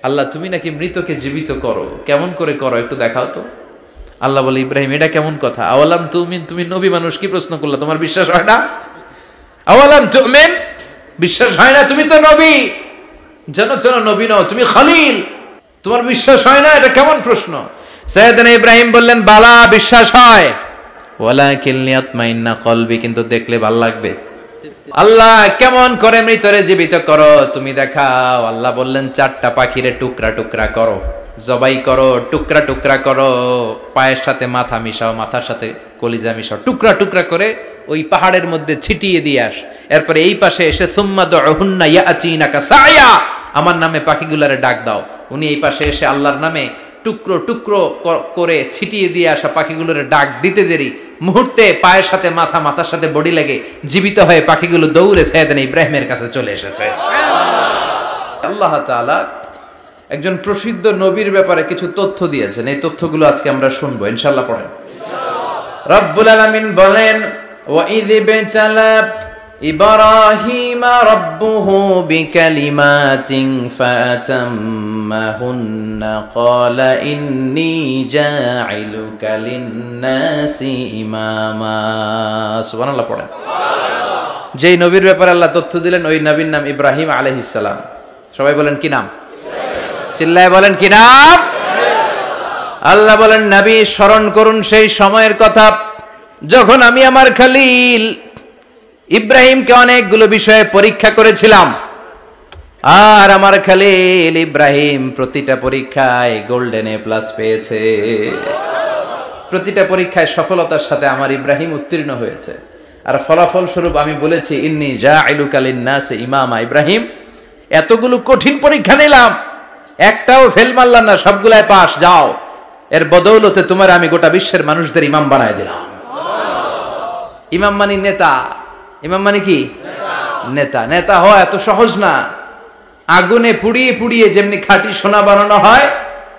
আল্লাহ তুমি নাকি মৃতকে জীবিত করো, কেমন করে করো একটু দেখাও তো। আল্লাহ বলে, ইব্রাহিম এটা কেমন কথা? আওয়ালাম তুমিন, তুমি নবী মানুষ কি প্রশ্ন করলা, তোমার বিশ্বাস হয় না? আওয়ালাম তুমিন, বিশ্বাস হয় না? তুমি তো নবী, জানো নবী নও, তুমি খলিল, তোমার বিশ্বাস হয় না? এটা কেমন প্রশ্ন? সাইয়েদনা ইব্রাহিম বললেন, বালা, বিশ্বাস হয়, ওয়ালাকিন লিয়াতমাইন্না কলবি, কিন্তু দেখলে ভালো লাগবে। আল্লাহ কেমন করে মৃতরে জীবিত করো তুমি দেখাও। আল্লাহ বললেন, 4টা পাখিরে টুকরা টুকরা করো, জবাই করো, টুকরা টুকরা করো, পায়ের সাথে মাথা মিশাও, মাথার সাথে কলিজা মিশাও, টুকরা টুকরা করে ওই পাহাড়ের মধ্যে ছিটিয়ে দিয়ে আস। এরপরে এই পাশে এসে সুম্মা দুহুন্না ইয়াতিনাকা সায়া, আমার নামে পাখিগুলারে ডাক দাও। উনি এই পাশে এসে আল্লাহর নামে টুকরো টুকরো করে ছিটিয়ে দিয়ে আসা পাখিগুলোর ডাক দিতে দেরি মুহূর্তে পায়ের সাথে মাথা, মাথার সাথে বডি লাগে জীবিত হয়ে পাখিগুলো দৌড়ে সাইয়েদনা ইব্রাহিমের কাছে চলে এসেছে। আল্লাহ তাআলা একজন প্রসিদ্ধ নবীর ব্যাপারে কিছু তথ্য দিয়েছেন, এই তথ্যগুলো আজকে আমরা শুনবো ইনশাআল্লাহ। পড়েন। রব্বুল আলামিন বলেন, ওয়া ইয বিতালা ইব্রাহিমা রাব্বুহু বিকালিমাতিন ফাতাম্মাহুন্না ক্বালা ইন্নী জাঈলুকা লিন-নাসি ইমামা। সুবহানাল্লাহ পড়েন। যেই নবীর ব্যাপারে আল্লাহ তথ্য দিলেন ওই নবীর নাম ইব্রাহিম আলাইহিস সালাম। সবাই বলেন কি নাম? চিল্লায় বলেন কি নাম? আল্লাহ বলেন, নবী স্মরণ করুন সেই সময়ের কথা যখন আমি আমার খলিল ইব্রাহিমকে অনেকগুলো বিষয়ে পরীক্ষা করেছিলাম, আর আমার খলিল ইব্রাহিম প্রতিটা পরীক্ষায় গোল্ডেন এ প্লাস পেয়েছে। প্রতিটা পরীক্ষায় সফলতার সাথে আমার ইব্রাহিম উত্তীর্ণ হয়েছে। আর ফলাফল স্বরূপ আমি বলেছি, ইন্নী জাঈলুকা লিন-নাসি ইমামা। ইব্রাহিম, এতগুলো কঠিন পরীক্ষা নিলাম, একটাও ফেল মারলাম না, সবগুলাই পাস, যাও। এর বদৌলতে তোমার আমি গোটা বিশ্বের মানুষদের ইমাম বানায় দিলাম। ইমাম মানে নেতা। ইমাম মানে কি? নেতা। নেতা হওয়া এত সহজ না। আগুনে পুড়িয়ে পুড়িয়ে যেমনি খাঁটি সোনা বানানো হয়,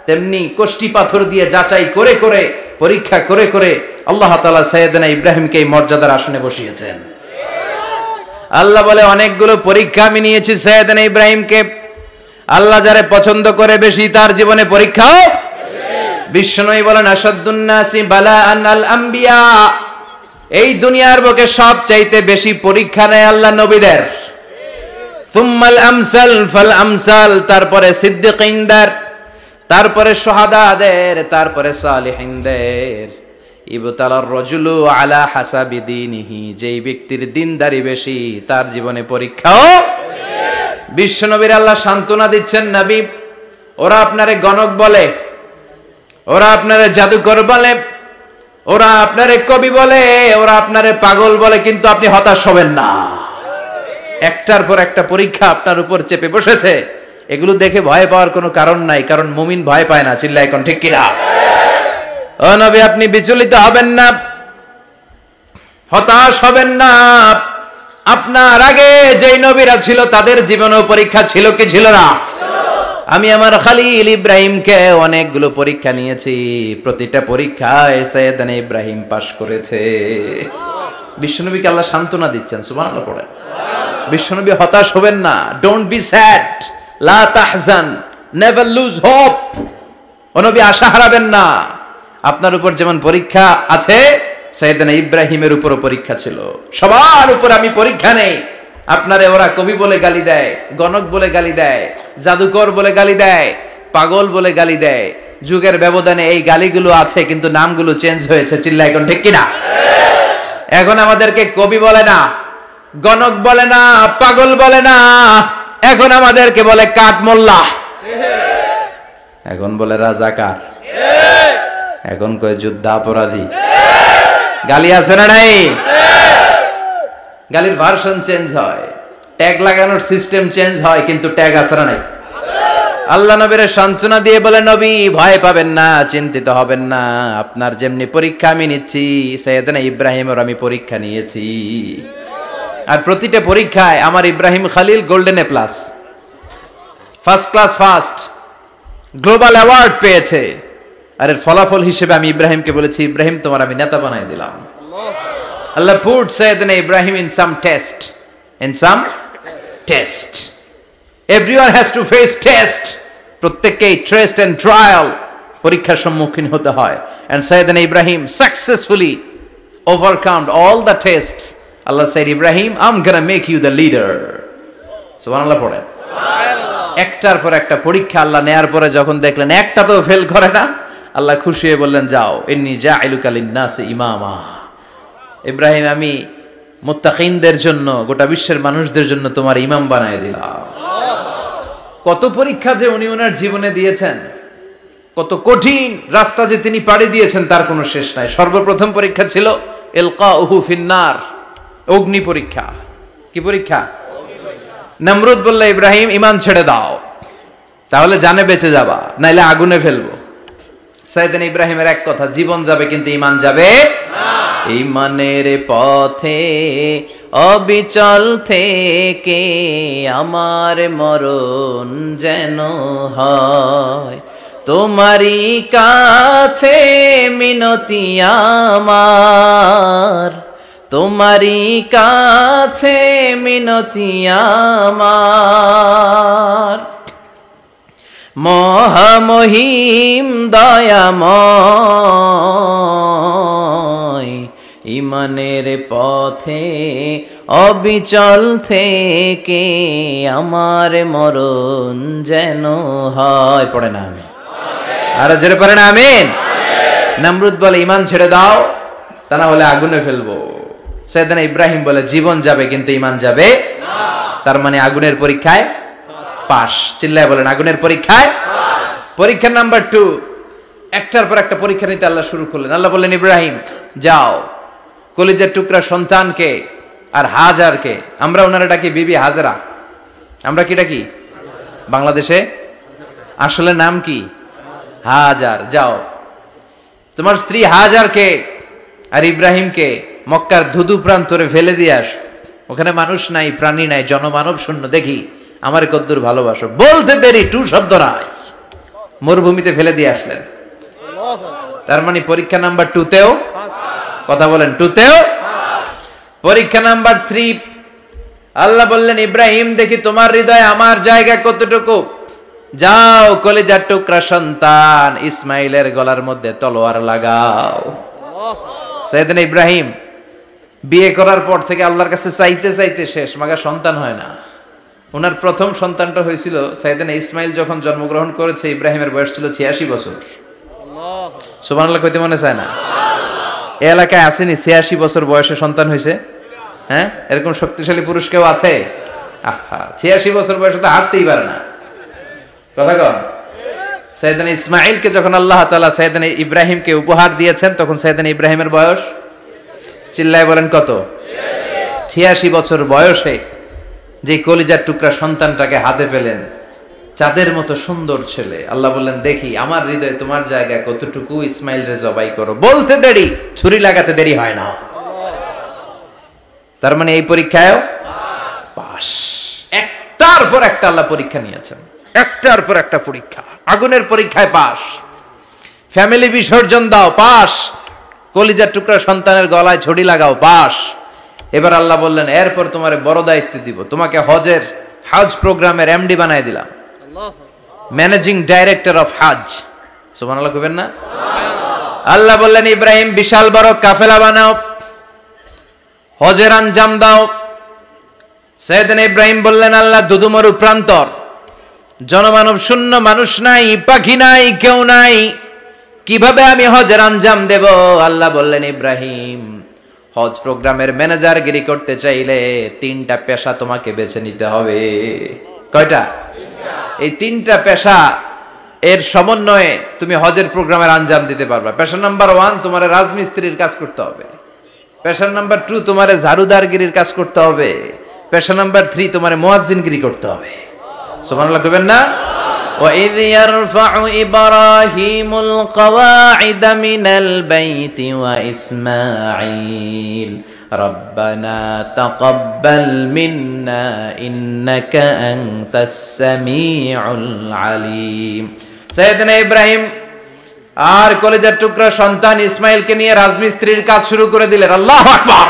তেমনি কষ্টি পাথর দিয়ে যাচাই করে করে, পরীক্ষা করে করে আল্লাহ তাআলা সাইয়েদনা ইব্রাহিমকে এই মর্যাদার আসনে বসিয়েছেন। আল্লাহ বলে, অনেকগুলো পরীক্ষা আমি নিয়েছি সাইয়েদনা ইব্রাহিমকে। আল্লাহ যারে পছন্দ করে বেশি, তার জীবনে পরীক্ষাও বিশ্বনবী বলেন, আশাদ্দুন নাসি বালাআন আল আম্বিয়া। এই দুনিয়ার বুকে সবচাইতে বেশি পরীক্ষা নেয় আল্লাহ নবীদের। সুম্মাল আমসাল ফাল আমসাল, তারপরে সিদ্দিকিনদের, তারপরে শুহাদাদের, তারপরে সালিহিনদের। ইবতালার রাজুলু আলা হাসাবি দীনিহি, যেই ব্যক্তির দিনদারি বেশি তার জীবনে পরীক্ষাও। বিশ্বনবীর আল্লাহ সান্ত্বনা দিচ্ছেন, নবী ওরা আপনারে গণক বলে, ওরা আপনারে জাদুকর বলে, ওরা আপনারে কবি বলে, ওরা আপনারে পাগল বলে, কিন্তু আপনি হতাশ হবেন না। একটার পর একটা পরীক্ষা আপনার উপর চেপে বসেছে, এগুলো দেখে ভয় পাওয়ার কোনো কারণ নাই, কারণ মুমিন ভয় পায় না। চিল্লায় এখন ঠিক কিনা? ও নবী, আপনি বিচলিত হবেন না, হতাশ হবেন না। আপনার আগে যেই নবীরা ছিল তাদের জীবনেও পরীক্ষা ছিল কি ছিল না? আমি আমার খলিল ইব্রাহিমকে অনেকগুলো পরীক্ষা নিয়েছি, প্রতিটা পরীক্ষায় সাইয়েদনা ইব্রাহিম পাশ করেছে। বিশ্বনবীকে আল্লাহ সান্ত্বনা দিচ্ছেন। সুবহানাল্লাহ পড়ে। বিশ্বনবী হতাশ হবেন না। ডোন্ট বি স্যাড, লা তাহজান, নেভার লুজ হোপ। ও নবী, আশা হারাবেন না। আপনার উপর যেমন পরীক্ষা আছে, সাইয়েদনা ইব্রাহিমের উপরও পরীক্ষা ছিল। সবার উপর আমি পরীক্ষা নেই। আপনারে ওরা কবি বলে গালি দেয়, গণক বলে গালি দেয়, জাদুকর বলে গালি দেয়, পাগল বলে গালি দেয়। যুগের ব্যবধানে এই গালিগুলো আছে, কিন্তু নামগুলো চেঞ্জ হয়েছে। চিল্লা এখন ঠিক কিনা? এখন আমাদেরকে কবি বলে না, গণক বলে না, পাগল বলে না, এখন আমাদেরকে বলে কাঠ মোল্লা, এখন বলে রাজাকার, এখন কয় যুদ্ধাপরাধী। গালি আছে না নাই? গালির ভার্সন চেঞ্জ হয়, ট্যাগ লাগানোর সিস্টেম চেঞ্জ হয়, কিন্তু ট্যাগ আছে না নাই? আল্লাহ নবীর সান্ত্বনা দিয়ে বলে, নবী ভয় পাবেন না, চিন্তিত হবেন না। আপনার যেমনি পরীক্ষা আমি নিচ্ছি, সাইয়েদনা ইব্রাহিমের আমি পরীক্ষা নিয়েছি। আর প্রতিটা পরীক্ষায় আমার Ibrahim Khalil golden A plus, first class first, global award পেয়েছে। আর এর ফলাফল হিসেবে আমি ইব্রাহিমকে বলেছি, ইব্রাহিম তোমার আমি নেতা বানাই দিলাম। Allah put Sayyidina Ibrahim in some test. Everyone has to face test. প্রত্যেককেই টেস্ট এন্ড ট্রায়াল, পরীক্ষার সম্মুখীন হতে হয়। And Sayyidna Ibrahim successfully overcome all the tests. Allah said, Ibrahim, I'm gonna make you the leader. সুবহানাল্লাহ পড়েন। একটার পর একটা পরীক্ষা আল্লাহ নেয়ার পরে যখন দেখলেন একটা তো ফেল করে না, আল্লাহ খুশি হয়ে বললেন, যাও, ইন্নী জাইলুকা লিন-নাসি ইমামা। ইব্রাহিম, আমি মুত্তাকিনদের জন্য, গোটা বিশ্বের মানুষদের জন্য তোমার ইমাম বানায় দিলাম। কত পরীক্ষা যে উনি ওনার জীবনে দিয়েছেন, কত কঠিন রাস্তা যে তিনি পাড়ি দিয়েছেন তার কোনো শেষ নাই। সর্বপ্রথম পরীক্ষা ছিল ইলকাউহু ফিন্নার, অগ্নি পরীক্ষা। কি পরীক্ষা? নমরুদ বলল, ইব্রাহিম ঈমান ছেড়ে দাও, তাহলে জানে বেঁচে যাবা, নাইলে আগুনে ফেলবো। সাইয়েদনা ইব্রাহিমের এক কথা, জীবন যাবে কিন্তু ঈমান যাবে না। ঈমানের পথে অবিচল থেকে আমার মরণ যেন হয়, তোমারই কাছে মিনতি আমার, তোমারই কাছে মিনতি আমার। মহামহিম দয়াময়, ঈমানের পথে অবিচল থেকে আমার মরণ যেন হয়। পড়ে না আমি আরো জোরে পড়ে না আমিন। নমরুদ বলে, ঈমান ছেড়ে দাও, তা না হলে আগুনে ফেলবো। সাইয়েদনা ইব্রাহিম বলে, জীবন যাবে কিন্তু ঈমান যাবে না। তার মানে আগুনের পরীক্ষায় পাস। চিল্লায় বলেন, আগুনের পরীক্ষায় পরীক্ষা নাম্বার 2। একটার পর একটা পরীক্ষা নিতে আল্লাহ শুরু করলেন। আল্লাহ বললেন, ইব্রাহিম যাও, কলিজার টুকরা সন্তানকে আর হাজারকে, আমরা ওনারা ডাকি বিবি হাজরা, আমরা কি ডাকি বাংলাদেশে, আসলে নাম কি হাজার, যাও তোমার স্ত্রী হাজারকে আর ইব্রাহিমকে মক্কার ধুধু প্রান্তরে ফেলে দিয়ে আস। ওখানে মানুষ নাই, প্রাণী নাই, জনমানব শূন্য, দেখি আমার কদ্দুর ভালোবাসো। বলতে দেরি, টু শব্দ নাই, মরুভূমিতে ফেলে দিয়ে আসলেন। তার মানে পরীক্ষা নাম্বার 2তেও, কথা বলেন, 2তেও। পরীক্ষা নাম্বার 3, আল্লাহ বললেন, ইব্রাহিম দেখি তোমার হৃদয়ে আমার জায়গা কতটুকু, যাও কলিজার টুকরা সন্তান ইসমাইলের গলার মধ্যে তলোয়ার লাগাও। সাইয়েদনা ইব্রাহিম বিয়ে করার পর থেকে আল্লাহর কাছে চাইতে চাইতে শেষ, মাগার সন্তান হয় না। ওনার প্রথম সন্তানটা হয়েছিল সাইয়েদনা ইসমাইল যখন জন্মগ্রহণ করেছে, ইব্রাহিমের বয়স ছিল 86 বছর। সুবহানাল্লাহ কইতে মনে চায় না? এই এলাকায় আসেনি 86 বছর বয়সে সন্তান হয়েছে? হ্যাঁ, এরকম শক্তিশালী পুরুষ কেউ আছে? আহা, 86 বছর বয়সে তো হাঁটতেই পারে না। কথা কন। সাইয়েদনা ইসমাইলকে যখন আল্লাহ তাআলা সাইয়েদনা ইব্রাহিমকে উপহার দিয়েছেন, তখন সাইয়েদনা ইব্রাহিমের বয়স, চিল্লায় বলেন কত? 86 বছর বয়সে যে কলিজার টুকরা সন্তানটাকে হাতে পেলেন, চাঁদের মতো সুন্দর ছেলে। আল্লাহ বললেন, দেখি আমার হৃদয়ে তোমার জায়গায় কতটুকু, ইসমাইল রে জবাই করো। বলতে দেরি, ছুরি লাগাতে দেরি হয় না। তার মানে এই পরীক্ষায়ও পাস। একটার পর একটা আল্লাহ পরীক্ষা নিয়েছেন, একটার পর একটা পরীক্ষা। আগুনের পরীক্ষায় পাস, ফ্যামিলি বিসর্জন দাও, পাস। কলিজার টুকরা সন্তানের গলায় ছড়ি লাগাও, পাস। এবার আল্লাহ বললেন, এরপর তোমার বড় দায়িত্ব দিব, তোমাকে হজ প্রোগ্রামের এমডি বানায় দিলাম, ম্যানেজিং ডাইরেক্টর অফ হজ। সুবহানাল্লাহ কইবেন না? আল্লাহ বললেন, ইব্রাহিম বিশাল বড় কাফেলা বানাও, হজের আঞ্জাম দাও। সাইয়েদনা ইব্রাহিম বললেন, আল্লাহ দুদুমরু প্রান্তর, জনমানব শূন্য, মানুষ নাই, পাখি নাই, কেউ নাই, কিভাবে আমি হজের আঞ্জাম দেব? আল্লাহ বললেন, ইব্রাহিম হজ প্রোগ্রামের ম্যানেজারগিরি করতে চাইলে 3টা পেশা তোমাকে বেছে নিতে হবে। কয়টা? এই 3টা পেশা এর সমন্বয়ে তুমি হজের প্রোগ্রামের আঞ্জাম দিতে পারবা। পেশা নাম্বার 1, তোমার রাজমিস্ত্রির কাজ করতে হবে। পেশা নাম্বার 2, তোমার ঝাড়ুদারগিরির কাজ করতে হবে। পেশা নাম্বার 3, তোমার মুয়াজ্জিনগিরি করতে হবে। সুবহানাল্লাহ কইবেন না? وَإِذْ يَرْفَعُ إِبْرَاهِيمُ الْقَوَاعِدَ مِنَ الْبَيْتِ وَإِسْمَاعِيلُ رَبَّنَا تَقَبَّلْ مِنَّا إِنَّكَ أَنْتَ السَّمِيعُ الْعَلِيمُ। সাইয়েদনা ইব্রাহিম আর কলিজার টুকরা সন্তান ইসমাইলকে নিয়ে রাজমিস্ত্রির কাজ শুরু করে দিলেন। আল্লাহু আকবার।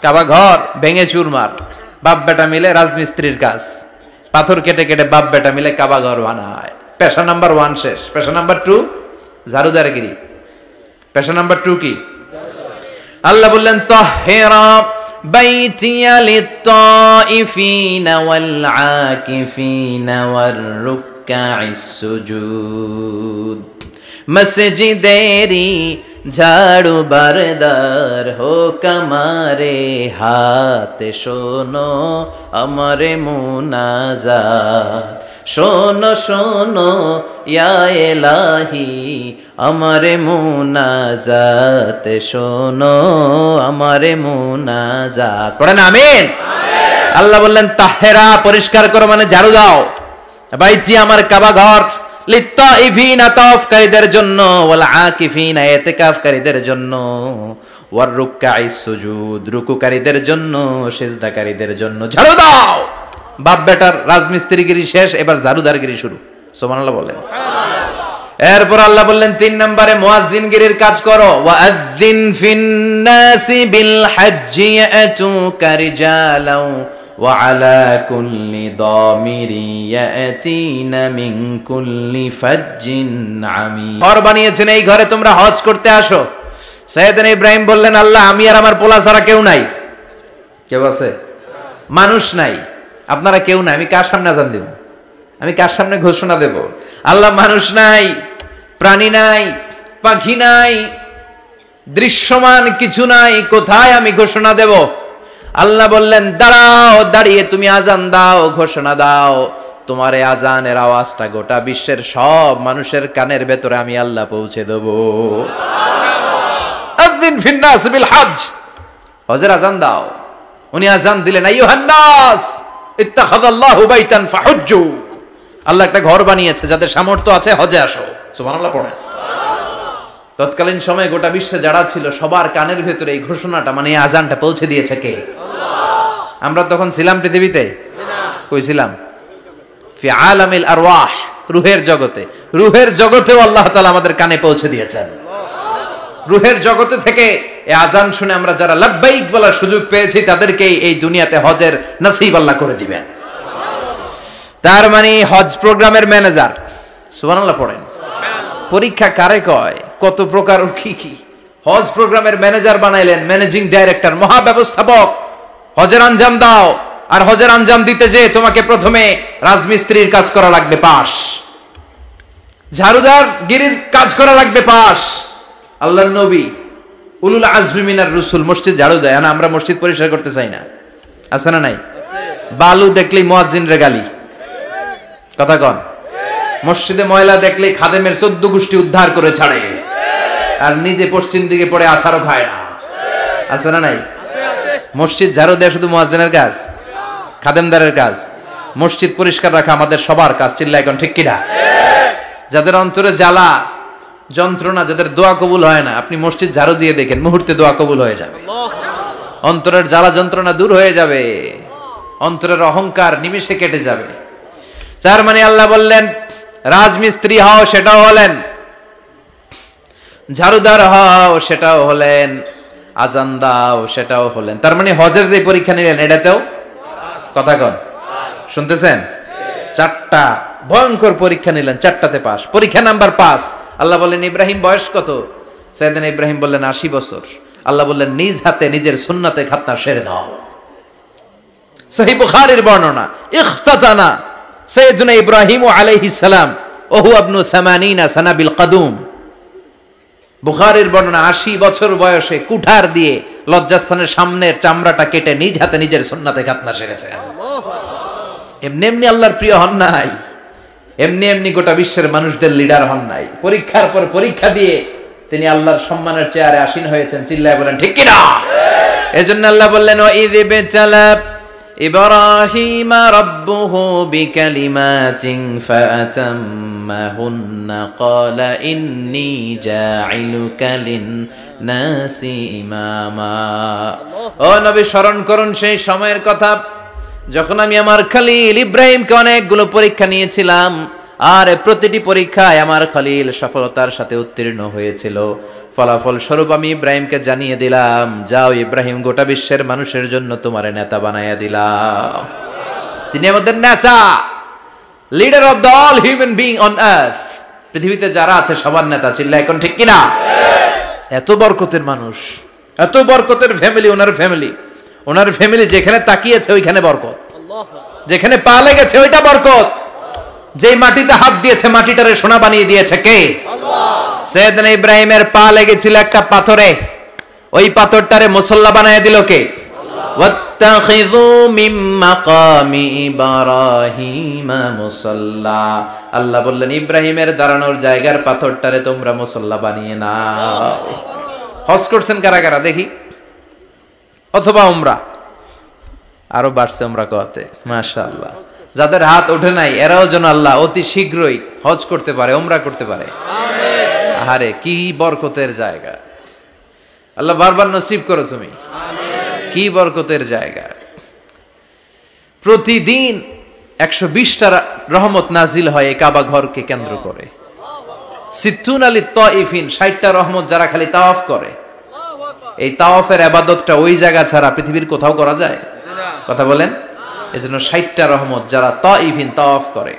কাবা ঘর ভেঙে চুরমার, বাপ বেটা মিলে রাজমিস্ত্রির কাজ। পাথর কেটে কেটে বাপ বেটা মিলে কাবা ঘর বানায়। পেশা নাম্বার 1 শেষ। পেশা নাম্বার 2 ঝাড়ুদারগিরি। পেশা নাম্বার 2 কি? আল্লাহ বললেন তাহহিরা বাইতিয়া লিত-তাইফিনা ওয়াল আকিফিনা ওয়ার রুকআইস সুজুদ। মসজিদেরি ঝাড়ু বারদার হোক আমারে হাত, শোনো আমারে মুনাজাত। শোনো শোনো ইয়া ইলাহি আমারে মুনাজাত, শোনো আমারে মুনাজাত। পড়েন আমিন। আল্লাহ বললেন তাহেরা পরিষ্কার করো মানে ঝাড়ু দাও। বাইতি আমার কাবা ঘর, লিত্তাইফিনা তাওয়াফকারীদের জন্য, ওয়াল আকিফিনা ইতিকাফকারীদের জন্য, ওয়ার রুকআইস সুজুদ রুকুকারীদের জন্য, সিজদাকারীদের জন্য। ঝাড়ু দাও। বাপ বেটার রাজমিস্ত্রিগিরি শেষ, এবার ঝাড়ুদারগিরি শুরু। সুবহানাল্লাহ বলেন। এরপর আল্লাহ বললেন 3 নম্বরে মুয়াজ্জিনগিরির কাজ করো। ওয়াআযযিন ফিন-নাসি বিল হাজ্জি ইয়াতুকা রিজালাও ওয়া আলা কুল্লি দামিরি ইয়াতিনা মিন কুল্লি ফাজ্জিন আমিক। ঘর বানিয়েছেন, এই ঘরে তোমরা হজ করতে আসো। সাইয়েদনা ইব্রাহিম বললেন আল্লাহ আমি আর আমার পোলা ছাড়া কেউ নাই। কেউ আছে? মানুষ নাই, আপনারা কেউ নাই, আমি কার সামনে আযান দেব? আমি কার সামনে ঘোষণা দেব? আল্লাহ মানুষ নাই, প্রাণী নাই, পাখি নাই, দৃশ্যমান কিছু নাই, কোথায় আমি ঘোষণা দেব? আল্লাহ বললেন দাঁড়াও, দাঁড়িয়ে তুমি আজান দাও, ঘোষণা দাও। তোমার এই আজানের আওয়াজটা গোটা বিশ্বের সব মানুষের কানের ভেতরে আমি আল্লাহ পৌঁছে দেব। আযিন ফিন নাস বিল হজ, হজের আজান দাও। উনি আজান দিলেন আইয়ুহান নাস ইত্তাখাযাল্লাহু বাইতান ফাহুজ্জু। আল্লাহ একটা ঘর বানিয়েছে, যাদের সামর্থ্য আছে হজে আসো। সুবহানাল্লাহ পড়েন। তৎকালীন সময়ে গোটা বিশ্বে যারা ছিল সবার কানের ভেতরে এই ঘোষণাটা মানে এই আজানটা পৌঁছে দিয়েছে কে? আল্লাহ। আমরা তখন ছিলাম পৃথিবীতে? না। কই ছিলাম? ফি আলামিল আরওয়াহ, রূহের জগতে। রূহের জগতেও আল্লাহ তাআলা আমাদের কানে পৌঁছে দিয়েছেন। রূহের জগতে থেকে এই আজান শুনে আমরা যারা লাব্বাইক বলার সুযোগ পেয়েছি তাদেরকেই এই দুনিয়াতে হজের নসিব আল্লাহ করে দিবেন। তার মানে হজ প্রোগ্রামের ম্যানেজার। সুবহানাল্লাহ পড়েন। পরীক্ষা কারে কয়? কত প্রকার কি কি। হজ প্রোগ্রামের ম্যানেজার বানাইলেন, ম্যানেজিং ডাইরেক্টর, মহাব্যবস্থাপক। হজের আঞ্জাম দাও, আর হজের আঞ্জাম দিতে যে তোমাকে প্রথমে রাজমিস্ত্রির কাজ করা লাগবে পাস, ঝাড়ুদার গিরির কাজ করা লাগবে পাস। আল্লাহর নবী উলুল আজমি মিনার রাসূল মসজিদ ঝাড়ু দেয়, না আমরা মসজিদ পরিষ্কার করতে চাই না? আছে না নাই? বালু দেখলেই মুয়াজ্জিনরে গালি, কথা কন। মসজিদে ময়লা দেখলেই খাদেমের 14 গোষ্ঠী উদ্ধার করে ছাড়ে, আর নিজে পশ্চিম দিকে পড়ে আসারও খায় না। আছে না নাই? মসজিদ ঝাড়ু দেয়া শুধু মুয়াজ্জিনের কাজ? খাদেমদারের কাজ? মসজিদ পরিষ্কার রাখা আমাদের সবার কাজ। চিল্লায় এখন ঠিক কিনা? যাদের অন্তরে জ্বালা যন্ত্রণা, যাদের দোয়া কবুল হয় না, আপনি মসজিদ ঝাড়ু দিয়ে দেখেন মুহূর্তে দোয়া কবুল হয়ে যাবে। অন্তরের জ্বালা যন্ত্রণা দূর হয়ে যাবে, অন্তরের অহংকার নিমেষে কেটে যাবে। তার মানে আল্লাহ বললেন রাজমিস্ত্রি হও, সেটাও হলেন, ঝাড়ুদার হও, সেটাও হলেন, আজান দাও, সেটাও হলেন। তার মানে হজের যে পরীক্ষা নিলেন এটাতেও কথা কন, শুনতেছেন? 4টা ভয়ঙ্কর পরীক্ষা নিলেন, 4টাতে পাস। পরীক্ষা নাম্বার 5। আল্লাহ বললেন ইব্রাহিম বয়স কত? সাইয়েদনা ইব্রাহিম বললেন 80 বছর। আল্লাহ বললেন নিজ হাতে নিজের সুন্নাতে খাতনা সেরে দাও। সহিহ বুখারীর বর্ণনা, ইখতাতানা সাইয়েদনা ইব্রাহিম আলাইহিস সালাম ওহু ইবনু 80 সানা বিল কদুম। বুখারীর বর্ণনা 80 বছর বয়সে কুঠার দিয়ে লজ্জাস্থানের সামনের চামড়াটা কেটে নিজ হাতে নিজের সুন্নাতে খাতনা সেরেছেন। এমনি এমনি আল্লাহর প্রিয় হন নাই, এমনি এমনি গোটা বিশ্বের মানুষদের লিডার হন নাই। পরীক্ষার পর পরীক্ষা দিয়ে তিনি আল্লাহর সম্মানের চেয়ারে আসীন হয়েছেন। চিল্লায় বলেন ঠিক কিনা? এজন্য আল্লাহ বললেন ওয়াইয ইবতালা ইব্রাহিমা রাব্বুহু বিকালিমাতিন ফাআতাম্মাহুন্না ক্বালা ইন্নী জাঈলুকা লিন-নাসি ইমামা। ও নবী স্মরণ করুন সেই সময়ের কথা যখন আমি আমার খলিল ইব্রাহিমকে অনেকগুলো পরীক্ষা নিয়েছিলাম, আর প্রতিটি পরীক্ষায় আমার খলিল সফলতার সাথে উত্তীর্ণ হয়েছিল। ফলাফল স্বরূপ আমি ইব্রাহিমকে জানিয়ে দিলাম, যাও ইব্রাহিম গোটা বিশ্বের মানুষের জন্য তোমার নেতা বানাইয়া দিলাম। তিনি আমাদের নেতা, leader of the all human being on earth. পৃথিবীতে যারা আছে সবার নেতা, চিল্লা এখন ঠিক কিনা? এত বরকতের মানুষ, এত বরকতের ফ্যামিলি, ওনার ফ্যামিলি যেখানে তাকিয়েছে ওইখানে বরকত, যেখানে পা লেগেছে ওইটা বরকত। যেই মাটিতে হাত দিয়েছে মাটিটারে সোনা বানিয়ে দিয়েছে কে? আল্লাহ। সৈয়দনা ইব্রাহিমের পা লেগেছিল একটা পাথরে, ওই পাথরটারে মুসল্লা বানায় দিল কে? ওয়াত্তাখিযু মিন মাকামি ইব্রাহিমা মুসাল্লা। আল্লাহ বললেন ইব্রাহিমের দাঁড়ানোর জায়গার পাথরটারে তোমরা মুসল্লা বানিয়ে নাও। হজ করছেন কারা কারা দেখি, অথবা উমরা? আরো বাড়ছে উমরা করতে, মাশাআল্লাহ। যাদের হাত ওঠে নাই এরাও যেন আল্লাহ অতি শীঘ্রই হজ করতে পারে, উমরা করতে পারে। আমিন। আরে কি বরকতের জায়গা, আল্লাহ বারবার নসিব করো তুমি। আমিন। কি বরকতের জায়গা। প্রতিদিন 120টা রহমত নাজিল হয় এই কাবা ঘরকে কেন্দ্র করে। সিত্তুন আলী তাইফিন, 60টা রহমত যারা খালি তাওয়াফ করে। এই তাওয়াফের ইবাদতটা ওই জায়গা ছাড়া পৃথিবীর কোথাও করা যায়? কথা বলেন। এজন্য 60টা রহমত যারা তাইফিন তাওয়াফ করে,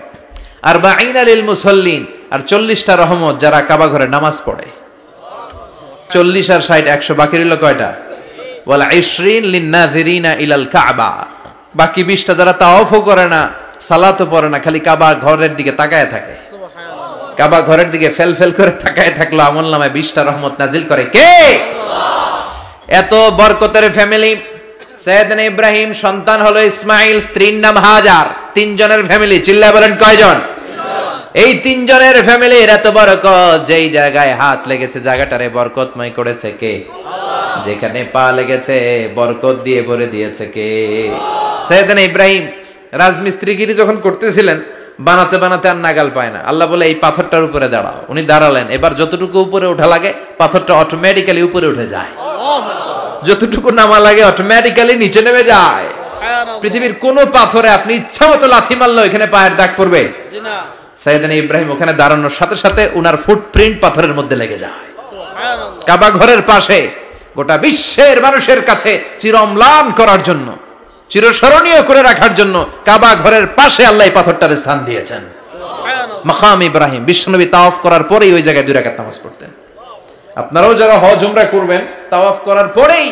আর 40 লিল মুসাল্লিন, আর 40টা রহমত যারা কাবা ঘরে নামাজ পড়ে। 40 আর 60 100, বাকি রইল কয়টা? ওয়াল 20 লিন নাযিরিনা ইলাল কাবা। বাকি 20টা যারা তাওয়াফও করে না, সালাতও পড়ে না, খালি কাবা ঘরের দিকে তাকায় থাকে। সুবহানাল্লাহ। কাবা ঘরের দিকে ফেল করে তাকায় থাকলো, আমলনামায় 20টা রহমত নাজিল করে কে? আল্লাহ। এত বরকতের ফ্যামিলি। সৈয়দনা ইব্রাহিম সন্তান হলো ইসমাইল, স্ত্রীর নাম হাজার। 3 জনের ফ্যামিলি, চিল্লায় বলেন কয়জন? এই 3 জনের ফ্যামিলির এত বরকত, যেই জায়গায় হাত লেগেছে জায়গাটারে বরকতময় করেছে কে? আল্লাহ। যেখানে পা লেগেছে বরকত দিয়ে ভরে দিয়েছে কে? সৈয়দনা ইব্রাহিম রাজমিস্ত্রিগিরি যখন করতেছিলেন, বানাতে বানাতে আর নাগাল পায় না। আল্লাহ বলে এই পাথরটার উপরে দাঁড়াও। উনি দাঁড়ালেন, এবার যতটুকু উপরে ওঠা লাগে পাথরটা অটোমেটিক্যালি উপরে উঠে যায়, যতটুকু নামা লাগে অটোমেটিক্যালি নিচে নেমে যায়। পৃথিবীর কোন পাথরে আপনি ইচ্ছা মতো লাথি মারলে এখানে পায়ের দাগ পড়বে? সৈয়দনা ইব্রাহিম ওখানে দাঁড়ানোর সাথে সাথে উনার ফুটপ্রিন্ট পাথরের মধ্যে লেগে যায়। কাবা ঘরের পাশে গোটা বিশ্বের মানুষের কাছে চিরম্লান করার জন্য, চিরস্মরণীয় করে রাখার জন্য কাবা ঘরের পাশে আল্লাহ এই পাথরটার স্থান দিয়েছেন। মাকাম ইব্রাহিম। বিশ্বনবী তাওয়াফ করার পরেই ওই জায়গায় 2 রাকাত নামাজ পড়তেন। আপনারাও যারা হজ উমরা করবেন, তাওয়াফ করার পরেই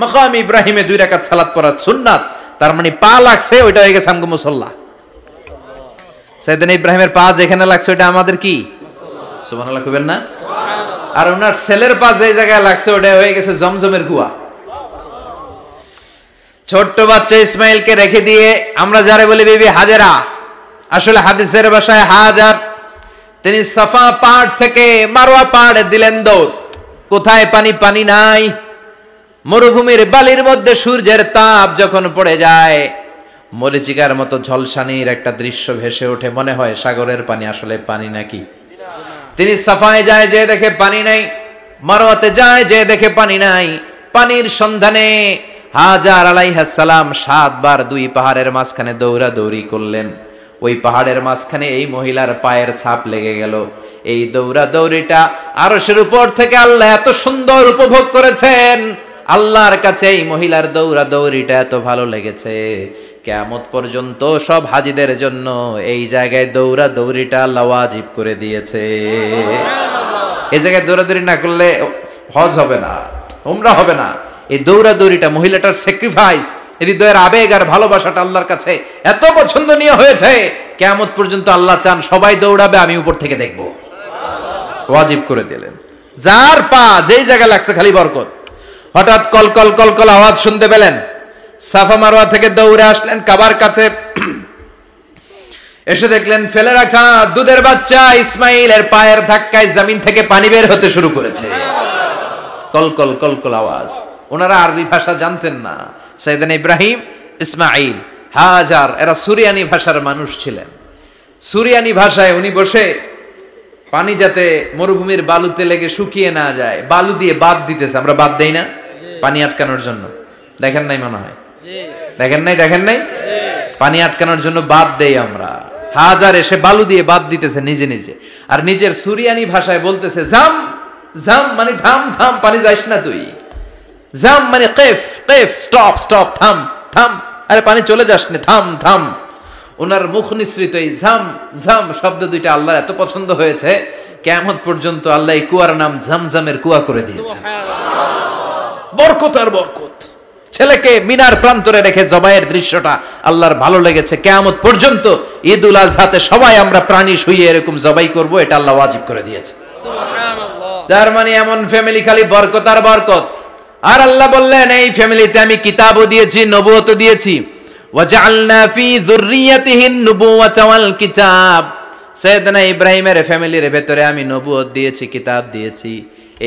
মাকাম ইব্রাহিমে 2 রাকাত সালাত পড়া সুন্নাত। তার মানে পা লাগছে, ওইটা হয়ে গেছে আমগো মুসল্লা। সৈয়দনা ইব্রাহিমের পা যেখানে লাগছে ওইটা আমাদের কি? সুবহানাল্লাহ কইবেন না? সুবহানাল্লাহ। আর ওনার ছেলের পা যে জায়গায় লাগছে ওটা হয়ে গেছে জমজমের কুয়া। ছোট্ট বাচ্চা ইসমাইলকে রেখে দিয়ে আমরা যারে বলি বিবি হাজেরা, আসলে হাদিসের ভাষায় হাজার, তিনি সাফা পাহাড় থেকে মারওয়া পাহাড়ে দিলেন দৌড়। কোথায় পানি? পানি নাই। মরুভূমির বালির মধ্যে সূর্যের তাপ যখন পড়ে যায়, মরিচিকার মতো ঝলসানির একটা দৃশ্য ভেসে ওঠে, মনে হয় সাগরের পানি, আসলে পানি নাকি? তিনি সাফায় যায়, যে দেখে পানি নাই। মারওয়াতে যায়, যে দেখে পানি নাই। পানির সন্ধানে হাজার আলাইহিস সালাম 7 বার 2 পাহাড়ের মাঝখানে দৌড়াদৌড়ি করলেন। ওই পাহাড়ের মাঝখানে এই মহিলার পায়ের ছাপ লেগে গেল। এই দৌড়াদৌড়িটা আরশের উপর থেকে আল্লাহ এত সুন্দর উপভোগ করেছেন। আল্লাহর কাছে এই মহিলার দৌড়াদৌড়িটা এত ভালো লেগেছে, কিয়ামত পর্যন্ত সব হাজীদের জন্য এই জায়গায় দৌড়াদৌড়িটা আল্লাহ ওয়াজিব করে দিয়েছে। এই জায়গায় দৌড়াদৌড়ি না করলে হজ হবে না, উমরা হবে না। এই দৌড়াদৌড়িটা, মহিলাটার স্যাক্রিফাইস, হৃদয়ের আবেগ আর ভালোবাসাটা আল্লাহর কাছে এত পছন্দনীয় হয়েছে, কিয়ামত পর্যন্ত আল্লাহ চান সবাই দৌড়াবে, আমি উপর থেকে দেখব। ওয়াজিব করে দিলেন। যার পা যেই জায়গায় লাগছে খালি বরকত। হঠাৎ কলকল কলকল আওয়াজ শুনতে পেলেন। সাফা মারওয়া থেকে দৌড়ে আসলেন কাবার কাছে। এসে দেখলেন ফেলে রাখা দুধের বাচ্চা ইসমাইলের পায়ের ধাক্কায় জমিন থেকে পানি বের হতে শুরু করেছে। কলকল কলকল আওয়াজ। ওনারা আরবি ভাষা জানতেন না। সৈয়দনা ইব্রাহিম, ইসমাইল, হাজার এরা সুরিয়ানি ভাষার মানুষ ছিলেন। সুরিয়ানি ভাষায় উনি বসে পানি যাতে মরুভূমির বালুতে লেগে শুকিয়ে না যায়, বালু দিয়ে বাদ দিতেছে। আমরা বাদ দেই না পানি আটকানোর জন্য? দেখেন নাই মনে হয়? দেখেন নাই? পানি আটকানোর জন্য বাদ দেই আমরা। হাজার এসে বালু দিয়ে বাদ দিতেছে নিজে নিজে, আর নিজের সুরিয়ানি ভাষায় বলতেছে জাম জাম, মানে থাম থাম, পানি যাইস না তুই। জাম মানে কেফ কেফ, স্টপ স্টপ, থাম থাম, আরে পানি চলে যাস না, থাম থাম। ওনার মুখ নিঃসৃত এই ঝাম ঝাম শব্দ দুইটা আল্লাহর এত পছন্দ হয়েছে, কিয়ামত পর্যন্ত আল্লাহ এই কুয়ার নাম ঝমঝমের কুয়া করে দিয়েছেন। বরকত আর বরকত। ছেলেকে মিনার প্রান্তরে রেখে জবাইয়ের দৃশ্যটা আল্লাহর ভালো লেগেছে। কিয়ামত পর্যন্ত ঈদ উল আজহাতে সবাই আমরা প্রাণী শুইয়ে এরকম জবাই করব, এটা আল্লাহ ওয়াজিব করে দিয়েছে। সুবহানাল্লাহ। তার মানে এমন ফ্যামিলি খালি বরকত আর বরকত। আর আল্লাহ বললেন এই ফ্যামিলিতে আমি কিতাবও দিয়েছি, নবুয়তও দিয়েছি। ওয়াজআলনা ফি যুররিয়াতিহিন নুবুওয়াতা ওয়াল কিতাব। সাইয়েদনা ইব্রাহিমের ফ্যামিলির ভেতরে আমি নবুয়ত দিয়েছি, কিতাব দিয়েছি।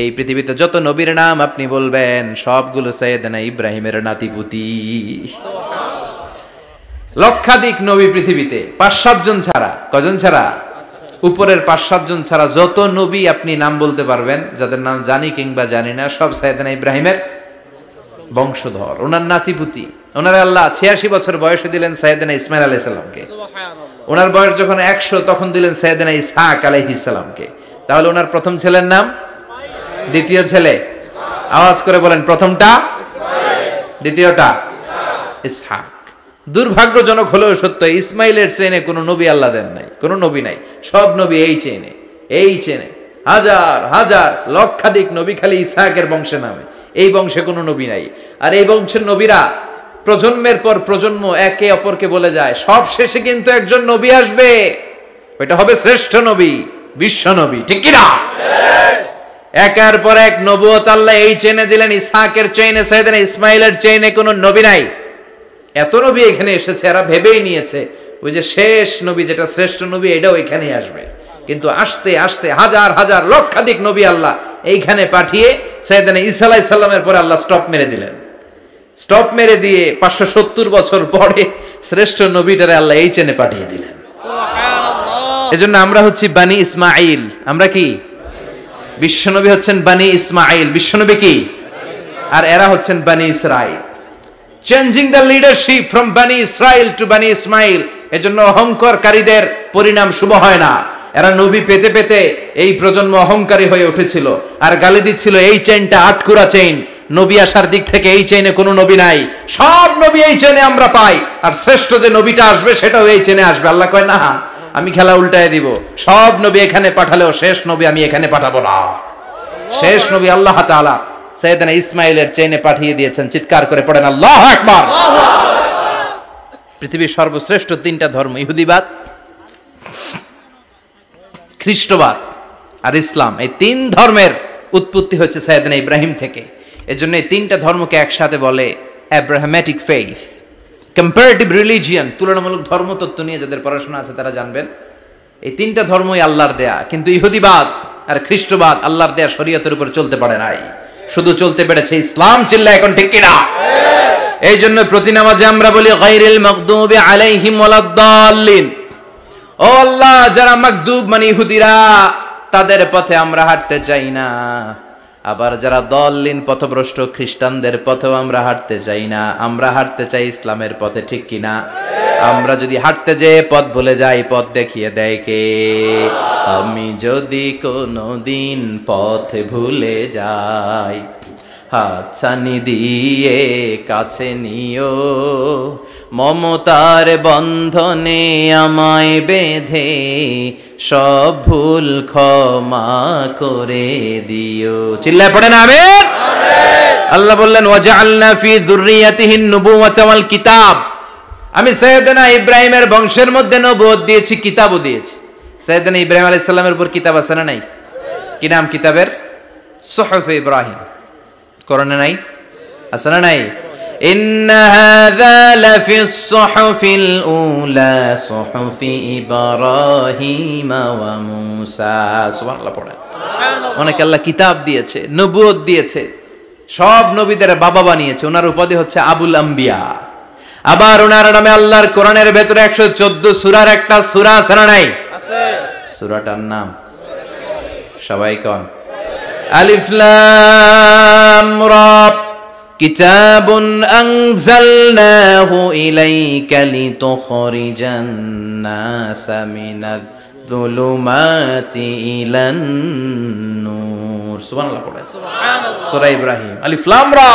এই পৃথিবীতে যত নবীর নাম আপনি বলবেন সবগুলো সাইয়েদনা ইব্রাহিমের নাতিপুতি। লক্ষাধিক নবী পৃথিবীতে, 5-7 জন ছাড়া। কজন ছাড়া? উপরের 5-7 জন ছাড়া যত নবী আপনি নাম বলতে পারবেন, যাদের নাম জানি কিংবা জানি না, সব সাইয়েদনা ইব্রাহিমের বংশধর, ওনার নাতিপুতি। ওনার আল্লাহ 86 বছর বয়সে দিলেন সাইয়েদনা ইসমাইল আলাইহিস সালামকে। ওনার বয়স যখন 100 তখন দিলেন সাইয়েদনা ইসহাক আলাইহিস সালামকে। তাহলে ওনার প্রথম ছেলের নাম, দ্বিতীয় ছেলে আওয়াজ করে বলেন, প্রথমটা ইসমাইল, দ্বিতীয়টা ইসহাক। দুর্ভাগ্যজনক হলেও সত্য, ইসমাইলের চেনে কোনো নবী আল্লাহ দেন নাই, কোনো নবী নাই। সব নবী এই চেনে, এই চেনে। হাজার হাজার লক্ষাধিক নবী খালি ইসহাকের বংশে নামে, এই বংশে কোনো নবী নাই। আর এই বংশের নবীরা প্রজন্মের পর প্রজন্ম একে অপরকে বলে যায়, সব শেষে কিন্তু একজন নবী আসবে, ওইটা হবে শ্রেষ্ঠ নবী, বিশ্ব নবী। ঠিক কি না? একের পর এক নবুয়ত আল্লাহ এই চেনে দিলেন। ইসহাকের চেইনে, সাইয়েদনা ইসমাইলের চেইনে কোনো নবী নাই। এত নবী এখানে এসেছে, এরা ভেবেই নিয়েছে ওই যে শেষ নবী যেটা শ্রেষ্ঠ নবী এটাও এখানেই আসবে। কিন্তু আস্তে আস্তে হাজার হাজার লক্ষাধিক নবী আল্লাহ এইখানে পাঠিয়ে সাইয়েদনা ঈসা আলাইহিস সালামের পরে আল্লাহ স্টপ মেরে দিলেন। স্টপ মেরে দিয়ে 570 বছর পরে শ্রেষ্ঠ নবীটারে আল্লাহ এই চেনে পাঠিয়ে দিলেন। সুবহানাল্লাহ। এজন্য আমরা হচ্ছি বানি ইসমাঈল। আমরা কি? বিশ্বনবী হচ্ছেন বানি ইসমাঈল, বিশ্বনবী কি? আর এরা হচ্ছেন বানি Israil. Changing the leadership from বানি ইসরাইল টু বানি ইসমাইল। এজন্য অহংকারীদের পরিণাম শুভ হয় না। এরা নবী পেতে পেতে এই প্রজন্ম অহংকারী হয়ে উঠেছিল আর গালি দিচ্ছিল এই চেইনটা আটকুরা চেইন, নবী আসার দিক থেকে এই চেইনে কোনো নবী নাই, সব নবী এই চেইনে আমরা পাই, আর শ্রেষ্ঠ যে নবীটা আসবে সেটাও এই চেইনে আসবে। আল্লাহ কয় না, আমি খেলা উল্টায় দিব, সব নবী এখানে পাঠালেও শেষ নবী আমি এখানে পাঠাবো না। শেষ নবী আল্লাহ তাআলা সাইয়েদনা ইসমাইলের চেইনে পাঠিয়ে দিয়েছেন। চিৎকার করে পড়েন আল্লাহু আকবার। পৃথিবীর সর্বশ্রেষ্ঠ 3টা ধর্ম, ইহুদিবাদ, খ্রিস্টবাদ আর ইসলাম, এই 3 ধর্মের উৎপত্তি হচ্ছে সাইয়েদনা ইব্রাহিম থেকে। এজন্য এই 3টা ধর্মকে একসাথে বলে অ্যাব্রাহামেটিক ফেইথ, কম্পারেটিভ রিলিজিয়ন। তুলনামূলক ধর্মতত্ত্ব নিয়ে যাদের পড়াশোনা আছে তারা জানবেন এই 3টা ধর্মই আল্লাহর দেয়া। কিন্তু ইহুদিবাদ আর খ্রিস্টবাদ আল্লাহর দেয়া শরীয়তের উপর চলতে পারে নাই, শুধু চলতে পেরেছে ইসলাম। চিল্লা এখন ঠিক কিনা? এই জন্য প্রতি নামাজে আমরা বলি গায়রিল মাগদুবি আলাইহিম ওয়ালাদ-দাল্লিন। ও আল্লাহ, যারা মাগদুব মানে ইহুদিরা, তাদের পথে আমরা হাঁটতে চাই না। আবার যারা দল্লিন পথভ্রষ্ট খ্রিস্টানদের পথেও আমরা হাঁটতে চাই না। আমরা হাঁটতে চাই ইসলামের পথে। ঠিক কিনা? আমরা যদি হাঁটতে যেয়ে পথ ভুলে যাই, পথ দেখিয়ে দেয় কে? আমি যদি কোনোদিন পথ ভুলে যাই, হাতছানি দিয়ে কাছে নিও, মমতার বন্ধনে আমায় বেঁধে সব ভুল ক্ষমা করে দিও। চিল্লায় পড়েন আমিন। আল্লাহ বললেন ওয়াজআলনা ফি যুররিয়াতিহিন নুবুওয়াতা ওয়াল কিতাব। আমি সাইয়েদনা ইব্রাহিমের বংশের মধ্যে নবুয়ত দিয়েছি, কিতাবও দিয়েছি। সাইয়েদনা ইব্রাহিম আলাইহিস সালামের উপর কিতাব আছে না নাই? কি নাম কিতাবের? সুহুফ ইব্রাহিম। কোরআনে নাই? আছে না নাই? ইন্না হাযা লাফিস সুহুফিল উলা সুহুফি ইব্রাহিম ওয়া মূসা। সুবহানাল্লাহ পড়ে। অনেক আল্লাহ কিতাব দিয়েছে, নবুয়ত দিয়েছে, সব নবীদের বাবা বানিয়েছে। ওনার উপাধি হচ্ছে আবুল আম্বিয়া। আবার ওনার নামে আল্লাহর কোরআনের ভেতরে 114 সূরার একটা সূরা আছে না নাই? আছে। সূরাটার নাম সবাই কোন? আলিফ লাম রা। কিতাবুন আনজালনাহু ইলাইকা লিতুখরিজান নাসা মিনাল যুলুমাতি ইলান নূর। সুবহানাল্লাহ পড়ে। সুবহানাল্লাহ। সূরা ইব্রাহিম। আলিফ লাম রা।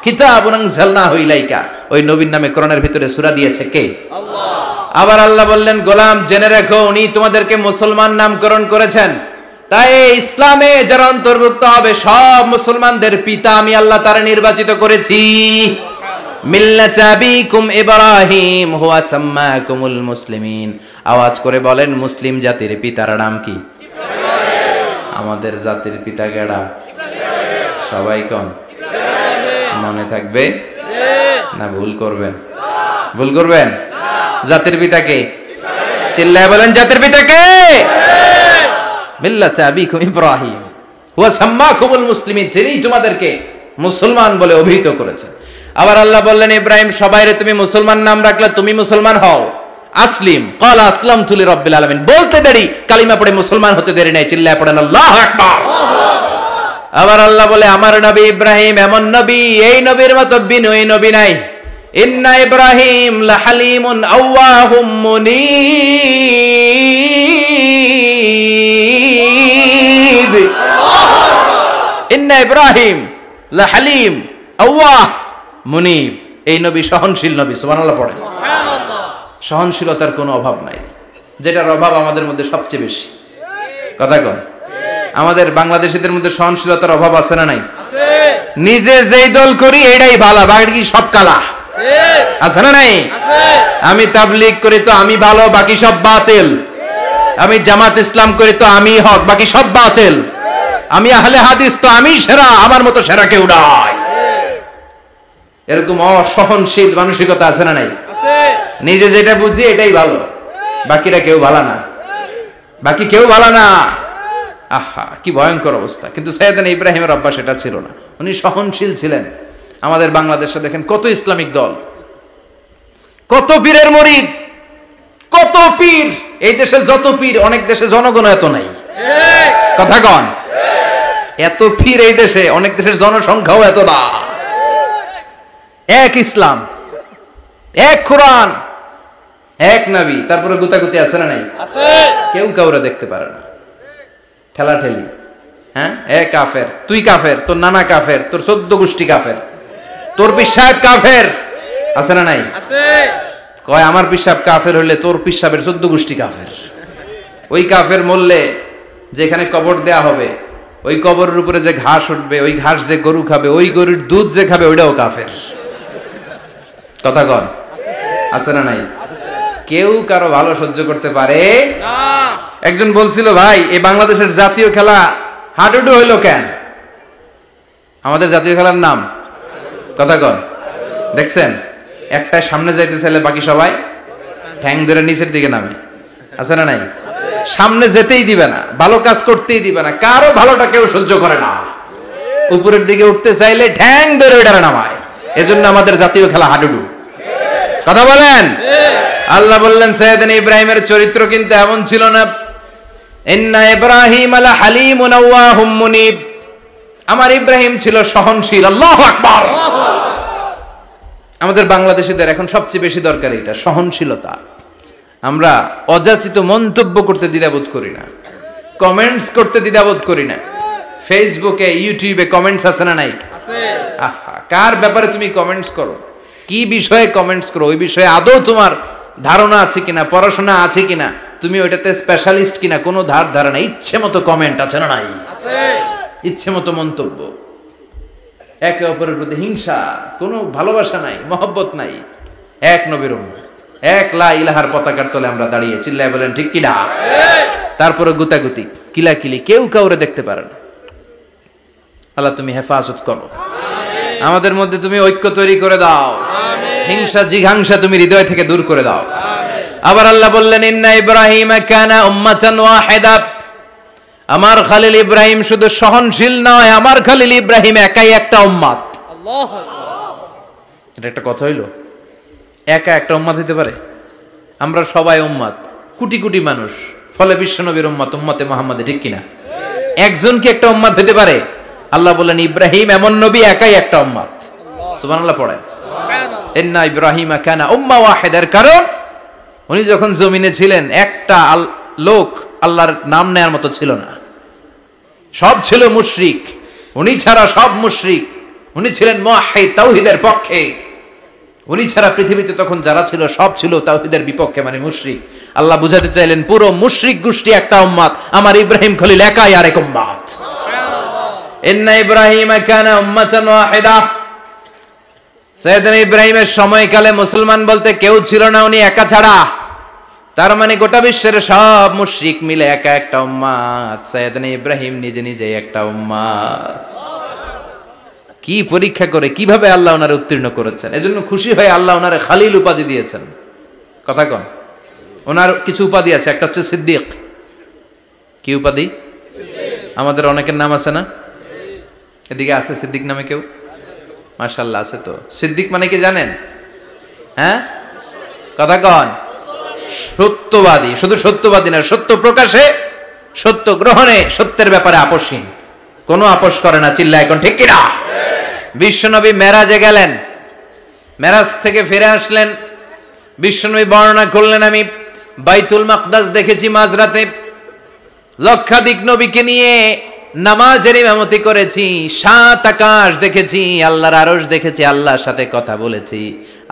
কিতাবুন আনজালনাহু ইলাইকা। ওই নবীর নামে কোরআনের ভিতরে সূরা দিয়েছে কে? আল্লাহ। আবার আল্লাহ বললেন, গোলাম জেনে রাখো উনি তোমাদেরকে মুসলমান নামকরণ করেছেন, তাই ইসলামে যারা অন্তর্ভুক্ত হবে সব মুসলমানদের পিতা আমি আল্লাহ তারা নির্বাচিত করেছি। মিল্লাত আবিকুম ইব্রাহিম হুয়া সাম্মাকুমুল মুসলিমিন। আওয়াজ করে বলেন, মুসলিম জাতির পিতার নাম কি? আমাদের জাতির পিতা কেডা? সবাই কোন? মনে থাকবে না ভুল করবেন? ভুল করবেন? জাতির পিতা কে? চিল্লায় বলেন, জাতির পিতা কে? মিল্লাত আবিকুম ইব্রাহিম হুয়া সাম্মাকুমুল মুসলিমিন, যিনি তোমাদেরকে মুসলমান বলে অভিহিত করেছেন। আবার আল্লাহ বললেন, ইব্রাহিম সবাইরে তুমি মুসলমান নাম রাখলে তুমি মুসলমান হও। আসলিম ক্বালা আসলামতু লিরাব্বিল আলামিন, বলতে দেরি, কালিমা পড়ে মুসলমান হতে দেরি নাই। চিল্লায় পড়েন আল্লাহু আকবার। আবার আল্লাহ বলে, আমার নবী ইব্রাহিম এমন নবী, এই নবীর মতো বিনয়ী নবী নাই। ইন্না ইব্রাহিম লাহালিমুন আওয়াহুম মুনীব। ইন্না ইব্রাহিম লাহালিম আওয়াহ মুনীব, এই নবী সহনশীল নবী। সুবহানাল্লাহ পড়ে। সহনশীলতার কোনো অভাব নাই, যেটার অভাব আমাদের মধ্যে সবচেয়ে বেশি। কথা কন, আমাদের বাংলাদেশীদের মধ্যে সহনশীলতার অভাব আছে না নাই? নিজে যেই দল করি এটাই ভালো, বাকি সব কালা। আছে না নাই? আমি তাবলীগ করি তো আমি ভালো, বাকি সব বাতিল। আমি জামাত ইসলাম করি তো আমি হক, বাকি সব বাতিল। আমি আহলে হাদিস তো আমি সেরা, আমার মতো সেরা কেউ নাই। এরকম অসহনশীল মানসিকতা আছে না নাই? নিজে যেটা বুঝি এটাই ভালো, বাকিরা কেউ ভালো না, বাকি কেউ ভালো না। আহা, কি ভয়ঙ্কর অবস্থা। কিন্তু সাইয়েদনা ইব্রাহিমের অভ্যাস এটা ছিল না, উনি সহনশীল ছিলেন। আমাদের বাংলাদেশে দেখেন কত ইসলামিক দল, কত পীরের মুরিদ, কত পীর। এই দেশে যত পীর, অনেক দেশে জনগণ এত নাই। কথা কন, এত পীর এই দেশে, অনেক দেশের জনসংখ্যাও এত না। এক ইসলাম, এক কোরআন, এক নবী, তারপরে গুতাগুতি আছে না নাই? কেউ কাউরে দেখতে পারে না, ঠেলাঠেলি। হ্যাঁ, এ কাফের, তুই কাফের, তোর নানা কাফের, তোর 14 গোষ্ঠী কাফের, তোর পিসাব কাফের। আছে না নাই? কয় আমার পিসাব কাফের হইলে তোর পিসাবের 14 গোষ্ঠী কাফের। ওই কাফের মরলে যেখানে কবর দেয়া হবে, ওই কবরের উপরে যে ঘাস উঠবে, ওই ঘাস যে গরু খাবে, ওই গরুর দুধ যে খাবে, ওইটাও কাফের। কথা কন, আছে না নাই? কেউ কারো ভালো সহ্য করতে পারে না। একজন বলছিল, ভাই এই বাংলাদেশের জাতীয় খেলা হাডুডু হইলো কেন? আমাদের জাতীয় খেলার নাম, কথা কন, দেখছেন একটা সামনে যাইতে চাইলে বাকি সবাই ঠ্যাং ধরে নিচের দিকে নামে। আছে না নাই? সামনে যেতেই দিবে না, ভালো কাজ করতেই দিবে না, কারো ভালোটা কেউ সহ্য করে না। উপরের দিকে উঠতে চাইলে ঠ্যাং ধরে ওইটারে নামায়। এজন্য আমাদের জাতীয় খেলা হাডুডু। কথা বলেন। আল্লাহ বললেন, সাইয়েদনা ইব্রাহিমের চরিত্র কিন্তু এমন ছিল না। ইন্না ইব্রাহিম লাহালিমুন আওয়াহুম মুনীব, আমার ইব্রাহিম ছিল সহনশীল। আল্লাহু আকবার। আমাদের বাংলাদেশীদের এখন সবচেয়ে বেশি দরকার এটা, সহনশীলতা। আমরা অযাচিত মন্তব্য করতে দ্বিধাবোধ করি না, কমেন্টস করতে দ্বিধাবোধ করি না। ফেসবুকে, ইউটিউবে কমেন্টস আছে না নাই? আহা, কার ব্যাপারে তুমি কমেন্টস করো, কি বিষয়ে কমেন্টস করো, ওই বিষয়ে আদৌ তোমার ধারণা আছে কিনা, পড়াশোনা আছে কিনা, তুমি ওইটাতে স্পেশালিস্ট কিনা, কোনো ধারণা। ইচ্ছে মতো কমেন্ট আছে না নাই? ইচ্ছে মতো মন্তব্য, একে অপরের প্রতি হিংসা, কোনো ভালোবাসা নাই, মহব্বত নাই। এক নবীর উম্মত, এক লা ইলাহার পতাকার তলে আমরা দাঁড়িয়ে, চিল্লায় বলেন ঠিক কিনা? তারপরে গুতাগুতি, কিলাকিলি, কেউ কাউরে দেখতে পারে না। আল্লাহ তুমি হেফাজত করো, আমাদের মধ্যে তুমি ঐক্য তৈরি করে দাও, হিংসা জিঘাংসা তুমি হৃদয় থেকে দূর করে দাও। আবার আল্লাহ বললেন, ইন্না ইব্রাহিম কানা উম্মাতান ওয়াহিদা, আমার খলিল ইব্রাহিম শুধু সহনশীল নয়, আমার খলিল ইব্রাহিম একাই একটা উম্মত। আল্লাহু আকবার। এটা একটা কথা হইলো, একা একটা উম্মত হইতে পারে? আমরা সবাই উম্মত, কোটি কোটি মানুষ, ফলে বিশ্ব নবীর উম্মত, উম্মতে মুহাম্মাদে, ঠিক কিনা? একজন কি একটা উম্মত হইতে পারে? আল্লাহ বলেন, ইব্রাহিম এমন নবী, একাই একটা উম্মত। সুবহানাল্লাহ পড়েন। ইন্না ইব্রাহিম কানা উম্মা ওয়াহিদার, কারণ উনি যখন জমিনে ছিলেন একটা লোক আল্লাহর নাম নেয়ার মতো ছিল না, সব ছিল মুশরিক, উনি ছাড়া সব মুশরিক। উনি ছিলেন মুওয়াহহিদ, তাওহীদের পক্ষে। উনি ছাড়া পৃথিবীতে তখন যারা ছিল সব ছিল তাওহীদের বিপক্ষে, মানে মুশরিক। আল্লাহ বুঝাতে চাইলেন পুরো মুশরিক গোষ্ঠী একটা উম্মত, আমার ইব্রাহিম খলিল একাই আরেক উম্মত। ইন্না ইব্রাহিম কানা উম্মাতান ওয়াহিদা। সাইয়েদনা ইব্রাহিমের সময়কালে মুসলমান বলতে কেউ ছিল না, উনি একা ছাড়া। তার মানে গোটা বিশ্বের সব মুশরিক মিলে একা একটা উম্মত, সাইয়েদনা ইব্রাহিম নিজে নিজে একটা উম্মত। কি পরীক্ষা করে কিভাবে আল্লাহ ওনারে উত্তীর্ণ করেছেন, এজন্য খুশি হয়ে আল্লাহ ওনারে খালিল উপাধি দিয়েছেন। কথা কন, ওনার কিছু উপাধি আছে, একটা হচ্ছে সিদ্দিক। কি উপাধি? আমাদের অনেকের নাম আছে না? এদিকে আছে সিদ্দিক নামে কেউ? মাশাআল্লাহ আছে তো। সিদ্দিক মানে কি জানেন? হ্যাঁ, কথা কন। সত্যবাদী, শুধু সত্যবাদী না, সত্য প্রকাশে, সত্য গ্রহণে, সত্যের ব্যাপারে আপোষহীন, কোনো আপোষ করে না। চিল্লা এখন ঠিক কিনা? বিশ্বনবী মেরাজে গেলেন, মেরাজ থেকে ফিরে আসলেন, বিশ্বনবী বর্ণনা করলেন আমি বাইতুল মাকদাস দেখেছি মাঝরাতে, লক্ষাধিক নবীকে নিয়ে নামাজের ইমামতি করেছি, 7 আকাশ দেখেছি, আল্লাহর আরশ দেখেছি, আল্লাহর সাথে কথা বলেছি,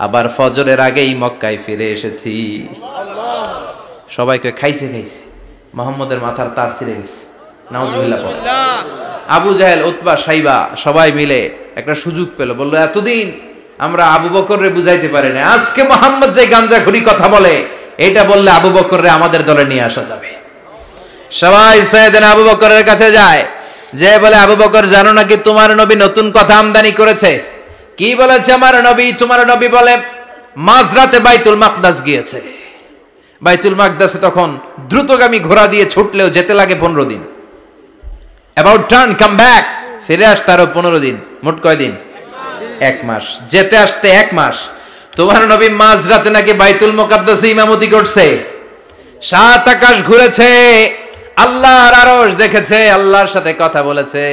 আবার ফজরের আগেই মক্কায় ফিরে এসেছি। সবাইকে খাইছে খাইছে, মুহাম্মদের মাথার তার ছিঁড়ে গেছে, নাউজুবিল্লাহ। আবু জাহেল, উতবা, সাইবা সবাই মিলে একটা সুযোগ পেল, বলল এতদিন আমরা আবু বকররে বুঝাইতে পারি না, আজকে মুহাম্মদ যে গাঞ্জাখুরি কথা বলে এটা বললে আবু বকররে আমাদের দলে নিয়ে আসা যাবে। সবাই সাইয়েদনা আবু বকরের কাছে যায়, যে বলে আবু বকর জানো নাকি তোমার নবী নতুন কথা আমদানি করেছে? কি বলেছে আমার নবী? তোমার নবী বলে মাঝরাতে বাইতুল মাকদাস গিয়েছে। বাইতুল মাকদাসে তখন দ্রুতগামী ঘোড়া দিয়ে ছুটলেও যেতে লাগে 15 দিন। অ্যাবাউট টার্ন কাম ব্যাক, ফিরে আসতে আরো 15 দিন, মোট কয় দিন? 1 মাস, যেতে আসতে 1 মাস। তোমার নবী মাঝরাতে নাকি বাইতুল মুকাদ্দাসে ইমামতি করছে, 7 আকাশ ঘুরেছে, আল্লাহর আরশ দেখেছে, আল্লাহর সাথে কথা বলেছে,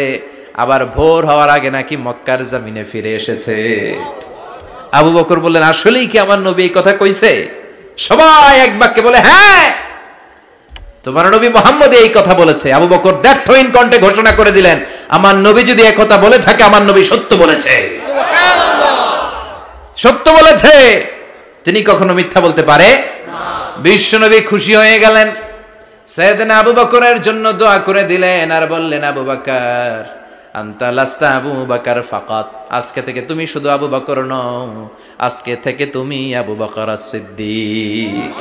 আবার ভোর হওয়ার আগে নাকি মক্কার জমিনে ফিরে এসেছে। আবু বকর বললেন আসলেই কি আমার নবী এই কথা কইছে? সবাই এক বাক্যে বলে হ্যাঁ, তোমার নবী মুহাম্মদ এই কথা বলেছে। আবু বকর দ্ব্যর্থহীন কণ্ঠে ঘোষণা করে দিলেন, আমার নবী যদি এই কথা বলে থাকে, আমার নবী সত্য বলেছে। সুবহানাল্লাহ, সত্য বলেছে, তিনি কখনো মিথ্যা বলতে পারে না। বিশ্বনবী খুশি হয়ে গেলেন, সাইয়েদনা আবু বকরের জন্য দোয়া করে দিলেন, আর বললেন আবু বকর আনতা লাস্তা আবু বকর ফাকাত, আজকে থেকে তুমি শুধু আবু বকর নও, আজকে থেকে তুমি আবু বকর as-সিদ্দিক।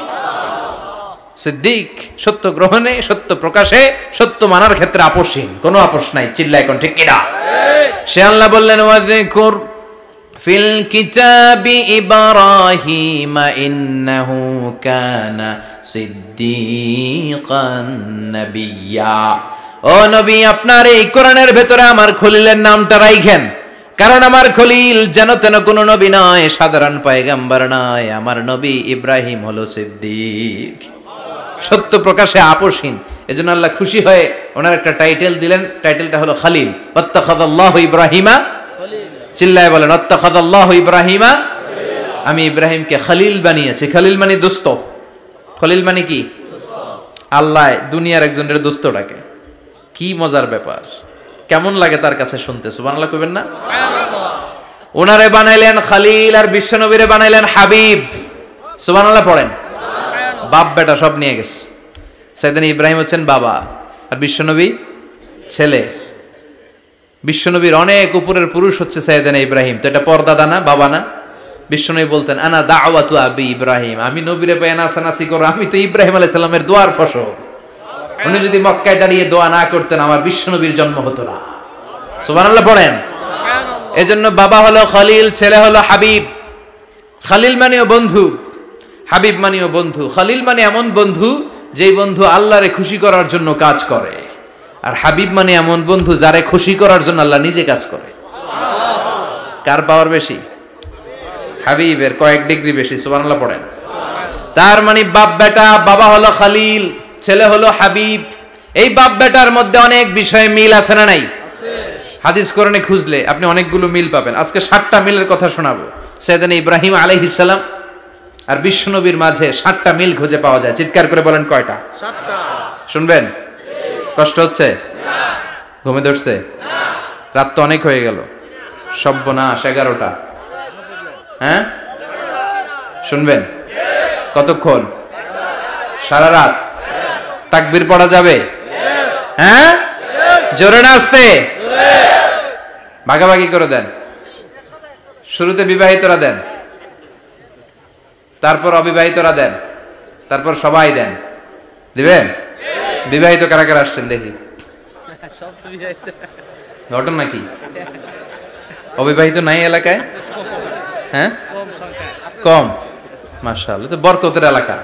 সিদ্দিক সত্য গ্রহণে, সত্য প্রকাশে, সত্য মানার ক্ষেত্রে আপোষহীন, কোনো আপোষ নাই। চিল্লা এখন ঠিক কিনা? সে আল্লাহ বললেন ওয়াযকুর ফিল কিতাবি ইব্রাহিম ইন্নাহু কানা সিদ্দিকান নাবিয়্যা। ও নবী, আপনার এই কোরআনের ভেতরে আমার খলিলের নামটা রাখেন, কারণ আমার খলিল যেন তেন কোনো নবী নয়, সাধারণ পয়গম্বর নয়, আমার নবী ইব্রাহিম হলো সিদ্দিক, সত্য প্রকাশে আপোষহীন। এজন্য আল্লাহ খুশি হয়ে ওনার একটা টাইটেল দিলেন, টাইটেলটা হলো খালিল। ওয়াত্তাখাযাল্লাহু ইব্রাহিমা, চিল্লায় বলেন ওয়াত্তাখাযাল্লাহু ইব্রাহিমা, আমি ইব্রাহিমকে খালিল বানিয়েছি। খালিল মানে দোস্ত। খলিল মানে কি? আল্লাহ দুনিয়ার একজনের দোস্ত ডাকে, কি মজার ব্যাপার, কেমন লাগে তার কাছে শুনতে। সুবহানাল্লাহ কইবেন না? ওনারে বানাইলেন খালিল, আর বিশ্বনবীরে বানাইলেন হাবিব। সুবহানাল্লাহ পড়েন। বাপ বেটা সব নিয়ে গেছে। সাইয়েদনা ইব্রাহিম হচ্ছেন বাবা, আর বিশ্বনবী ছেলে। বিশ্বনবীর অনেক উপরের পুরুষ হচ্ছে সাইয়েদনা ইব্রাহিম, তো এটা পরদাদা না, বাবা না? বিশ্বনবী বলতেন আনা দাওয়াতু আবি ইব্রাহিম, আমি নবীরে পেয়ে নাসানাসি করো, আমি তো ইব্রাহিম আলাইহিস সালামের দোয়ার ফসল। উনি যদি মক্কায় দাঁড়িয়ে দোয়া না করতেন, আমার বিশ্বনবীর জন্ম হতো না। সুবহানাল্লাহ পড়েন। এজন্য বাবা হলো খলিল, ছেলে হলো হাবিব। খলিল মানেও বন্ধু, হাবিব মানেও বন্ধু। খলিল মানে এমন বন্ধু যেই বন্ধু আল্লাহরে খুশি করার জন্য কাজ করে, আর হাবিব মানে এমন বন্ধু যারে খুশি করার জন্য আল্লাহ নিজে কাজ করে। কার পাওয়ার বেশি? হাবিবের কয়েক ডিগ্রি বেশি। সুবহানাল্লাহ পড়েন। তার মানে বাপ বেটা, বাবা হলো খলিল, ছেলে হলো হাবিব। এই বাপ বেটার মধ্যে অনেক বিষয়ে মিল আছে না নাই? হাদিস কোরআনে খুঁজলে আপনি অনেকগুলো মিল পাবেন। আজকে 7টা মিলের কথা শোনাবো। সাইয়েদনা ইব্রাহিম আলাইহিস সালাম আর বিশ্বনবীর মাঝে 7টা মিল খুঁজে পাওয়া যায়। চিৎকার করে বলেন কয়টা? 7টা। শুনবেন? কষ্ট হচ্ছে? না। ঘুমে ধরছে? না। রাত তো অনেক হয়ে গেল। সর্বনাশ, 11টা। হ্যাঁ, শুনবেন? কতক্ষণ? সারা রাত? তাকবীর পড়া যাবে? হ্যাঁ, জোরে না আস্তে? ভাগাভাগি করে দেন। শুরুতে বিবাহিতরা দেন, তারপর অবিবাহিতরা দেন, তারপর সবাই দেন। দিবেন? বিবাহিত কারা কারা আসছেন দেখি? ঘটনা কি? অবিবাহিত নাই এলাকায়? হ্যাঁ, কম। মাশাআল্লাহ, তো বরকতের এলাকা।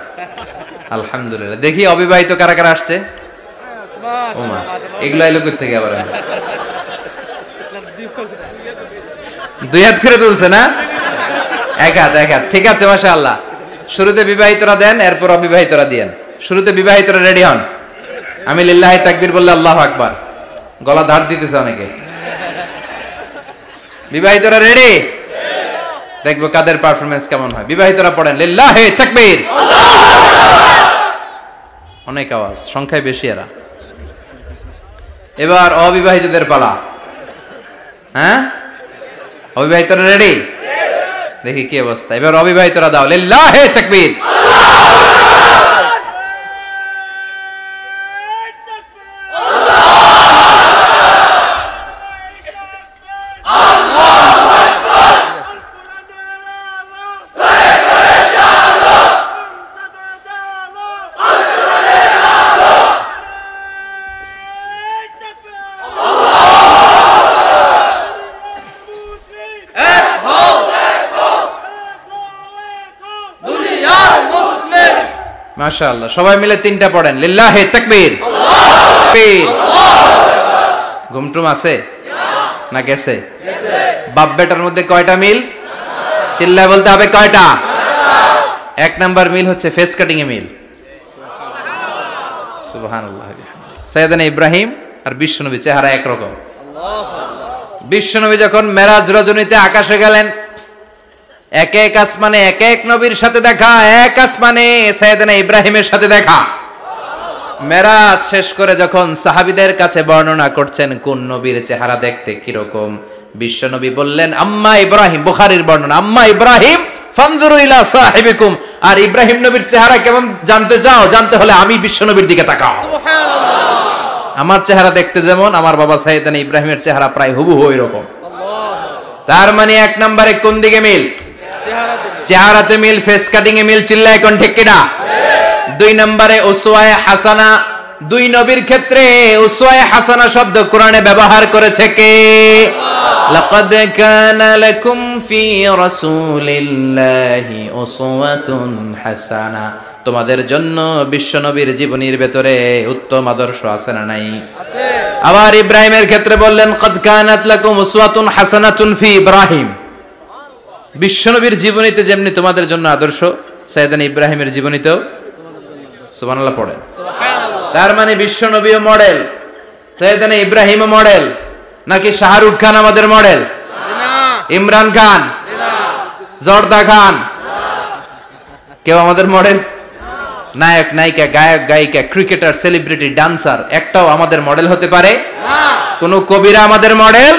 আলহামদুলিল্লাহ। দেখি অবিবাহিত কারা কারা আসছে? ওমা, এগুলো এলো কই থেকে আবার? দুই হাত করে তুলছে না? এক হাত, এক হাত। ঠিক আছে, মাশাআল্লাহ। শুরুতে বিবাহিতরা দেন, এরপর অবিবাহিতরা দিয়েন। শুরুতে বিবাহিতরা রেডি হন। আমি লিল্লাহি তাকবীর বললে আল্লাহু আকবার। গলা ধার দিতেছে অনেকে। বিবাহিতরা রেডি? দেখবো কাদের পারফরম্যান্স কেমন হয়। বিবাহিতরা পড়েন লিল্লাহি তাকবীর। অনেক আওয়াজ, সংখ্যায় বেশি এরা। এবার অবিবাহিতদের পালা। হ্যাঁ, অবিবাহিতরা রেডি? দেখি কি অবস্থা। এবার অবিবাহিতরা দাও লিল্লাহি তাকবীর। মাশাআল্লাহ, সবাই মিলে তিনটা পড়েন লিল্লাহি তাকবীর। ঘুমটুম আছে না গেছে? বাপ বেটার মধ্যে কয়টা মিল? চিল্লায় বলতে হবে কয়টা? এক নাম্বার মিল হচ্ছে ফেস কাটিং এ মিল। সুবহানাল্লাহ। সাইয়েদনা ইব্রাহিম আর বিশ্বনবী চেহারা একরকম। বিশ্বনবী যখন মেরাজ রজনীতে আকাশে গেলেন, এক এক আসমানে এক এক নবীর সাথে দেখা, এক আসমানে সাইয়েদনা ইব্রাহিমের সাথে দেখা। মেরাজ শেষ করে যখন সাহাবীদের কাছে বর্ণনা করছেন কোন নবীর চেহারা দেখতে কিরকম, বিশ্বনবী বললেন আম্মা ইব্রাহিম। বুখারীর বর্ণনা, আম্মা ইব্রাহিম ফানজুরু ইলা সাহিবিকুম। আর ইব্রাহিম নবীর চেহারা কেমন জানতে চাও? জানতে হলে আমি বিশ্বনবীর দিকে তাকাও। সুবহানাল্লাহ। আমার চেহারা দেখতে যেমন, আমার বাবা সাইয়েদনা ইব্রাহিমের চেহারা প্রায় হুবহু এরকম। তার মানে এক নম্বরে কোন দিকে মিল? চেহারাতে মিল, ফেস কাটিং এ মিল। চিল্লায় কোন ঠিক কিনা? দুই নম্বরে উসওয়ায়ে হাসানা। দুই নবীর ক্ষেত্রে উসওয়ায়ে হাসানা শব্দ কোরআনে ব্যবহার করেছে কে? লাকাদ কানা লাকুম ফি রাসূলিল্লাহি উসওয়াতুন হাসানা। তোমাদের জন্য বিশ্বনবীর জীবনীর ভেতরে উত্তম আদর্শ আছে না নাই? আছে। আবার ইব্রাহিমের ক্ষেত্রে বললেন কাদ কানাত লাকুম উসওয়াতুন হাসানাতুন ফি ইব্রাহিম। বিশ্বনবীর জীবনীতে যেমনি তোমাদের জন্য আদর্শ, সাইয়েদনা ইব্রাহিমের জীবনীতেও। সুবহানাল্লাহ পড়েন। সুবহানাল্লাহ। তার মানে বিশ্বনবীও মডেল, সাইয়েদনা ইব্রাহিমও মডেল। নাকি শাহরুখ খান আমাদের মডেল? না। ইমরান খান? না। জর্দা খান? না। কেউ আমাদের মডেল? নায়ক নায়িকা, গায়ক গায়িকা, ক্রিকেটার, সেলিব্রিটি, ডান্সার একটাও আমাদের মডেল হতে পারে না। কোন কবিরা আমাদের মডেল?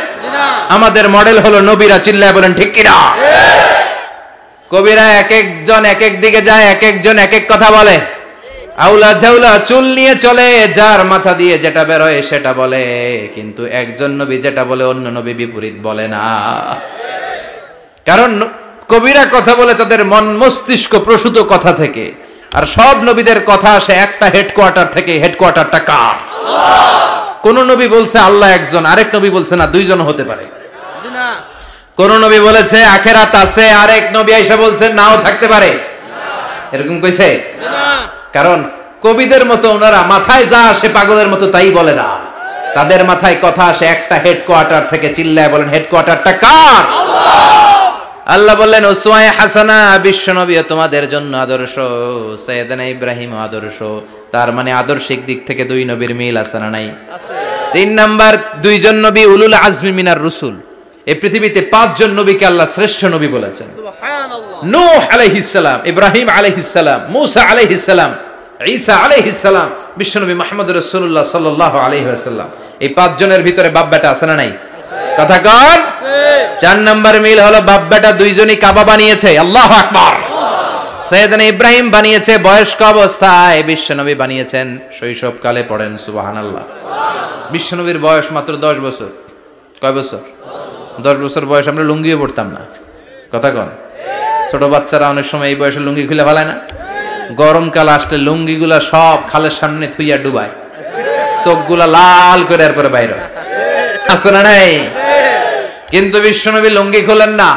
আমাদের মডেল হলো নবীরা। চিল্লায় বলেন ঠিক কিনা? কবিরা এক একজন এক এক দিকে যায়, এক একজন এক এক কথা বলে। আউলা ঝাউলা চুল নিয়ে চলে, যার মাথা দিয়ে যেটা বের হয় সেটা বলে। কিন্তু একজন নবী যেটা বলে অন্য নবী বিপরীত বলে না। কারণ কবিরা কথা বলে তাদের মন মস্তিষ্ক প্রসূত কথা থেকে, আর সব নবীদের কথা আসে একটা হেডকোয়ার্টার থেকে। হেডকোয়ার্টারটা কার? কোন নবী বলছে আল্লাহ একজন, আরেক নবী বলছে না দুইজন হতে পারে। কোন নবী বলেছে আখিরাত আছে, আরেক নবী আইসা বলছে নাও থাকতে পারে। এরকম কইছে? কারণ কবিদের মতো ওনারা মাথায় যা আসে পাগলের মতো তাই বলে না। তাদের মাথায় কথা আসে একটা হেডকোয়ার্টার থেকে। চিল্লায় বলেন হেডকোয়ার্টারটা কার? আল্লাহ বললেন উসওয়ায়ে হাসানা। বিশ্বনবীও তোমাদের জন্য আদর্শ, সাইয়েদনা ইব্রাহিম আদর্শ। তার মানে আদর্শিক দিক থেকে দুই নবীর মিল আছে না নাই? আছে। তিন নাম্বার, দুইজন নবী উলুল আজমি মিনার রুসুল। এই পৃথিবীতে পাঁচজন নবীকে আল্লাহ শ্রেষ্ঠ নবী বলেছেন। সুবহানাল্লাহ। নূহ আলাইহিস সালাম, ইব্রাহিম আলাইহিস সালাম, মূসা আলাইহিস সালাম, ঈসা আলাইহিস সালাম, বিশ্বনবী মুহাম্মদ রাসূলুল্লাহ সাল্লাল্লাহু আলাইহি ওয়াসাল্লাম। এই পাঁচজনের ভিতরে বাপ বেটা আছে না নাই? কথা কন। চার নাম্বার মিল হলো বাপ বেটা দুইজনই কাবা বানিয়েছে। আল্লাহু আকবার। সাইয়েদনা ইব্রাহিম বানিয়েছে বয়স্ক অবস্থায়, বিশ্বনবী বানিয়েছেন শৈশবকালে। পড়েন সুবহানাল্লাহ। বিশ্বনবীর বয়স মাত্র 10 বছর। কয় বছর? 10 বছর বয়স আমরা লুঙ্গিও পড়তাম না। কথা কন। ছোট বাচ্চারা অনেক সময় এই বয়সে লুঙ্গি খুলে ফেলায় না? গরমকাল আসলে লুঙ্গিগুলা সব খালের সামনে থুইয়া ডুবায়, চোখগুলা লাল করে এরপরে বাইরে আছে না নাই? কিন্তু বিশ্বনবী লুঙ্গি খোলেন না,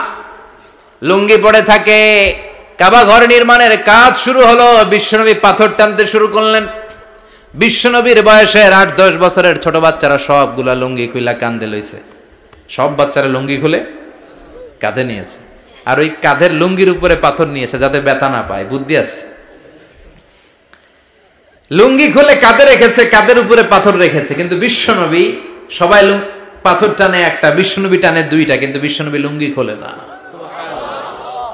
লুঙ্গি পড়ে থাকে। কাবা ঘর নির্মাণের কাজ শুরু হলো, বিশ্বনবী পাথর টানতে শুরু করলেন। বিশ্বনবীর বয়সের 8-10 বছরের ছোট বাচ্চারা সবগুলা লুঙ্গি খুইলা কাঁধে লইছে। সব বাচ্চারা লুঙ্গি খুলে কাঁধে নিয়েছে, আর ওই কাঁধের লুঙ্গির উপরে পাথর নিয়েছে যাতে ব্যথা না পায়। বুদ্ধি আছে। লুঙ্গি খুলে কাঁধে রেখেছে, কাঁধের উপরে পাথর রেখেছে। কিন্তু বিশ্বনবী, সবাই পাথর টানে একটা, বিশ্বনবী টানে দুইটা, কিন্তু বিশ্বনবী লুঙ্গি খোলে না।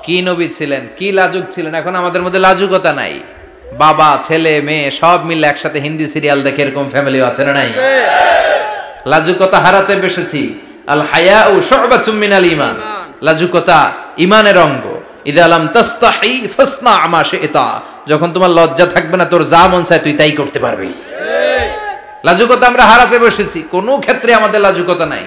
কি নবী ছিলেন, কি লাজুক ছিলেন। এখন আমাদের মধ্যে লাজুকতা নাই। বাবা ছেলে মেয়ে সব মিলে একসাথে হিন্দি সিরিয়াল দেখে এরকম ফ্যামিলিও আছে না নাই? লাজুকতা হারাতে বসেছি। আল হায়াউ শুবাতুম মিনাল ঈমান। লাজুকতা ঈমানের অঙ্গ। ইযা লাম তাস্তাহি ফাসনা মা শি'তা। যখন তোমার লজ্জা থাকবে না, তোর যা মন চায় তুই তাই করতে পারবি। লাজুকতা আমরা হারাতে বসেছি, কোনো ক্ষেত্রে আমাদের লাজুকতা নাই।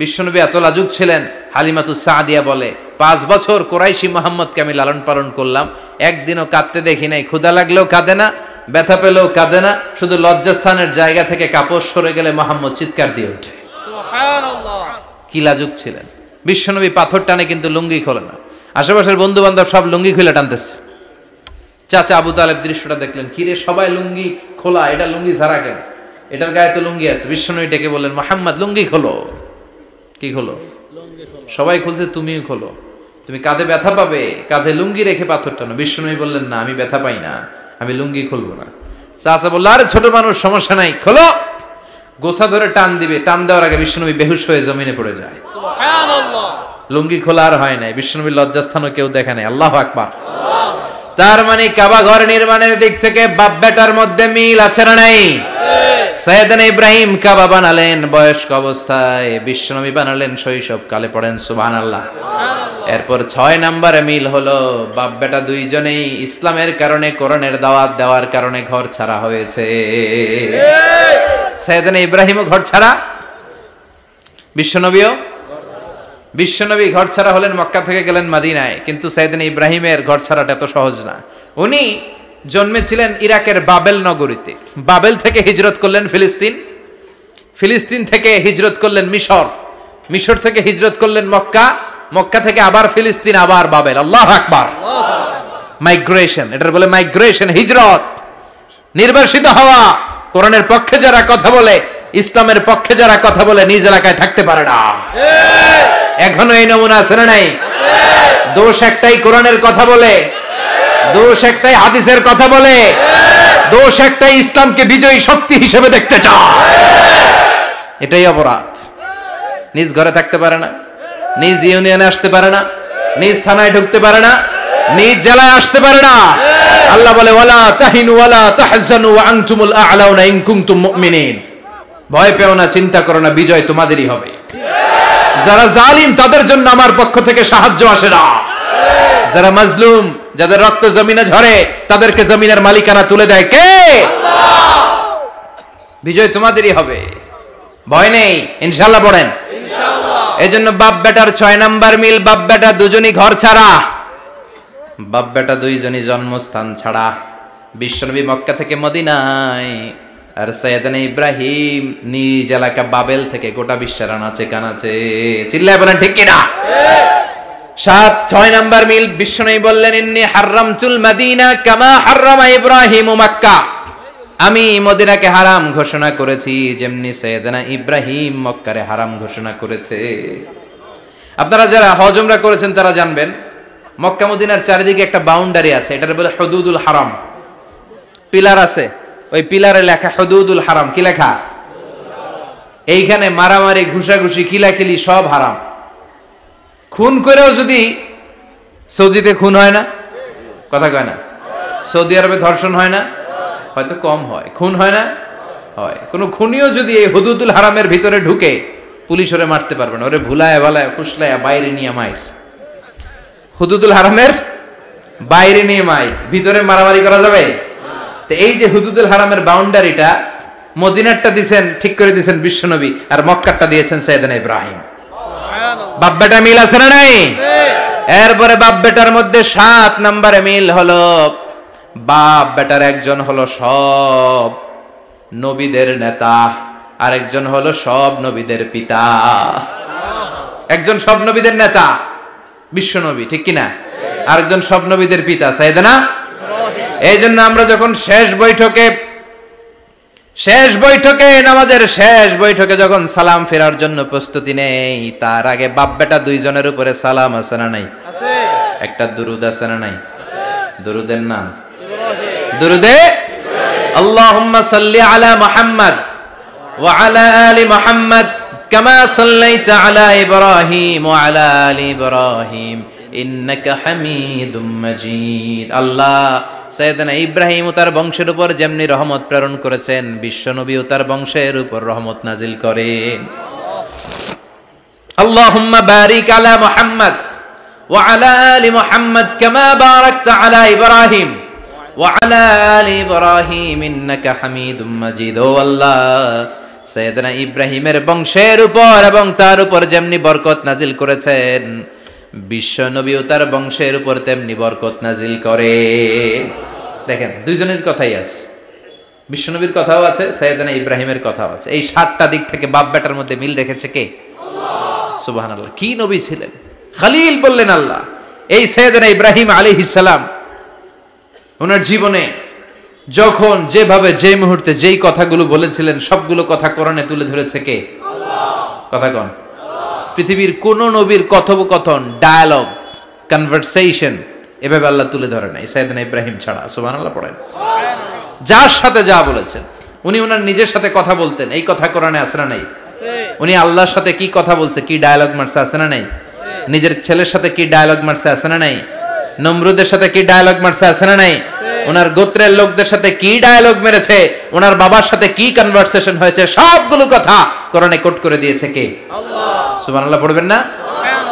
বিশ্বনবী এত লাজুক ছিলেন, হালিমাতুস সাদিয়া বলে 5 বছর কোরাইশি মুহাম্মদকে আমি লালন পালন করলাম, একদিনও কাঁদতে দেখি নাই। ক্ষুধা লাগলেও কাঁদে না, ব্যথা পেলেও কাঁদে না, শুধু লজ্জাস্থানের জায়গা থেকে কাপড় সরে গেলে মুহাম্মদ চিৎকার দিয়ে ওঠে। সুবহানাল্লাহ। কি লাজুক ছিলেন বিশ্বনবী। পাথর টানে কিন্তু লুঙ্গি খোলে না। আশেপাশের বন্ধু বান্ধব সব লুঙ্গি খুলে টানতেছে। চাচা আবু তালেব দৃশ্যটা দেখলেন, কিরে সবাই লুঙ্গি খোলা, এটা লুঙ্গি ছাড়া কেন? এটার গায়ে তো লুঙ্গি আছে। বিশ্বনবী ডেকে বললেন, মুহাম্মদ লুঙ্গি খোলো। কি খোলো? সবাই খুলছে, তুমিও খোলো। তুমি কাঁধে ব্যথা পাবে, কাঁধে লুঙ্গি রেখে পাথর টানো। বিশ্বনবী বললেন, না আমি ব্যথা পাই না, আমি লুঙ্গি খুলবো না। চাচা বলল, আরে ছোট মানুষ, সমস্যা নাই, খোলো। গোছা ধরে টান দিবে, টান দেওয়ার আগে বিশ্বনবী বেহুশ হয়ে জমিনে পড়ে যায়। সুবহানাল্লাহ। লুঙ্গি খোলা আর হয় নাই। বিশ্বনবীর লজ্জাস্থানও কেউ দেখে নাই। আল্লাহু আকবার। তার মানে কাবা ঘর নির্মাণের দিক থেকে বাপ বেটার মধ্যে মিল আছে না নাই? সাইয়েদনা ইব্রাহিম কাবা বানালেন বয়স্ক অবস্থায়, বিশ্বনবী বানালেন শৈশবকালে। পড়েন সুবহানাল্লাহ। এরপর 6 নম্বরে মিল হলো, বাপ বেটা দুইজনেই ইসলামের কারণে, কোরআনের দাওয়াত দেওয়ার কারণে ঘর ছাড়া হয়েছে। সাইয়েদনা ইব্রাহিমও ঘর ছাড়া, বিশ্বনবী ঘর ছাড়া হলেন, মক্কা থেকে গেলেন মদিনায়। কিন্তু সাইয়েদনা ইব্রাহিমের ঘর ছাড়াটা এত সহজ না। উনি জন্মেছিলেন ইরাকের বাবেল নগরীতে। বাবেল থেকে হিজরত করলেন ফিলিস্তিন, ফিলিস্তিন থেকে হিজরত করলেন মিশর, মিশর থেকে হিজরত করলেন মক্কা, মক্কা থেকে আবার ফিলিস্তিন, আবার বাবেল। আল্লাহু আকবার। মাইগ্রেশন, এটার বলে মাইগ্রেশন, হিজরত। নির্বাসিত হওয়া। কোরআনের পক্ষে যারা কথা বলে, ইসলামের পক্ষে যারা কথা বলে, নিজ এলাকায় থাকতে পারে না। এখনো এই নমুনা আছে না নাই? দোষ একটাই, কোরআনের কথা বলে। দোষ একটাই, হাদিসের কথা বলে। দোষ একটাই, ইসলামকে বিজয়ী শক্তি হিসেবে দেখতে চায়। এটাই অপরাধ। নিজ ঘরে থাকতে পারে না, নিজ ইউনিয়নে আসতে পারে না, নিজ থানায় ঢুকতে পারে না, নিজ জেলায় আসতে পারে না। আল্লাহ বলে, ওয়ালা তাহিনু ওয়ালা তাহজানু ওয়া আনতুমুল আ'লাউনা ইন কুনতুম মুমিনিন। ভয় পেও না, চিন্তা করো না, বিজয় তোমাদেরই হবে। যারা জালিম তাদের জন্য আমার পক্ষ থেকে সাহায্য আসে না। যারা মাজলুম, যাদের রক্ত জমিনে ঝরে, তাদেরকে জমিনের মালিকানা তুলে দেয় কে? আল্লাহ। বিজয় তোমাদেরই হবে, ভয় নেই, ইনশাআল্লাহ। পড়েন ইনশাআল্লাহ। এজন্য বাপ বেটার 6 নাম্বার মিল, বাপ বেটা দুজনই ঘর ছাড়া, বাপ বেটা দুইজনই জন্মস্থান ছাড়া। বিশ্বনবী মক্কা থেকে মদিনায়, আর সাইয়েদনা ইব্রাহিম নিজ এলাকা বাবেল থেকে গোটা বিশ্বের আনাচে কানাচে। চিল্লায় বলেন ঠিক কিনা? 6 নাম্বার মিল, বিশ্বনবী বললেন, ইন্নী হারামতুল মদিনা কামা হারামা ইব্রাহিম মক্কা। আমি মদিনাকে হারাম ঘোষণা করেছি যেমনি সাইয়েদনা ইব্রাহিম মক্কারে হারাম ঘোষণা করেছে। আপনারা যারা হজ উমরা করেছেন তারা জানবেন, মক্কা মদিনার চারিদিকে একটা বাউন্ডারি আছে, এটার বলে হুদুদুল হারাম। পিলার আছে, ওই পিলারে লেখা হুদুদুল হারাম। কি লেখা? এইখানে মারামারি, ঘুষাঘুষি, কিলাকিলি সব হারাম। খুন করেও যদি, সৌদিতে খুন হয় না, কথা কয় না? সৌদি আরবে ধর্ষণ হয় না, হয়তো কম হয়, খুন হয় না, হয়। কোন খুনিও যদি এই হুদুদুল হারামের ভিতরে ঢুকে, পুলিশ ওরে মারতে পারবে না। ওরে ভুলায় ভালায় ফুসলায় বাইরে নিয়ে মায়ের। হুদুদুল হারামের বাইরে নিয়ে মাইক, ভিতরে মারামারি করা যাবে? তো এই যে হুদুদুল হারামের বাউন্ডারিটা, মদিনারটা দিয়েছেন ঠিক করে দিয়েছেন বিশ্বনবী, আর মক্কারটা দিয়েছেন সাইয়েদনা ইব্রাহিম। বাপ বেটা মিল আছে না নাই? এরপরে বাপ বেটার মধ্যে 7 নম্বরে মিল হলো, বাপ বেটার একজন হলো সব নবীদের নেতা, আর একজন হলো সব নবীদের পিতা। একজন সব নবীদের নেতা বিশ্বনবী, ঠিক কিনা? আরেকজন সব নবীদের পিতা সাইয়েদনা ইব্রাহিম। এই জন্য আমরা যখন শেষ বৈঠকে নামাজের শেষ বৈঠকে যখন সালাম ফেরার জন্য প্রস্তুতি নেই, তার আগে বাপ বেটা দুইজনের উপরে সালাম আছে না নাই? একটা দুরুদ আছে না নাই? দুরুদের নাম দুরুদে আল্লাহুম্মা সাল্লি আলা মুহাম্মদ ওয়া আলা আলি মুহাম্মদ কামা সাল্লাইতা আলা ইব্রাহিম ওয়া আলা আলি ইব্রাহিম ইন্নাকা হামিদুম মাজিদ। আল্লাহ সাইয়েদনা ইব্রাহিম ও তার বংশের উপর যেমনি রহমত প্রেরণ করেছেন, বিশ্বনবী ও তার বংশের উপর রহমত নাজিল করেন। আল্লাহুম্মা বারিক আলা মুহাম্মদ ওয়া আলা আলি মুহাম্মদ কামা বারাকতা আলা ইব্রাহিম ওয়া আলা আলি ইব্রাহিম ইন্নাকা হামিদুম মাজিদ। ও আল্লাহ, সাইয়েদনা ইব্রাহিমের বংশের উপর এবং তার উপর যেমনি বরকত নাজিল করেছেন, বিশ্বনবী ও তার বংশের উপর তেমনি বরকত নাজিল করে। দেখেন, দুইজনের কথাই আছে, বিশ্বনবীর কথাও আছে, সাইয়েদনা ইব্রাহিমের কথাও আছে। এই 7টা দিক থেকে বাপ বেটার মধ্যে মিল রেখেছে কে? আল্লাহ। সুবহানাল্লাহ, কি নবী ছিলেন! খলিল বললেন আল্লাহ। এই সাইয়েদনা ইব্রাহিম আলাইহিস সালাম ওনার জীবনে যখন যেভাবে যে মুহূর্তে যেই কথাগুলো বলেছিলেন, সবগুলো কথা কোরআনে তুলে ধরেছে কে? আল্লাহ। কথা কোন? পৃথিবীর কোন নবীর কথোপকথন, ডায়ালগ, কনভারসেশন এভাবে আল্লাহ তুলে ধরে নাই সাইয়েদনা ইব্রাহিম ছাড়া। সুবহানাল্লাহ পড়েন। যার সাথে যা বলেছেন, উনি ওনার নিজের সাথে কথা বলতেন, এই কথা কোরআনে আছে না নাই? উনি আল্লাহর সাথে কি কথা বলছে, কি ডায়ালগ মারছে, আছে না নাই? নিজের ছেলের সাথে কি ডায়ালগ মারছে, আছে না নাই? নমরুদের সাথে কি ডায়ালগ মারছে, আছে না নাই? ওনার গোত্রের লোকদের সাথে কি ডায়ালগ মেরেছে, ওনার বাবার সাথে কি কনভারসেশন হয়েছে, সবগুলো কথা কোরআনে কোট করে দিয়েছে কে? আল্লাহ। সুবহানাল্লাহ পড়বেন না?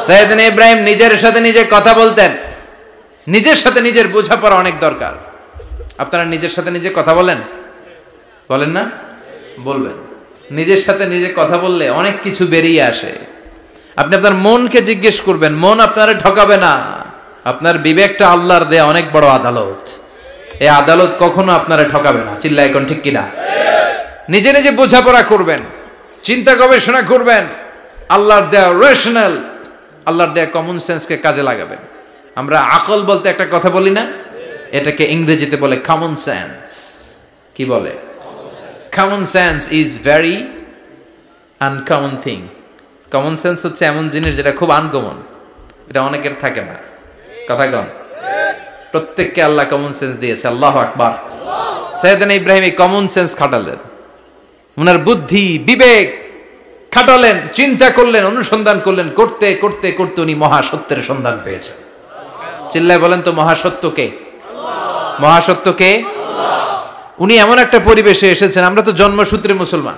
সাইয়েদনা ইব্রাহিম নিজের সাথে নিজে কথা বলতেন। নিজের সাথে নিজের বোঝাপড়া অনেক দরকার। আপনারা নিজের সাথে নিজে কথা বলেন? বলেন না? বলবেন। নিজের সাথে নিজে কথা বললে অনেক কিছু বেরিয়ে আসে। আপনি আপনার মনকে জিজ্ঞেস করবেন, মন আপনারে ঠকাবে না। আপনার বিবেকটা আল্লাহর দেয়া অনেক বড় আদালত। এই আদালত কখনো আপনারে ঠকাবে না। চিল্লায় এখন ঠিক কিনা? নিজে নিজে বোঝাপড়া করবেন, চিন্তা গবেষণা করবেন, আল্লাহর দেয়া রেশনাল, আল্লাহর দেয়া কমন সেন্সকে কাজে লাগাবেন। আমরা আকল বলতে একটা কথা বলি না, এটাকে ইংরেজিতে বলে কমন সেন্স। কি বলে? Common sense is very uncommon thing. Common sense হচ্ছে এমন জিনিস যেটা খুব আনকমন, এটা অনেকের থাকে না। কথা কম। প্রত্যেককে আল্লাহ কমন সেন্স দিয়েছে। আল্লাহু আকবার। সাইয়েদনা ইব্রাহিম এই কমন সেন্স খাটালেন, ওনার বুদ্ধি বিবেক খাটালেন, চিন্তা করলেন, অনুসন্ধান করলেন, করতে করতে করতে উনি মহাসত্যের সন্ধান পেয়েছেন। চিল্লায় বলেন তো, মহাসত্য কে? মহাসত্য কে? উনি এমন একটা পরিবেশে এসেছেন, আমরা তো জন্মসূত্রে মুসলমান,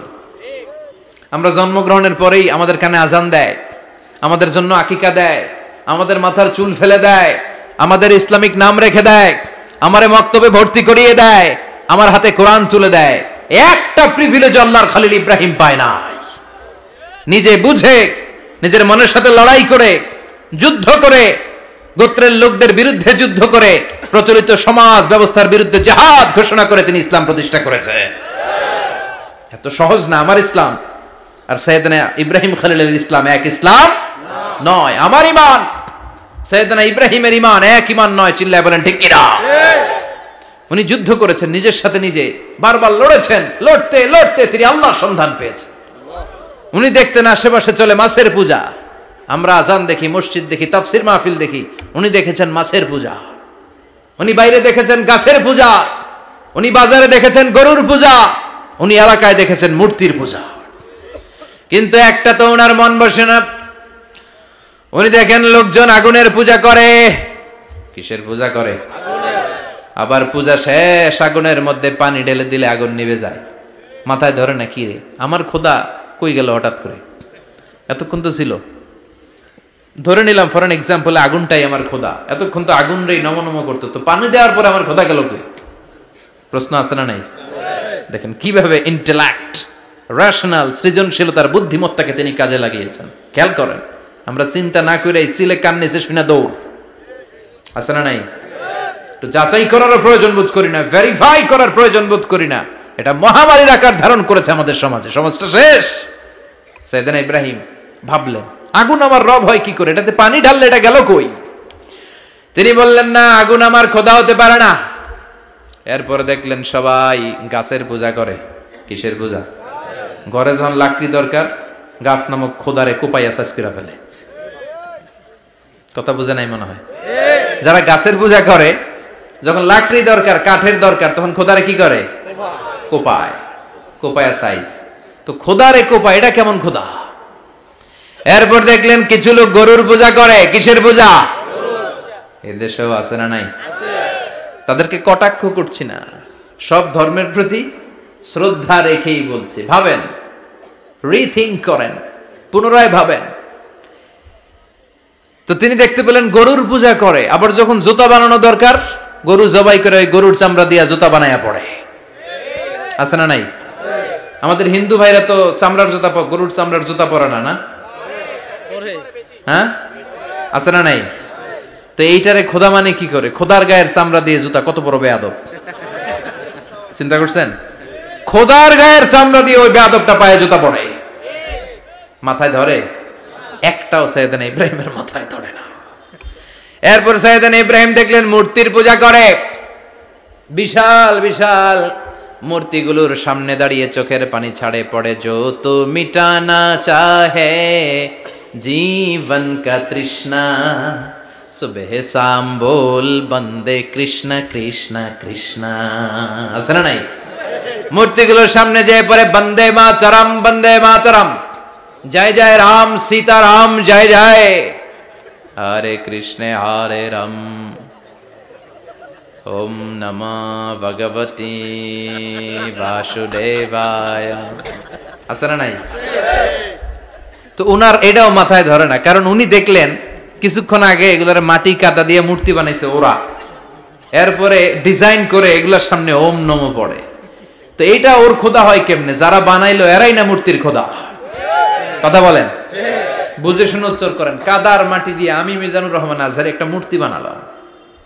আমরা জন্মগ্রহণের পরেই আমাদের কানে আজান দেয়, আমাদের জন্য আকিকা দেয়, আমাদের মাথার চুল ফেলে দেয়, আমাদের ইসলামিক নাম রেখে দেয়, আমারে মক্তবে ভর্তি করিয়ে দেয়, আমার হাতে কোরআন তুলে দেয়। একটা প্রিভিলেজ আল্লাহর খলিল ইব্রাহিম পায় নাই। নিজে বুঝে, নিজের মনের সাথে লড়াই করে, যুদ্ধ করে, গোত্রের লোকদের বিরুদ্ধে যুদ্ধ করে, প্রচলিত সমাজ ব্যবস্থার বিরুদ্ধে জিহাদ ঘোষণা করে তিনি ইসলাম প্রতিষ্ঠা করেছে। এত সহজ না আমার ইসলাম আর সাইয়েদনা ইব্রাহিম খলিলের ইসলাম এক ইসলাম নয়। আমার ঈমান সাইয়েদনা ইব্রাহিমের ঈমান এক ঈমান নয়। চিল্লায় বলেন ঠিক কিনা? উনি যুদ্ধ করেছেন, নিজের সাথে নিজে বারবার লড়েছেন, লড়তে লড়তে তিনি আল্লাহর সন্ধান পেয়েছেন। উনি দেখতেন আশেপাশে চলে মাছের পূজা, আমরা আজান দেখি, মসজিদ দেখি, তাফসির মাহফিল দেখি, উনি দেখেছেন মাছের পূজা। উনি বাইরে দেখেছেন গাছের পূজা, উনি বাজারে দেখেছেন গরুর পূজা, উনি এলাকায় দেখেছেন মূর্তির পূজা। কিন্তু একটা তো ওনার মন বসে না। উনি দেখেন লোকজন আগুনের পূজা করে। কিসের পূজা করে? আবার পূজা শেষ আগুনের মধ্যে পানি ঢেলে দিলে আগুন নিভে যায়। মাথায় ধরে না, কি রে আমার খোদা কই গেল হঠাৎ করে, এতক্ষণ তো ছিল। ধরে নিলাম ফর এন এক্সাম্পল আগুনটাই আমার খোদা, এতক্ষণ তো আগুন রে নম নম করতো, তো পানি দেওয়ার পরে আমার খোদা গেল কই? প্রশ্ন আছে না নাই? দেখেন কিভাবে ইন্টেলেক্ট, রেশনাল, সৃজনশীলতার বুদ্ধিমত্তাকে তিনি কাজে লাগিয়েছেন। খেয়াল করেন, আমরা চিন্তা না করে সিলে কান নিচে শুনে দৌড়, আছে না নাই? তো যাচাই করার প্রয়োজন বোধ করি না, ভেরিফাই করার প্রয়োজন বোধ করি না। এটা মহামারীর আকার ধারণ করেছে আমাদের সমাজে, সমাজটা শেষ। সাইয়েদনা ইব্রাহিম ভাবলেন আগুন আমার রব হয় কি করে, এটাতে পানি ঢাললে এটা গেল কই? তিনি বললেন না, আগুন আমার খোদা হতে পারে না। এরপরে দেখলেন সবাই গাছের পূজা করে। কিসের পূজা? ঘরে যখন লাকড়ি দরকার, গাছ নামক খোদারে কোপাইয়া সাজ করে ফেলে। কথা বুঝে নাই মনে হয়? যারা গাছের পূজা করে, যখন লাকড়ি দরকার, কাঠের দরকার, তখন খোদারে কি করে? কোপায়, কোপায়া সাইজ। তো খোদারে কোপায়, এটা কেমন খোদা? এরপর দেখলেন কিছু লোক গরুর পূজা করে। কিসের পূজা? এদেশেও আছে না নাই? তাদেরকে কটাক্ষ করছি না, সব ধর্মের প্রতি শ্রদ্ধা রেখেই বলছি। ভাবেন, রিথিঙ্ক করেন, পুনরায় ভাবেন। তো তিনি দেখতে পেলেন গরুর পূজা করে, আবার যখন জুতা বানানো দরকার, গরু জবাই করে গরুর চামড়া দিয়া জুতা বানায়া পড়ে। আছে না নাই? আমাদের হিন্দু ভাইরা তো চামড়ার জুতা, গরুর চামড়ার জুতা পরে না, না? হ্যাঁ, আছে না নাই? তো এইটারে খোদা মানে কি করে? খোদার গায়ের চামড়া দিয়ে জুতা, কত বড় বেয়াদব! চিন্তা করছেন? খোদার গায়ের চামড়া দিয়ে ওই বেয়াদবটা পায়ে জুতা পড়ে। মাথায় ধরে? একটাও সাইয়েদনা ইব্রাহিমের মাথায় ধরে না। এরপর সাইয়েদনা ইব্রাহিম দেখলেন মূর্তির পূজা করে। বিশাল বিশাল মূর্তিগুলোর সামনে দাঁড়িয়ে চোখের পানি ছাড়ে পড়ে। যো তো মিটানা চাহে জীবন কা তৃষ্ণা, সুবহ শাম বল বন্দে কৃষ্ণ কৃষ্ণ কৃষ্ণ। আছে না নাই? মূর্তিগুলোর সামনে যেয়ে পড়ে বন্দে মাতরম, বন্দে মাতরম, জয় জয় রাম সীতারাম, জয় জয় হরে কৃষ্ণ হরে রাম, ওম নমঃ ভগবতে বাসুদেবায়। আছে না নাই? তো উনার এটাও মাথায় ধরে না, কারণ উনি দেখলেন কিছুক্ষণ আগে এগুলোর মাটি কাদা দিয়ে মূর্তি বানাইছে ওরা, এরপরে ডিজাইন করে এগুলোর সামনে ওম নমঃ পড়ে। তো এইটা ওর খোদা হয় কেমনে? যারা বানাইলো এরাই না মূর্তির খোদা। কথা বলেন, বুঝে শুনে উত্তর করেন। কাদার মাটি দিয়ে আমি মিজানুর রহমান আজহারি একটা মূর্তি বানালাম,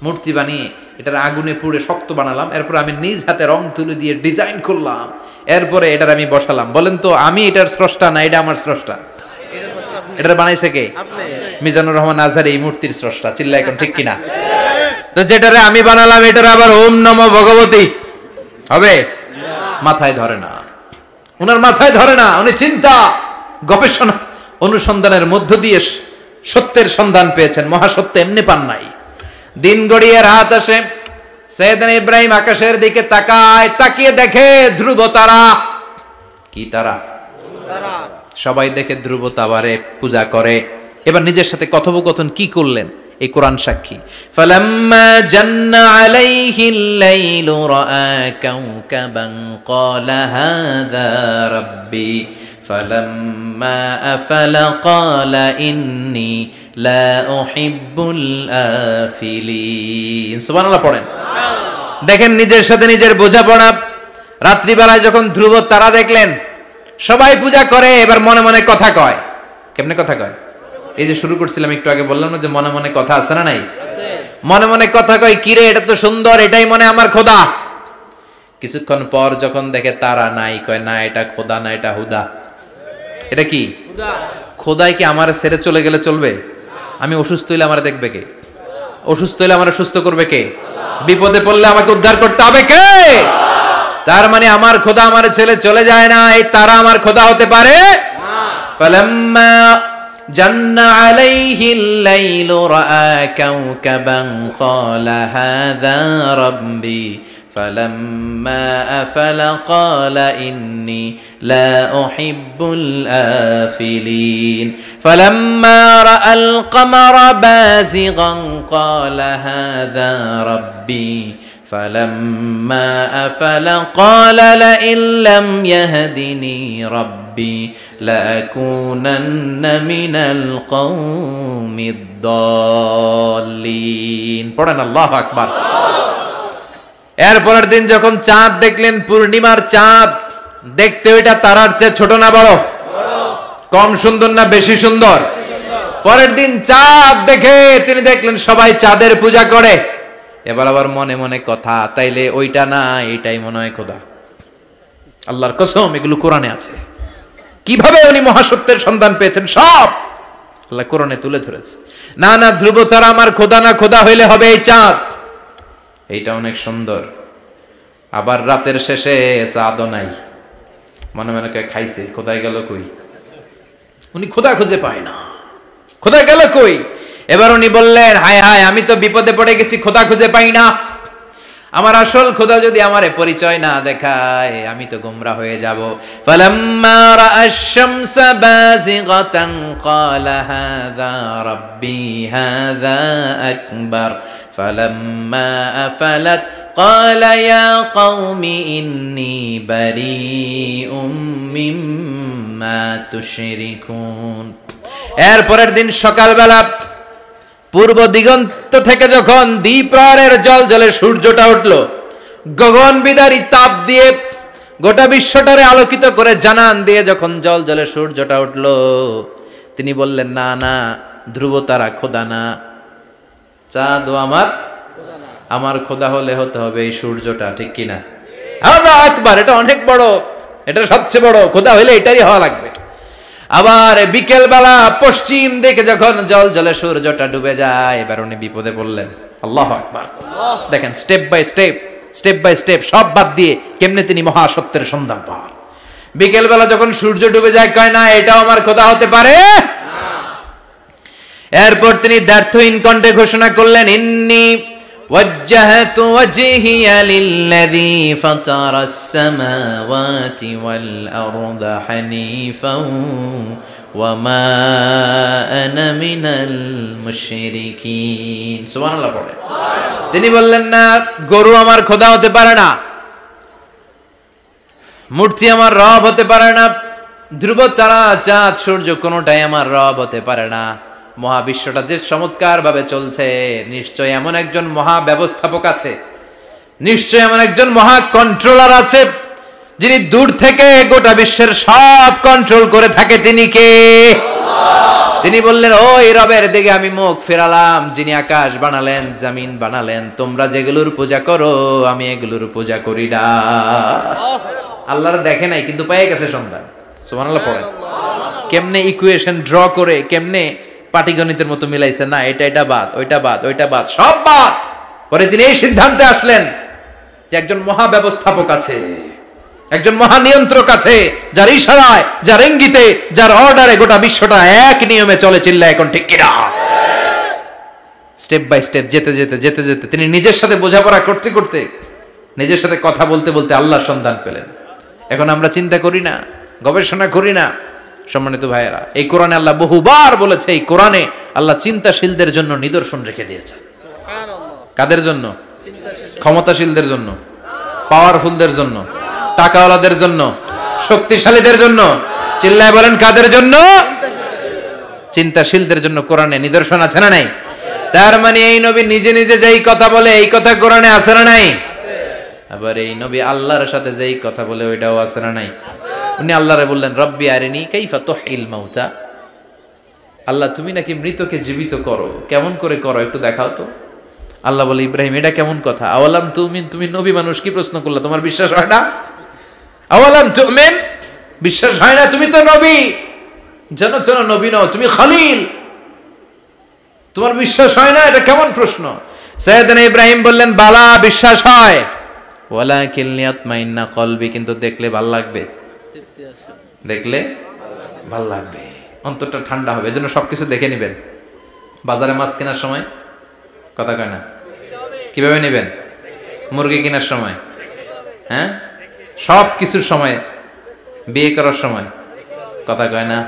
মূর্তি বানিয়ে এটার আগুনে পুড়ে শক্ত বানালাম, এরপর আমি নিজ হাতে রং তুলি দিয়ে ডিজাইন করলাম, এরপরে এটার আমি বসালাম। বলেন তো আমি এটার স্রষ্টা না এটা আমার স্রষ্টা? এটা বানাইছে কে? মিজানুর রহমান আজহারি এই মূর্তির স্রষ্টা। চিল্লা এখন ঠিক কিনা? তো যেটারে আমি বানালাম এটার আবার ওম নমঃ ভগবতী হবে? মাথায় ধরে না, উনার মাথায় ধরে না। উনি চিন্তা গবেষণা অনুসন্ধানের মধ্য দিয়ে সত্যের সন্ধান পেয়েছেন। মহাসত্য এমনি পান নাই। দিন গড়িয়ে রাত আসে, সাইয়েদনা ইব্রাহিম আকাশের দিকে তাকায়, তাকিয়ে দেখে ধ্রুব তারা। কি তারা? সবাই দেখে ধ্রুব তারারে পূজা করে। এবার নিজের সাথে কথোপকথন কি করলেন এই কোরআন সাক্ষী। ফালাম্মা জান্না আলাইহিল লাইলু রাআ কাওকাবান ক্বালা হাযা রাব্বি ফালাম্মা আফালা ক্বালা ইন্নী লা উহিব্বুল আফিলিন। সুবহানাল্লাহ পড়েন। দেখেন নিজের সাথে নিজের বোঝাপড়া। রাত্রিবেলায় যখন ধ্রুব তারা দেখলেন, সবাই পূজা করে, এবার মনে মনে কথা কয়। কেমনে কথা কয়? এই যে শুরু করছিলাম একটু আগে, বললাম না যে মনে মনে কথা আছে না নাই? মনে মনে কথা কয়, কিরে এটা তো সুন্দর, এটাই মনে আমার খোদা। কিছুক্ষণ পর যখন দেখে তারা নাই, কয় না এটা খোদা না, এটা হুদা। এটা কি? খোদাই কি আমার ছেড়ে চলে গেলে চলবে? আমি অসুস্থ হইলে আমার দেখবে কে? অসুস্থ হইলে আমার সুস্থ করবে কে? বিপদে পড়লে আমাকে উদ্ধার করতে হবে কে? তার মানে আমার খোদা আমার ছেলে চলে যায় না, এই তারা আমার খোদা হতে পারে না। ফালাম্মা জান্না আলাইহিল লাইলু রাআ কাওকাবান ক্বালা হাযা রাব্বি ফালাম্মা আফালা ক্বালা ইন্নী লা উহিব্বুল আফিলিন ফালাম্মা রাআল কমারা বাযিগান ক্বালা হাযা রাব্বি فلما أفل قال لئن لم يهدني ربي ربي لأكونن من القوم الضالين পড়েন আল্লাহু আকবার। এরপরের দিন যখন চাঁদ দেখলেন, পূর্ণিমার চাঁদ, দেখতে ওইটা তারার চেয়ে ছোট না বড়? কম সুন্দর না বেশি সুন্দর? পরের দিন চাঁদ দেখে তিনি দেখলেন সবাই চাঁদের পূজা করে। এবার আবার মনে মনে কথা, তাইলে ওইটা না এটাই মনে হয় খোদা। আল্লাহর কসম, এগুলো কোরআনে আছে। কিভাবে উনি মহাসত্যের সন্ধান পেয়েছেন সব আল্লাহ কোরআনে তুলে ধরেছে। না না, ধ্রুব তারা আমার খোদা না, খোদা হইলে হবে এই চাঁদ। এইটা অনেক সুন্দর। আবার রাতের শেষে চাঁদও নাই, মনে মনে খাইছে, খোদায় গেল কই? উনি খোদা খুঁজে পায় না, খোদা গেল কই? এবার উনি বললেন, হায় হায়, আমি তো বিপদে পড়ে গেছি, খোদা খুঁজে পাই না। আমার আসল খোদা যদি আমারে পরিচয় না দেখায়, আমি তো গোমরাহ হয়ে যাব। ফালাম্মা রাআশ শামসা বাযিগাতান ক্বালা হাযা রাব্বি হাযা আকবার ফালাম্মা আফালাত ক্বালা ইয়া কওমি ইন্নী বারীউম মিম্মা তুশরিকুন। এরপরের দিন সকালবেলা পূর্ব দিগন্ত থেকে যখন দ্বিপ্রহরের জলজলে সূর্যটা উঠল, গগন বিদারী তাপ দিয়ে গোটা বিশ্বটারে আলোকিত করে জানান দিয়ে যখন জলজলে সূর্যটা উঠল, তিনি বললেন, না না, ধ্রুব তারা খোদা না, চাঁদ আমার খোদা হলে হতে হবে এই সূর্যটা, ঠিক কিনা? আল্লাহু আকবার, এটা অনেক বড়, এটা সবচেয়ে বড়, খোদা হইলে এটারই হওয়া লাগবে। আবার বিকেল বেলা পশ্চিম দিকে যখন জলজলে সূর্যটা ডুবে যায়, এবার উনি বিপদে পড়লেন। আল্লাহু আকবার। দেখেন, স্টেপ বাই স্টেপ সব বাদ দিয়ে কেমনে তিনি মহাসত্যের সন্ধান পান। বিকেল বেলা যখন সূর্য ডুবে যায়, কয় না এটাও আমার খোদা হতে পারে। এরপর তিনি দ্ব্যর্থহীন কণ্ঠে ঘোষণা করলেন, ইন্নী ওয়াজ্জাহতু ওয়াজহিয়া লিল্লাযী ফাতারাস সামাওয়াতি ওয়াল আরদা হানিফাও ওয়া মা আনা মিনাল মুশরিকিন। সুবহানাল্লাহ পড়ে। তিনি বললেন, না, গরু আমার খোদা হতে পারে না, মূর্তি আমার রব হতে পারে না, ধ্রুব তারা, চাঁদ, সূর্য কোনোটাই আমার রব হতে পারে না। মহাবিশ্বটা যে চমৎকার ভাবে চলছে, নিশ্চয় এমন একজন মহা ব্যবস্থাপক আছে, নিশ্চয় এমন একজন মহা কন্ট্রোলার আছে, যিনি দূর থেকে গোটা বিশ্বের সব কন্ট্রোল করে থাকে। তিনি কে? তিনি বললেন, ওই রবের দিকে আমি মুখ ফেরালাম, যিনি আকাশ বানালেন, জমিন বানালেন। তোমরা যেগুলোর পূজা করো, আমি এগুলোর পূজা করি না। আল্লাহর দেখে নাই, কিন্তু পেয়ে গেছে সন্ধান। সুবহানাল্লাহ পড়েন। কেমনে ইকুয়েশন ড্র করে, কেমনে পাটিগণিতের মতো মিলাইছে, না এটা বাদ, ওইটা বাদ, ওইটা বাদ, সব বাদ। পরে তিনি এই সিদ্ধান্তে আসলেন যে একজন মহা ব্যবস্থাপক আছে, একজন মহা নিয়ন্ত্রক আছে, যার ইশারায়, যার ইঙ্গিতে, যার অর্ডারে গোটা বিশ্বটা এক নিয়মে চলে। চিল্লা এখন ঠিক কিনা? স্টেপ বাই স্টেপ যেতে যেতে তিনি নিজের সাথে বোঝাপড়া করতে করতে, নিজের সাথে কথা বলতে বলতে আল্লাহর সন্ধান পেলেন। এখন আমরা চিন্তা করি না, গবেষণা করি না। সম্মানিত ভাইয়েরা, এই কোরআনে আল্লাহ বহুবার বলেছে, এই কোরআনে আল্লাহ চিন্তাশীলদের জন্য নিদর্শন রেখে দিয়েছে। কাদের জন্য? ক্ষমতাশীলদের জন্য, পাওয়ারফুলদের জন্য, টাকাওয়ালাদের জন্য, শক্তিশালীদের জন্য। চিল্লায় বলেন, কাদের জন্য? চিন্তাশীলদের জন্য কোরআনে নিদর্শন আছে না নাই? তার মানে এই নবী নিজে নিজে যেই কথা বলে, এই কথা কোরআনে আছে না নাই? আবার এই নবী আল্লাহর সাথে যেই কথা বলে, ওইটাও আছে না নাই? উনি আল্লাহরে বললেন, রব্বি আরিনি কাইফা তুহিল মাউতা। আল্লাহ, তুমি নাকি মৃতকে জীবিত করো, কেমন করে করো একটু দেখাও তো। আল্লাহ বলে, ইব্রাহিম, এটা কেমন কথা? আওয়ালাম তুমিন, তুমি নবী মানুষ, কি প্রশ্ন করলা? তোমার বিশ্বাস হয় না? আওয়ালাম তুমিন, বিশ্বাস হয় না? তুমি তো নবী, জানো নবী নও, তুমি খলিল, তোমার বিশ্বাস হয় না? এটা কেমন প্রশ্ন? সাইয়েদনা ইব্রাহিম বললেন, বালা, বিশ্বাস হয়, ওয়ালাকিন লিয়াতমাইন্না কলবি, কিন্তু দেখলে ভাল লাগবে, দেখলে ভাল লাগবে, অন্তরটা ঠান্ডা হবে। এজন্য সবকিছু দেখে নেবেন। বাজারে মাছ কেনার সময় কথা কয় না, কিভাবে নেবেন? মুরগি কেনার সময়, হ্যাঁ, সব কিছুর সময়, বিয়ে করার সময় কথা কয় না,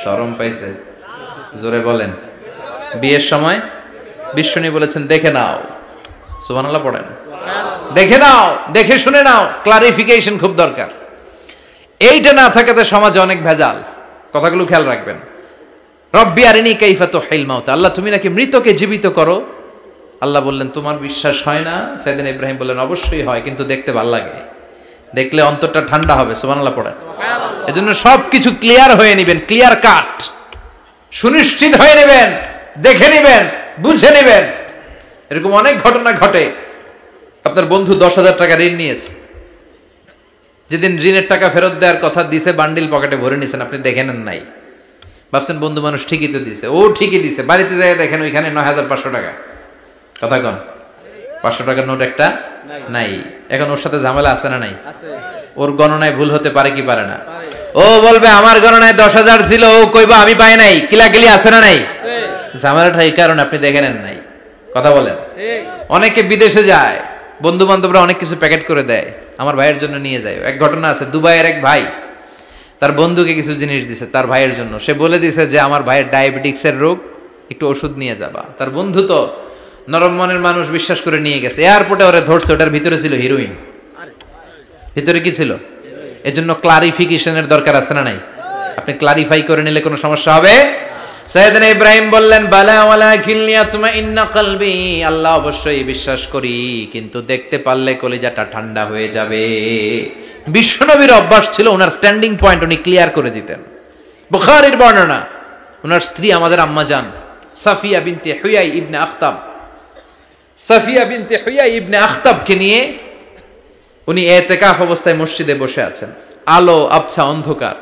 শরম পাইছে, জোরে বলেন। বিয়ের সময় বিশ্বনী বলেছেন, দেখে নাও। সুবহানাল্লাহ পড়েন। দেখে নাও, দেখে শুনে নাও, ক্লারিফিকেশন খুব দরকার। এইটা না থাকাতে সমাজে অনেক ভেজাল। কথাগুলো খেয়াল রাখবেন। রব্বি আরিনি কাইফা তুহিল মাউত, আল্লাহ তুমি নাকি মৃতকে জীবিত করো। আল্লাহ বললেন তোমার বিশ্বাস হয় না? সাইয়েদনা ইব্রাহিম বললেন অবশ্যই হয়, কিন্তু দেখতে ভালো লাগে, দেখলে অন্তরটা ঠান্ডা হবে। সুবহানাল্লাহ পড়েন। এজন্য সবকিছু ক্লিয়ার হয়ে নেবেন, ক্লিয়ার কাট, সুনিশ্চিত হয়ে নেবেন, দেখে নেবেন, বুঝে নেবেন। এরকম অনেক ঘটনা ঘটে। আপনার বন্ধু 10,000 টাকা ঋণ নিয়েছে, যেদিন ঋণের টাকা ফেরত দেওয়ার কথা দিছে বান্ডিল পকেটে ভরে নিয়েছেন, আপনি দেখে নেন নাই, ভাবছেন বন্ধু মানুষ ঠিকই তো দিছে। ও ঠিকই দিছে, বাড়িতে যাই দেখেন ওইখানে 9,500 টাকা। কথা কন, 500 টাকার নোট একটা নাই। এখন ওর সাথে ঝামেলা আছে না নাই? ওর গণনায় ভুল হতে পারে কি পারে না? ও বলবে আমার গণনায় 10,000 ছিল, ও কইবা আমি পাই নাই, কিলাকিলি আছে না নাই? ঝামেলাটা এই কারণে আপনি দেখে নেন নাই। কথা বলেন। অনেকে বিদেশে যায়, বন্ধু বান্ধবরা অনেক কিছু প্যাকেট করে দেয়, আমার ভাইয়ের জন্য নিয়ে যায়। এক ঘটনা আছে, দুবাইয়ের এক ভাই তার বন্ধুকে কিছু জিনিস দিছে তার ভাইয়ের জন্য। সে বলে দিছে যে আমার ভাইয়ের ডায়াবেটিক্সের রোগ, একটু ওষুধ নিয়ে যাবা। তার বন্ধু তো নরম মনের মানুষ, বিশ্বাস করে নিয়ে গেছে। এয়ারপোর্টে ওরা ধরছে, ওটার ভিতরে ছিল হিরোইন। ভিতরে কি ছিল? এজন্য ক্লারিফিকেশনের দরকার আছে না নাই? আপনি ক্লারিফাই করে নিলে কোনো সমস্যা হবে? সাইয়েদনা ইব্রাহিম বললেন বালা ওয়ালাকিন লিয়াতমাইন্না কলবি, আল্লাহ অবশ্যই বিশ্বাস করি, কিন্তু দেখতে পারলে কলিজাটা ঠান্ডা হয়ে যাবে। বিশ্বনবীর অভ্যাস ছিল, ওনার স্ট্যান্ডিং পয়েন্ট উনি ক্লিয়ার করে দিতেন। বুখারীর বর্ণনা, ওনার স্ত্রী আমাদের আম্মা জান সাফিয়া বিনতে হুয়াই ইবনে আখতাব, সাফিয়া বিনতে হুয়াই ইবনে আখতাবকে নিয়ে উনি ইতিকাফ অবস্থায় মসজিদে বসে আছেন। আলো আবছা অন্ধকার।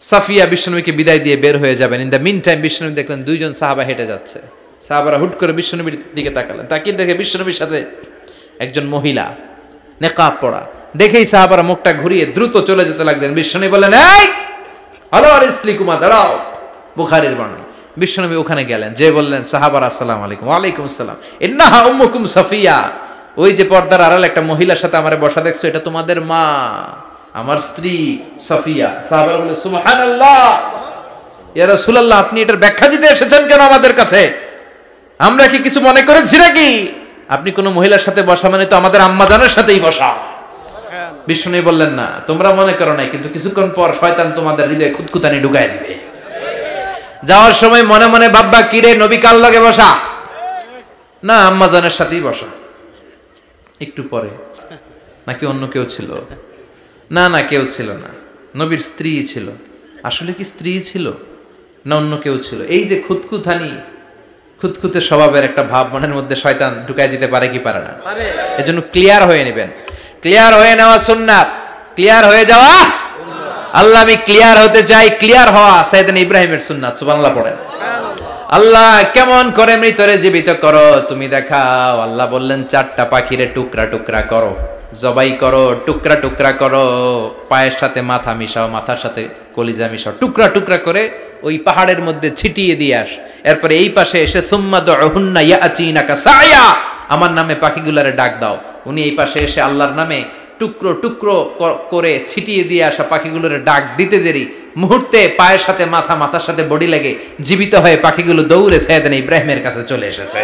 সাফিয়া বিশ্বনবীকে বিদায় দিয়ে বের হয়ে যাবেন। ইন দ্য মিন টাইম বিশ্বনবী দেখলেন দুইজন সাহাবা হেঁটে যাচ্ছে। সাহাবারা হুট করে বিশ্বনবীর দিকে তাকালেন। তাকিয়ে দেখে বিশ্বনবীর সাথে একজন মহিলা, নেকাব পরা। দেখেই সাহাবারা মুখটা ঘুরিয়ে দ্রুত চলে যেতে লাগলেন। বিশ্বনবী বললেন এই হ্যালো আরিসলিকুমা, দাঁড়াও। বুখারীর বর্ণনা। বিশ্বনবী ওখানে গেলেন, যে বললেন সাহাবারা আসসালামু আলাইকুম। ওয়ালাইকুম আসসালাম। ইন্নাহা উম্মুকুম সাফিয়া, ওই যে পর্দার আড়ালে একটা মহিলার সাথে আমারে বসা দেখছো, এটা তোমাদের মা, আমার স্ত্রী সাফিয়া। সাহাবারা বলে সুবহানাল্লাহ, ইয়া রাসূলুল্লাহ আপনি এটার ব্যাখ্যা দিতে এসেছেন কেন আমাদের কাছে? আমরা কি কিছু মনে করেছি নাকি? আপনি কোন মহিলার সাথে বসা মানে তো আমাদের আম্মা জানের সাথেই বসা। বিষ্ণু বললেন না, তোমরা মনে করো নাই, কিন্তু কিছুক্ষণ পর শয়তান তোমাদের হৃদয়ে খুঁতখুঁতানি ঢুকায় দিবে। যাওয়ার সময় মনে মনে ভাববা কিরে নবী কার লগে বসা? না, আম্মা জানের সাথেই বসা। একটু পরে নাকি অন্য কেউ ছিল? না না, কেউ ছিল না, নবীর স্ত্রী ছিল। আসলে কি স্ত্রী ছিল না অন্য কেউ ছিল? এই যে খুঁতখুঁতানি, খুঁতখুঁতে স্বভাবের একটা ভাব মনের মধ্যে শয়তান ঢুকায় দিতে পারে কি পারে না? এজন্য ক্লিয়ার হয়ে নেবেন। ক্লিয়ার হয়ে নেওয়া সুন্নাত, ক্লিয়ার হয়ে যাওয়া। আল্লাহ আমি ক্লিয়ার হতে চাই, ক্লিয়ার হওয়া সাইয়েদনা ইব্রাহিমের সুন্নাত। সুবহানাল্লাহ পড়েন। আল্লাহ কেমন করে মৃতরে জীবিত করো তুমি দেখাও। আল্লাহ বললেন 4টা পাখিরে টুকরা টুকরা করো, জবাই করো, টুকরা টুকরা করো, পায়ের সাথে মাথা মিশাও, মাথার সাথে কলিজা মিশাও, টুকরা টুকরা করে ওই পাহাড়ের মধ্যে ছিটিয়ে দিয়ে আস। এরপরে এই পাশে এসে সুম্মা দুহুন্না ইয়াতিনাকা সায়া, আমার নামে পাখিগুলারে ডাক দাও। উনি এই পাশে এসে আল্লাহর নামে টুকরো টুকরো করে ছিটিয়ে দিয়ে আসা পাখিগুলোর ডাক দিতে দেরি, মুহূর্তে পায়ের সাথে মাথা, মাথার সাথে বডি লেগে জীবিত হয়ে পাখিগুলো দৌড়ে সাইয়েদনা ইব্রাহিমের কাছে চলে এসেছে।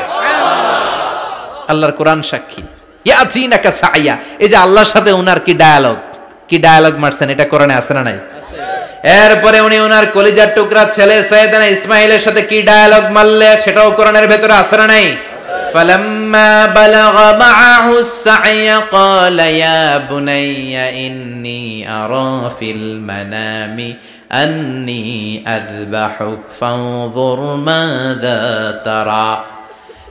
আল্লাহর কোরআন সাক্ষী। ইয়াতিনাকা সায়া, এই যে আল্লাহর সাথে উনার কি ডায়ালগ মারছেন, এটা কোরআনে আছে না নাই? এরপরে উনি ওনার কলিজার টুকরা ছেলে সাইয়েদনা ইসমাইলের সাথে কি ডায়ালগ মারলে, সেটাও কোরআনের ভেতরে আছে না নাই? فلما بلغ معه السعي قال يا بني إني أرى في المنام أني أذبحك فانظر ماذا ترى।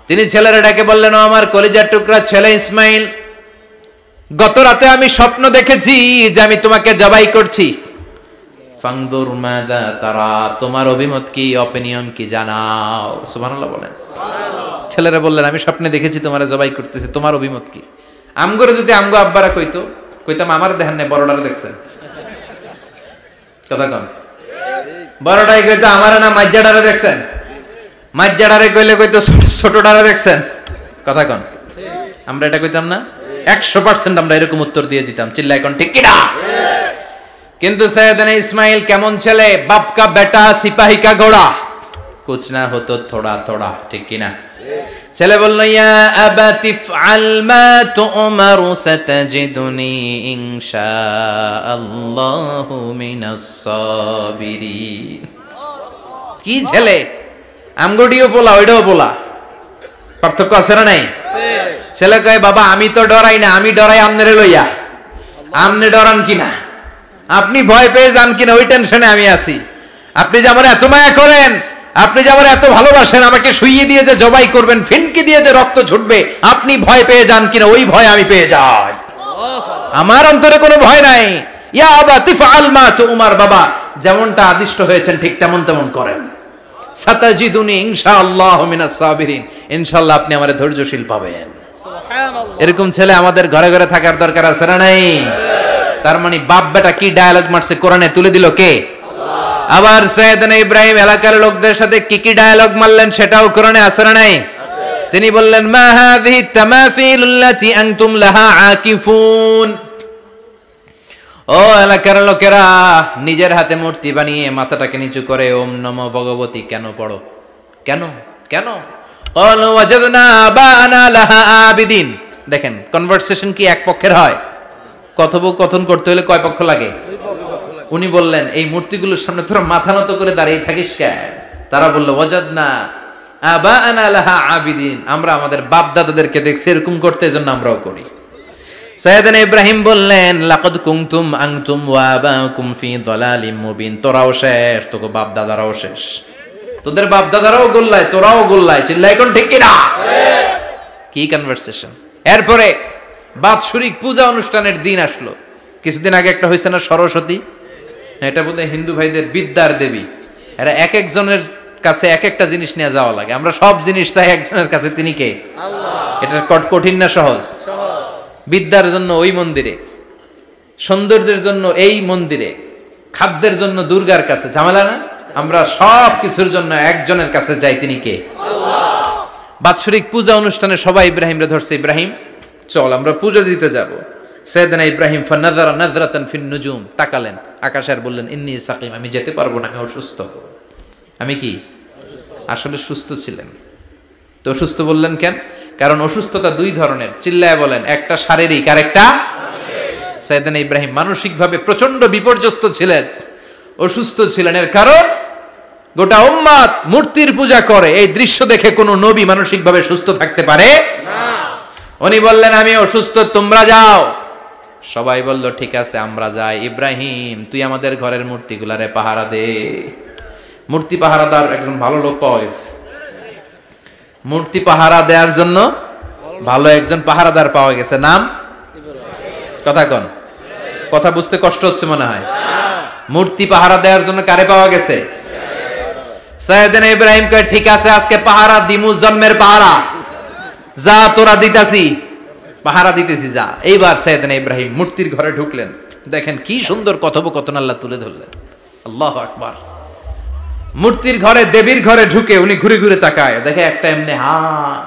তিনি ছেলের ডাকে বললেন, ও আমার কলিজার টুকরা ছেলে ইসমাইল, গত রাতে আমি স্বপ্ন দেখেছি যে আমি তোমাকে জবাই করছি। ফানজুর মাযা তারা, তোমার অভিমত কি, অপিনিয়ন কি জানাও। সুবহানাল্লাহ বলেন। ছেলেরা বললেন আমি স্বপ্নে দেখেছি তোমারে জবাই করতেছি, তোমার অভিমত কি? আমগরে যদি আমগো আব্বারা কইতাম আমার দেখেন না, বড়ডারে দেখছেন। কথা কম, বড়টাই কইতো আমার না মাজ্জাডারে দেখছেন, মাজ্জাডারে কইলে কইতো ছোটডারে দেখছেন। কথা কন, আমরা এটা কইতাম না? 100% আমরা এরকম উত্তর দিয়ে দিতাম, চিল্লায় কোন ঠিক কিনা? কিন্তু সাইয়েদনা ইসমাইল কেমন ছেলে, বাপ কা বেটা সিপাহী কা ঘোড়া, কুছ না হতো থোড়া থোড়া, ঠিক কিনা? ছেলে বলল, ইয়া আবাতি ফআল মা তু'মারু সাতাজিদুনি ইনশাআল্লাহু মিনাস সাবিরিন। কি ছেলে, আমগোটিও পোলা ওইটাও পোলা, পার্থক্য আছে না নাই? ছেলে কয়, বাবা আমি তো ডরাই না, আমি ডরাই আমনেরে লইয়া। আমনে ডরান কিনা, আপনি ভয় পেয়ে যান কিনা ওই টেনশনে আমি আছি। আপনি যে আমার এত মায়া করেন, আপনি যে আমার এত ভালোবাসেন, আমাকে শুইয়ে দিয়ে যে জবাই করবেন, ফিনকি দিয়ে যে রক্ত ছুটবে, আপনি ভয় পেয়ে যান কিনা ওই ভয় আমি পেয়ে যাই। আমার অন্তরে কোনো ভয় নাই। ইয়া আবাতি ফাআল মা তু'মার, বাবা যেমনটা আদিষ্ট হয়েছেন ঠিক তেমন তেমন করেন। সাতাজিদুনি ইনশাআল্লাহু মিনাস সাবিরিন, ইনশাআল্লাহ আপনি আমারে ধৈর্যশীল পাবেন। সুবহানাল্লাহ। এরকম ছেলে আমাদের ঘরে ঘরে থাকার দরকার আছে না নাই? তার মানে বাপ বেটা কি ডায়ালগ মারছে কোরআনে তুলে দিল কে? আবার সাইয়েদনা ইব্রাহিম এলাকার লোকদের সাথে কি কি ডায়ালগ মারলেন সেটাও কোরআনে আছে না নাই? তিনি বললেন, মা হাযিহি তামাসিলুল্লাতী আনতুম লাহা আকিফুন। ও এলাকার লোকেরা, নিজের হাতে মূর্তি বানিয়ে মাথাটাকে নিচু করে ওম নমো ভগবতী কেন পড়ো? কেন কেন? ক্বালু ওয়াজাদনা আবানা লাহা আবিদিন। দেখেন কনভারসেশন কি এক পক্ষের হয়? কথোপকথন করতে হলে কয় পক্ষ লাগে? উনি বললেন, এই মূর্তিগুলোর সামনে তোরা মাথা নত করে দাঁড়িয়ে থাকিস কেন? তারা বলল, ওয়াজাদনা আবানা লাহা আবিদিন, আমরা আমাদের বাপ দাদাদেরকে দেখছি এরকম করতে, এজন্য আমরাও করি। সাইয়েদনা ইব্রাহিম বললেন, লাকাদ কুনতুম আনতুম ওয়া আবাকুম ফি দালালিম মুবিন। তোরাও শেষ, তোকে বাপ দাদারাও শেষ, তোদের বাপ দাদারাও গোল্লায়, তোরাও গোল্লায়। চিল্লাই কোন ঠিক কিনা? কি কনভারসেশন। এরপরে বাৎসরিক পূজা অনুষ্ঠানের দিন আসলো। কিছুদিন আগে একটা হয়েছে না সরস্বতী, এটা বোধহয় হিন্দু ভাইদের বিদ্যার দেবী। এরা এক একজনের কাছে এক একটা জিনিস নিয়ে যাওয়া লাগে। আমরা সব জিনিস চাই একজনের কাছে, তিনি কে? আল্লাহ। এটা কঠিন না সহজ? বিদ্যার জন্য ওই মন্দিরে, সৌন্দর্যের জন্য এই মন্দিরে, খাদ্যের জন্য দুর্গার কাছে, ঝামেলা না? আমরা সব কিছুর জন্য একজনের কাছে যাই, তিনি কে? আল্লাহ। বাৎসরিক পূজা অনুষ্ঠানে সবাই ইব্রাহিমরে ধরছে, ইব্রাহিম চল আমরা পূজা দিতে যাব। সাইয়েদনা ইব্রাহিম ফানাযারা নাযরাতান ফিন নুজুম, তাকালেন আকাশে আর বললেন, ইন্নী সাকিম, আমি যেতে পারবো না, আমি অসুস্থ। আমি কি আসলে সুস্থ ছিলেন? তো অসুস্থ বললেন কেন? কারণ অসুস্থতা দুই ধরনের, চিল্লায় বলেন, একটা শারীরিক আর একটা মানসিক। সাইয়েদনা ইব্রাহিম মানসিকভাবে প্রচন্ড বিপর্যস্ত ছিলেন, অসুস্থ ছিলেন। এর কারণ গোটা উম্মত মূর্তির পূজা করে, এই দৃশ্য দেখে কোনো নবী মানসিকভাবে সুস্থ থাকতে পারে না। উনি বললেন, আমি অসুস্থ, তোমরা যাও। সবাই বলল, ঠিক আছে আমরা যাই। ইব্রাহিম তুই আমাদের ঘরের মূর্তিগুলারে পাহারা দে। মূর্তি পাহারাদার একজন ভালো লোক পাওয়া গেছে, মূর্তি পাহারা দেওয়ার জন্য ভালো একজন পাহারাদার পাওয়া গেছে। নাম? কথা কন, কথা বুঝতে কষ্ট হচ্ছে মনে হয়। মূর্তি পাহারা দেওয়ার জন্য কারে পাওয়া গেছে? সাইয়েদনা ইব্রাহিম কয়, ঠিক আছে আজকে পাহারা দিমু, জন্মের পাহারা। যা তোরা দিতাছি, পাহারা দিতেছি, যা। এইবার সাইয়েদনা ইব্রাহিম মূর্তির ঘরে ঢুকলেন। দেখেন কি সুন্দর কথোপকথন আল্লাহ তুলে ধরলেন। আল্লাহু আকবার। মূর্তির ঘরে, দেবীর ঘরে ঢুকে উনি ঘুরে ঘুরে তাকায়, দেখে একটা এমনি হা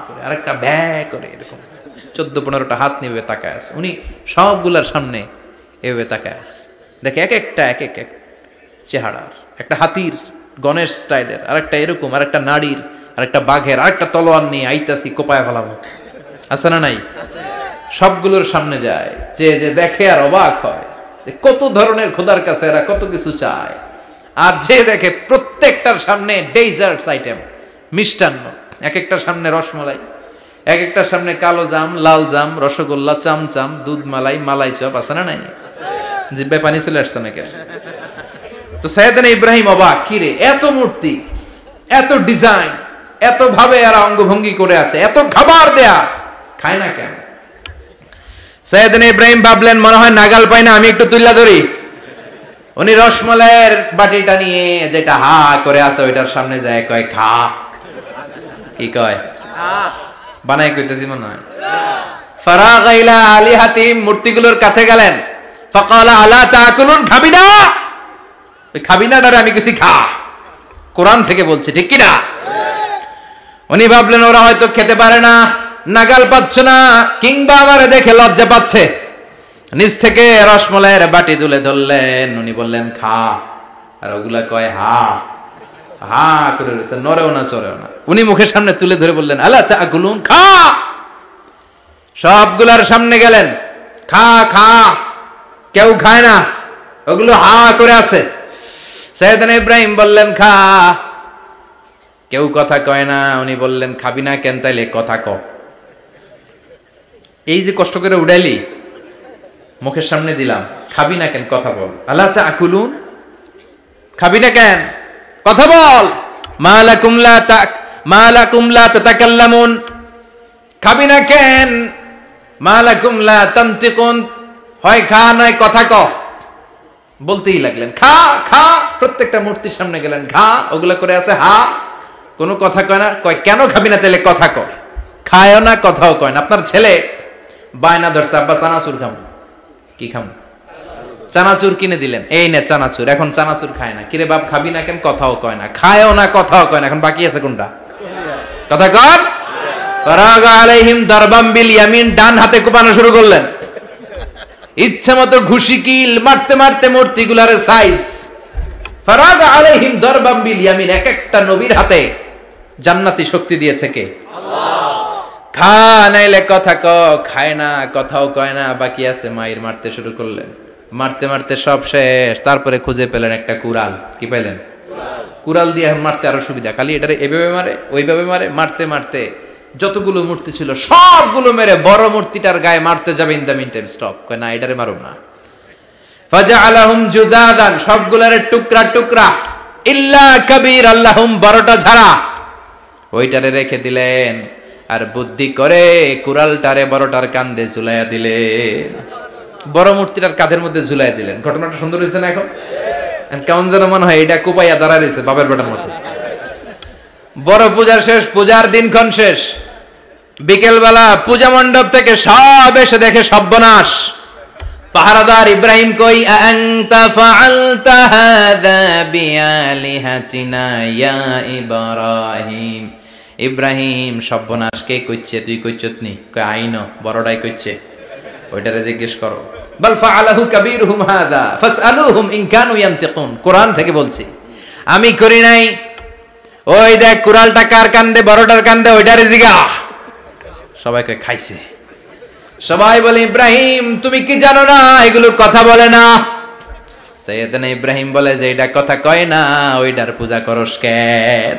করে, আরেকটা ব্যা করে, এরকম 14-15টা হাত নিয়ে তাকায় আছে। উনি সবগুলার সামনে এভাবে তাকায় আছে, দেখে এক একটা এক এক এক চেহারার, একটা হাতির গণেশ স্টাইলের, আরেকটা এরকম, আরেকটা নারীর, আরেকটা বাঘের, আরেকটা তলোয়ার নিয়ে আইতাছি, কোপায় ফেলামো। আছে না নাই? সবগুলোর সামনে যায়, যে যে দেখে আর অবাক হয়, কত ধরনের খোদার কাছে এরা কত কিছু চায়। আর যে দেখে প্রত্যেকটার সামনে ডেজার্টস আইটেম, মিষ্টান্ন, এক একটার সামনে রসমালাই, এক একটার সামনে কালো জাম, লাল জাম, রসগোল্লা, চামচাম, দুধ মালাই, মালাই চপ। আছে না নাই? জিব্বায় পানি চলে আসছে নাকি? তো সাইয়েদনা ইব্রাহিম অবাক, কি রে এত মূর্তি, এত ডিজাইন, এত ভাবে এরা অঙ্গভঙ্গি করে আছে, এত খাবার দেয়া, খায় না কেন? সাইয়েদনা ইব্রাহিম ভাবলেন, মনে হয় নাগাল পাই না, আমি একটু তুল্লা ধরি। উনি রসমালাইয়ের বাটিটা নিয়ে, যেটা হা করে আছে, ওইটার সামনে যায়, কয় খা। কি কয়? বানাই কইতেছি মনে হয়। ফারাগা ইলা আলিহাতিম, মূর্তিগুলোর কাছে গেলেন। ফাকালা আলা তাকুলুন, খাবি না? ওই খাবি না ডারে আমি কিছু খা, কোরআন থেকে বলছে, ঠিক কি না? উনি ভাবলেন ওরা হয়তো খেতে পারে না, নাগাল পাচ্ছে না, কিংবা আমারে দেখে লজ্জা পাচ্ছে। নিজ থেকে রসমলাইয়ের বাটি তুলে ধরলেন, উনি বললেন খা, আর ওগুলা কয় হা। হা করে রয়েছে, নড়েও না চড়েও না। উনি মুখের সামনে তুলে ধরে বললেন আলা তাকুলুন, খা। সবগুলার সামনে গেলেন, খা খা। কেউ খায় না, ওগুলো হা করে আছে। সাইয়েদনা ইব্রাহিম বললেন খা, কেউ কথা কয় না। উনি বললেন খাবি না কেন, তাইলে কথা ক। এই যে কষ্ট করে উড়াইলি, মুখের সামনে দিলাম, খাবি না কেন, কথা বল। আলা তাকুলুন, খাবি না কেন, কথা বল। মালাকুম লা তাতাকাল্লামুন, খাবি না কেন। মালাকুম লা তানতিকুন, হয় খা নয় কথা ক। বলতেই লাগলেন খা খা। প্রত্যেকটা মূর্তির সামনে গেলেন, খা। ওগুলা করে আছে হা, কোনো কথা কয় না। কয় কেন খাবি না, তাহলে কথা ক। খায়ও না, কথাও কয় না। আপনার ছেলে বায়না ধরছে, আব্বা চানাচুর খাম। কি খাম? চানাচুর কিনে দিলেন, এই নে চানাচুর। এখন চানাচুর খায় না। কিরে বাপ খাবি না কেন, কথাও কয় না। খায়ও না, কথাও কয় না। এখন বাকি আছে কোনটা? কথা কর। ফারাগা আলাইহিম দারবাম বিল ইয়ামিন, ডান হাতে কোপানো শুরু করলেন। ইচ্ছা মতো ঘুষি কিল মারতে মারতে মূর্তিগুলার সাইজ। ফারাগা আলাইহিম দারবাম বিল ইয়ামিন, এক একটা নবীর হাতে জান্নাতি শক্তি দিয়েছে কে? আল্লাহ। খা নাইলে কথা ক। খায় না, কথাও কয় না, বাকি আছে। মায়ের মারতে শুরু করলেন। মারতে মারতে সব শেষ। তারপরে খুঁজে পেলেন একটা কুড়াল। কি পেলেন? কুড়াল দিয়ে মারতে আরো সুবিধা। খালি এটারে এভাবে মারে, ওইভাবে মারে। মারতে মারতে যতগুলো মূর্তি ছিল সবগুলো মেরে বড় মূর্তিটার গায়ে মারতে যাবে, in the mean time stop. কয় না, এটারে মারুম না। ফাজআলাহুম জুদাদান, সবগুলারে টুকরা টুকরা। ইল্লা কাবীর আল্লাহুম, বড়টা ছাড়া। ওইটারে রেখে দিলেন। আর বুদ্ধি করে কুড়ালটারে বড়টার কাঁধে ঝুলাইয়া দিলেন। বড় মূর্তিটার কাঁধের মধ্যে ঝুলাই দিলেন। ঘটনাটা সুন্দর হয়েছে না? এখন কেমন যেন মনে হয় এটা কোপাইয়া দাঁড়া রয়েছে বাবের বেটার মতো। বড় পূজার শেষ, পূজার দিনক্ষণ শেষ। বিকেলবেলা পূজা মণ্ডপ থেকে সব এসে দেখে সর্বনাশ। পাহারাদার ইব্রাহিম কই, আনতা ফাআলতা হাযা বিআলিহাতিনা ইয়া ইব্রাহিম। ইব্রাহিম, সর্বনাশ কে কইছে? তুই কইছত নি? কই আইনো, বড়টাই কইছে। ওইটারে জিজ্ঞেস করো। বাল ফাআলাহু কাবীরুহুম হাযা ফাসআলুহুম ইন কানু ইয়ানতিকুন। কোরআন থেকে বলছি, আমি করি নাই। ওই দেখ কুড়ালটা কার কান্দে, বড়টার কান্দে, ওইটারে জিগা। সবাইকে খাইছে। সবাই বলে ইব্রাহিম তুমি কি জানো না এগুলো কথা বলে না? সাইয়েদনা ইব্রাহিম বলে যে এটা কথা কয় না, ওইটার পূজা করস কেন?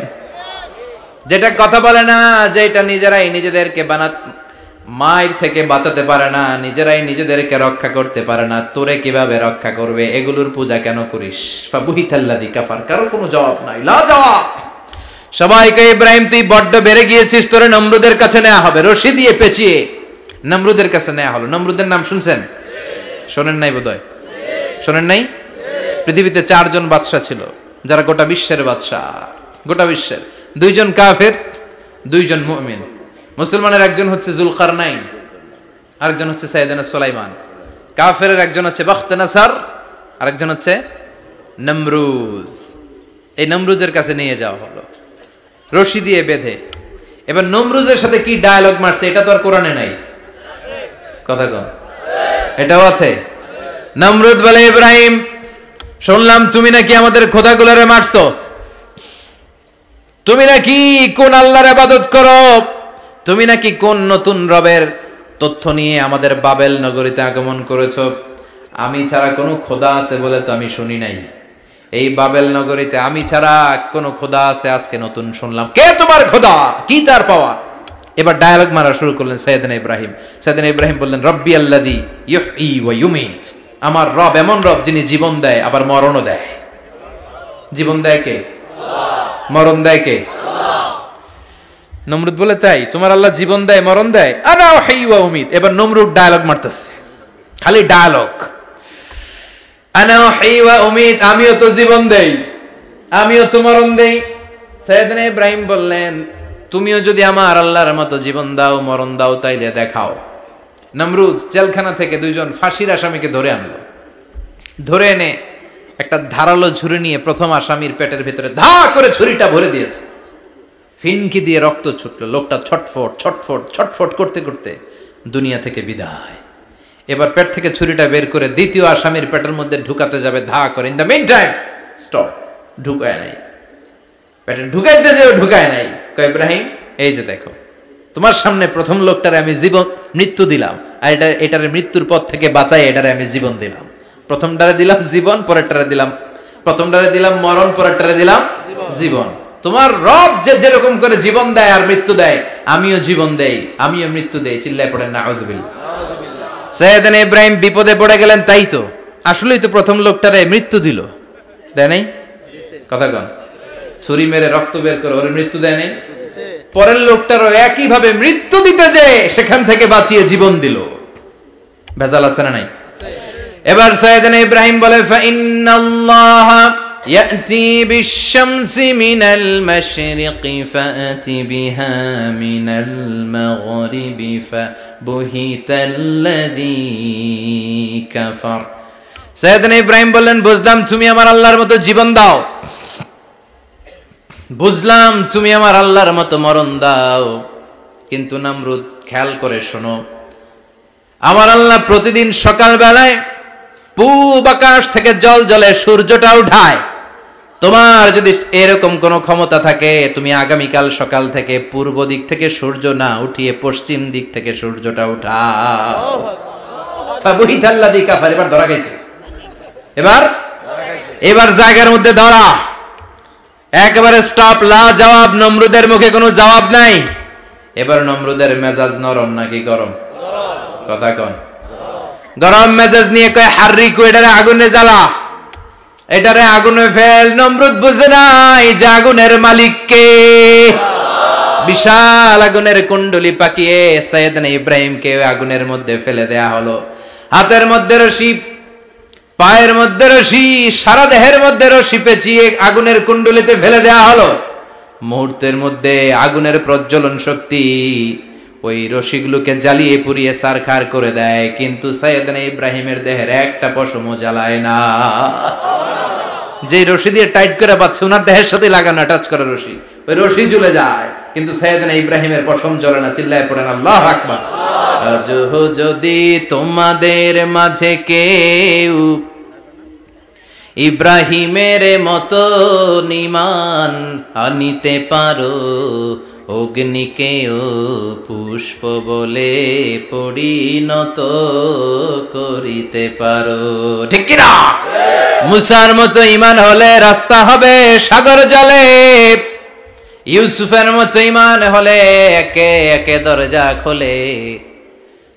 যেটা কথা বলে না, যেটা নিজেরাই নিজেদেরকে মায়ের থেকে বাঁচাতে পারে না, নিজেরাই নিজেদেরকে রক্ষা করতে পারে না, তোরে কিভাবে রক্ষা করবে? এগুলোর পূজা কেন করিস? ফাবুহিতাল্লাযী কাফার। কারো কোনো জবাব নাই, লা জবাব। সবাইকে ইব্রাহিম তুই বড্ড বেড়ে গিয়েছিস, তোরে নমরুদের কাছে নেওয়া হবে। রশি দিয়ে পেঁচিয়ে নমরুদের কাছে নেওয়া হলো। নমরুদের নাম শুনছেন? শোনেন নাই বোধহয়। শোনেন নাই? পৃথিবীতে 4 জন বাদশা ছিল, যারা গোটা বিশ্বের বাদশা। গোটা বিশ্বের 2 জন কাফের, 2 জন মুমিন। মুসলমানের একজন হচ্ছে যুলকারনাইন, আরেকজন হচ্ছে সাইয়েদনা সুলাইমান। কাফেরের একজন হচ্ছে বাখতানাসার, আরেকজন হচ্ছে নমরুদ। এই নমরুদের কাছে নিয়ে যাওয়া হলো রশি দিয়ে বেঁধে। এবার নমরুদের সাথে কি ডায়ালগ মারছে এটা তো আর কোরআনে নাই। কথা কন, এটাও আছে। নমরুদ বলে, ইব্রাহিম শুনলাম তুমি নাকি আমাদের খোদাগুলোরে মারছো। তুমি নাকি কোন আল্লাহর ইবাদত করো। তুমি নাকি কোন নতুন রবের তথ্য নিয়ে আমাদের বাবেল নগরীতে আগমন করেছো। আমি ছাড়া কোনো খোদা আছে বলে তো আমি শুনি নাই। এই বাবেল নগরীতে আমি ছাড়া কোনো খোদা আছে আজকে নতুন শুনলাম। কে তোমার খোদা? কি তার পাওয়া? এবার ডায়ালগ মারা শুরু করলেন সাইয়েদনা ইব্রাহিম। সাইয়েদনা ইব্রাহিম বললেন, রব্বি আল্লাযী ইউহয়ী ওয়া ইউমীত। আমার রব এমন রব যিনি জীবন দেয় আবার মরণও দেয়। জীবন দেয় কে? আল্লাহ। মরণ দেয় কে? আল্লাহ। নমরুদ বলে, তাই তোমার আল্লাহ জীবন দেয় মরণ দেয়? আনা উহয়ী ওয়া উমীত। এবার নমরুদ ডায়ালগ মারতেছে, খালি ডায়ালগ। আনা উহয়ী ওয়া উমীত, আমিও তো জীবন দেই, আমিও তো মরণ দেই। সাইয়েদনা ইব্রাহিম বললেন, তুমিও যদি আমার আল্লাহর মতো জীবন দাও মরণ দাও তাইলে দেখাও। নমরুদ জেলখানা থেকে 2 জন ফাঁসির আসামিকে ধরে আনলো। ধরে এনে একটা ধারালো ছুরি নিয়ে প্রথম আসামির পেটের ভিতরে ধা করে ছুরিটা ভরে দিয়েছে। ফিনকি দিয়ে রক্ত ছুটলো। লোকটা ছটফট ছটফট ছটফট করতে করতে দুনিয়া থেকে বিদায়। এবার পেট থেকে ছুরিটা বের করে দ্বিতীয় আসামির পেটের মধ্যে ঢুকাতে যাবে ধা করে। In the mean time stop, ঢুকায় নাই। পেটে ঢুকাইতে যে ঢুকায় নাই। কয় ইব্রাহিম এই যে দেখো তোমার সামনে প্রথম লোকটারে আমি মৃত্যু দিলাম, আর এটারে মৃত্যুর পথ থেকে বাঁচাই এটারে আমি জীবন দিলাম। প্রথমটারে দিলাম জীবন, পরেরটারে দিলাম, প্রথমটারে দিলাম মরণ, পরেরটারে দিলাম জীবন। তোমার রব যে যেরকম করে জীবন দেয় আর মৃত্যু দেয়, আমিও জীবন দেই, আমিও মৃত্যু দেই। চিল্লায় পড়েন নাউযুবিল্লাহ। সাইয়েদনা ইব্রাহিম বিপদে পড়ে গেলেন, তাই তো আসলেই তো প্রথম লোকটারে মৃত্যু দিল, দেয় নাই? কথা কন, ছুরি মেরে রক্ত বের করে ওর মৃত্যু দেয় নাই? পরের লোকটারও একই ভাবে মৃত্যু দিতে যে সেখান থেকে বাঁচিয়ে জীবন দিল। ভেজাল আছে না নাই? এবার সাইয়েদনা ইব্রাহিম বলে ফাইন্নাল্লাহা ইয়াতি বিশ-শামসি মিনাল মাশরিকি ফাআতি বিহা মিনাল মাগরিবি ফাবুহিতাল্লাযী কাফার। সাইয়েদনা ইব্রাহিম বললেন বুঝলাম তুমি আমার আল্লাহর মতো জীবন দাও, বুঝলাম তুমি আমার আল্লাহর মতো মরণ দাও, কিন্তু নমরুদ খেয়াল করে শোনো, আমার আল্লাহ প্রতিদিন সকাল বেলায় পূব আকাশ থেকে জল জলে সূর্যটা উঠায়। তোমার যদি এরকম কোন ক্ষমতা থাকে, তুমি আগামীকাল সকাল থেকে পূর্ব দিক থেকে সূর্য না উঠিয়ে পশ্চিম দিক থেকে সূর্যটা উঠাও। ফাবুহিতাল্লাযী কাফার। এবার ধরা গেছে, এবার জায়গার মধ্যে ধরা, একেবারে স্টপ, লা জবাব। নমরুদের মুখে কোনো জবাব নাই। এবার নমরুদের মেজাজ নরম নাকি গরম? কথা কন। গরম মেজাজ নিয়ে কয় হাররিকু, এটারে আগুনে জ্বালা, এটারে আগুনে ফেল। নমরুদ বুঝে নাই যে আগুনের মালিক কে। বিশাল আগুনের কুণ্ডলি পাকিয়ে সাইয়েদনা ইব্রাহিমকে আগুনের মধ্যে ফেলে দেয়া হলো। হাতের মধ্যে রশি, পায়ের মধ্যে রশি, সারা দেহের মধ্যে রশি পেঁচিয়ে আগুনের কুণ্ডলিতে ফেলে দেয়া হলো। মুহূর্তের মধ্যে আগুনের প্রজ্বলন শক্তি ওই রশিগুলোকে জ্বালিয়ে পুড়িয়ে ছারখার করে দেয়, কিন্তু সাইয়েদনা ইব্রাহিমের দেহের একটা পশমও জ্বালায় না। যে রশি দিয়ে টাইট করে পাচ্ছে, ওনার দেহের সাথে লাগানো টাচ করা রশি, ওই রশি জ্বলে যায়, কিন্তু সাইয়েদনা ইব্রাহিমের পশম জ্বলে না। চিল্লায় পড়েন আল্লাহু আকবার। আজ যদি তোমাদের মাঝে কেউ ইব্রাহিমের মতো ঈমান আনিতে পারো, অগ্নিকেও পুষ্প বলে পরিণত করিতে পারো, ঠিক কি না? মুসার মতো ঈমান হলে রাস্তা হবে সাগর জলে, ইউসুফের মতো ঈমান হলে একে একে দরজা খোলে।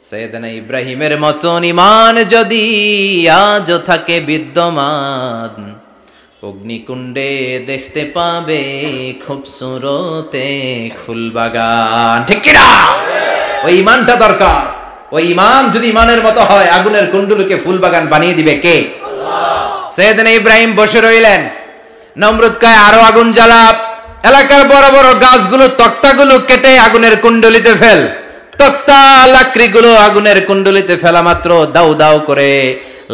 সাইয়েদনা ইব্রাহিমের মতন ঈমান যদি আজও থাকে বিদ্যমান, অগ্নিকুণ্ডে দেখতে পাবে খুবসুরত এক ফুলবাগান, ঠিক কি না? ওই ঈমানটা দরকার। ওই ঈমান যদি ঈমানের মতো হয়, আগুনের কুণ্ডুলকে ফুলবাগান বানিয়ে দিবে কে? আল্লাহ। সাইয়েদনা ইব্রাহিম বসে রইলেন। নমরুদ কয় আরো আগুন জ্বালা, এলাকার বড় বড় গাছগুলো, তক্তাগুলো কেটে আগুনের কুণ্ডলিতে ফেল। তক্তা লাকড়িগুলো আগুনের কুণ্ডলিতে ফেলা মাত্র দাউ দাউ করে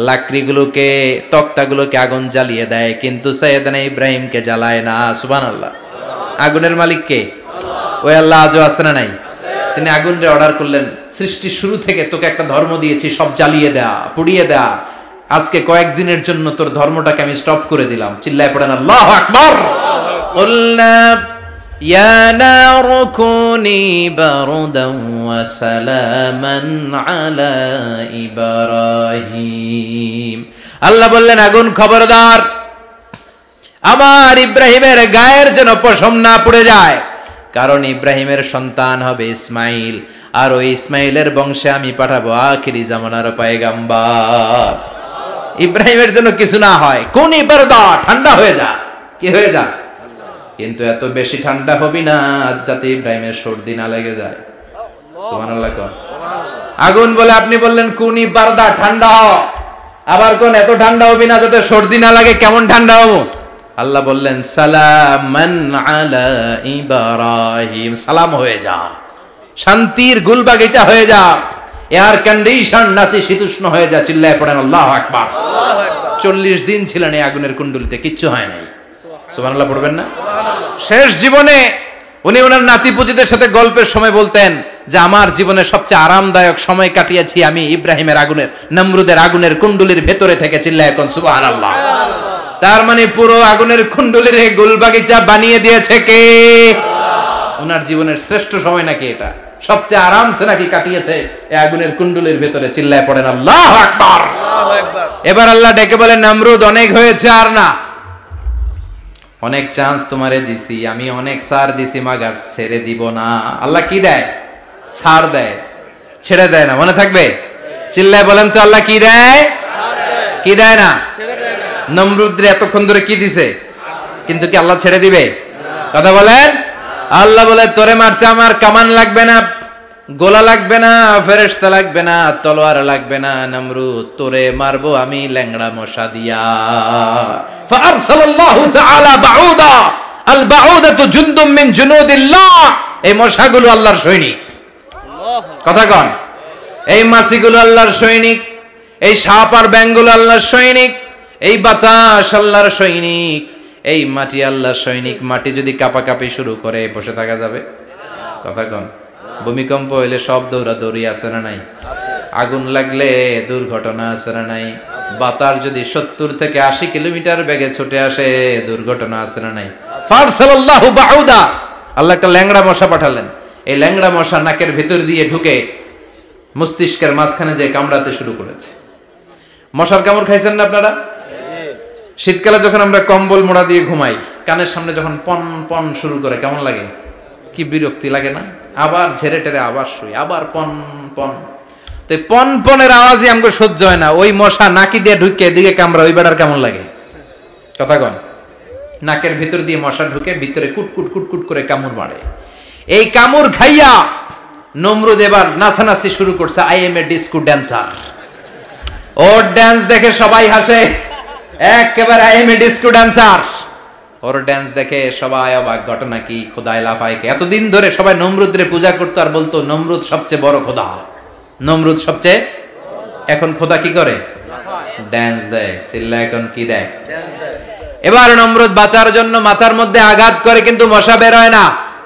লাকড়িগুলোকে, তক্তাগুলোকে আগুন জ্বালিয়ে দেয়, কিন্তু সাইয়েদনা ইব্রাহিমকে জ্বালায় না। সুবহানাল্লাহ। আগুনের মালিক কে? ওই আল্লাহ আজও আছে না নাই? তিনি আগুনরে অর্ডার করলেন, সৃষ্টির শুরু থেকে তোকে একটা ধর্ম দিয়েছি, সব জ্বালিয়ে দেয়া, পুড়িয়ে দেয়া, আজকে কয়েকদিনের জন্য তোর ধর্মটাকে আমি স্টপ করে দিলাম। চিল্লায় পড়েন আল্লাহু আকবার। কুলনা ইয়া নারু কুনি বারদান ওয়া সালামান আলা ইব্রাহিম। আল্লাহ বললেন আগুন খবরদার, আমার ইব্রাহিমের গায়ের যেন পশম না পুড়ে যায়, কারণ ইব্রাহিমের সন্তান হবে ইসমাইল, আর ওই ইসমাইলের বংশে আমি পাঠাবো আখিরি জামানার পয়গাম্বর। ইব্রাহিমের জন্য কিছু না হয়, কোন বারদা, ঠান্ডা হয়ে যা। কি হয়ে যা? কিন্তু এত বেশি ঠান্ডা হবি না যাতে ইব্রাহিমের সর্দি না লেগে যায়। সুবহানাল্লাহ। আগুন বলে আপনি বললেন কোনি বারদা, ঠান্ডা হ, আবার কোন এত ঠান্ডা হবি না যাতে সর্দি না লাগে। কেমন ঠান্ডা হবো? আল্লাহ বললেন সালামান আলা ইব্রাহিম, সালাম হয়ে যা, শান্তির গুলবাগিচা হয়ে যা, এয়ার কন্ডিশন নাতিশীতোষ্ণ হয়ে যা। চিল্লায় পড়েন আল্লাহু আকবার। 40 দিন ছিলেন এই আগুনের কুণ্ডলিতে, কিচ্ছু হয় নাই। সুবহানাল্লাহ পড়বেন না? শেষ জীবনে উনি ওনার নাতি পুতিদের সাথে গল্পের সময় বলতেন যে আমার জীবনের সবচেয়ে আরামদায়ক সময় কাটিয়েছি আমি ইব্রাহিমের আগুনের, নমরুদের আগুনের কুণ্ডলির ভেতরে থেকে। চিল্লায় এখন সুবহানাল্লাহ। তার মানে পুরো আগুনের কুণ্ডলীর এই গুলবাগিচা বানিয়ে দিয়েছে কে? ওনার জীবনের শ্রেষ্ঠ সময় নাকি এটা, সবচেয়ে আরামসে নাকি কাটিয়েছে এই আগুনের কুণ্ডলীর ভেতরে। চিল্লায় পড়েন আল্লাহু আকবার। এবার আল্লাহ ডেকে বলেন, নমরুদ অনেক হয়েছে, আর না, অনেক চান্স তোমারে দিছি আমি, অনেক ছাড় দিছি, মাগার ছেড়ে দিব না। আল্লাহ কি দেয়? ছাড় দেয়, ছেড়ে দেয় না। মনে থাকবে? চিল্লায় বলেন তো, আল্লাহ কি দেয়? কি দেয় না? নমরুদরে এতক্ষণ ধরে কি দিছে, কিন্তু কি আল্লাহ ছেড়ে দিবে? কথা বলেন। আল্লাহ বলে, তোরে মারতে আমার কামান লাগবে না, গোলা লাগবে না, ফেরেশতা লাগবে না, তলোয়ার লাগবে না, নমরুদ তোরে মারবো আমি ল্যাংড়া মশা দিয়া। ফারসালাল্লাহু তাআলা বাউদা, আল বাউদাতু জুনদুম মিন জুনুদিল্লাহ। এই মশাগুলো আল্লাহর সৈনিক। কথা কন। এই মাছিগুলো আল্লাহর সৈনিক, এই সাপ আর ব্যাঙগুলো আল্লাহর সৈনিক, এই বাতাস আল্লাহর সৈনিক, এই মাটি আল্লাহর সৈনিক। মাটি যদি কাঁপাকাঁপি শুরু করে, বসে থাকা যাবে? কথা কন। ভূমিকম্প হইলে সব দৌড়াদৌড়ি আছে না নাই? আগুন লাগলে দুর্ঘটনা আছে না নাই? বাতাস যদি 70 থেকে 80 কিলোমিটার বেগে ছুটে আসে, দুর্ঘটনা আছে না নাই? ফারসালাল্লাহু বাউদা, আল্লাহ একটা ল্যাংড়া মশা পাঠালেন। এই ল্যাংড়া মশা নাকের ভিতর দিয়ে ঢুকে মস্তিষ্কের মাঝখানে যে কামড়াতে শুরু করেছে। মশার কামড় খাইছেন না আপনারা? শীতকালে যখন আমরা কম্বল মোড়া দিয়ে ঘুমাই, কানের সামনে যখন পন পন শুরু করে, কেমন লাগে? কি বিরক্তি লাগে না? আবার ঝেড়ে টেরে আবার শুই, আবার পন পন। তো পন পনের আওয়াজই আমাকে সহ্য হয় না। ওই মশা নাকি দিয়ে ঢুকে এদিকে কামড়া, ওই বেড়ার কেমন লাগে? কথা কন। নাকের ভিতর দিয়ে মশা ঢুকে ভিতরে কুটকুট কুটকুট করে কামড় মারে। এই কামড় খাইয়া নমরুদ এবার নাচানাচি শুরু করছে। I M A disco dancer. Or dance দেখে সবাই হাসে, একেবারে I M A disco dancer. Or dance দেখে সবাই অবাক। ঘটনা কি? খোদায় লাফাইকে। এতদিন ধরে সবাই নমরুদরে পূজা করতো আর বলতো নমরুদ সবচেয়ে বড় খোদা, নমরুদ সবচেয়ে। এখন খোদা কি করে? ড্যান্স দেয়। চিল্লা এখন কি দেয়? এবার নমরুদ বাঁচার জন্য মাথার মধ্যে আঘাত করে, কিন্তু মশা বের হয় না।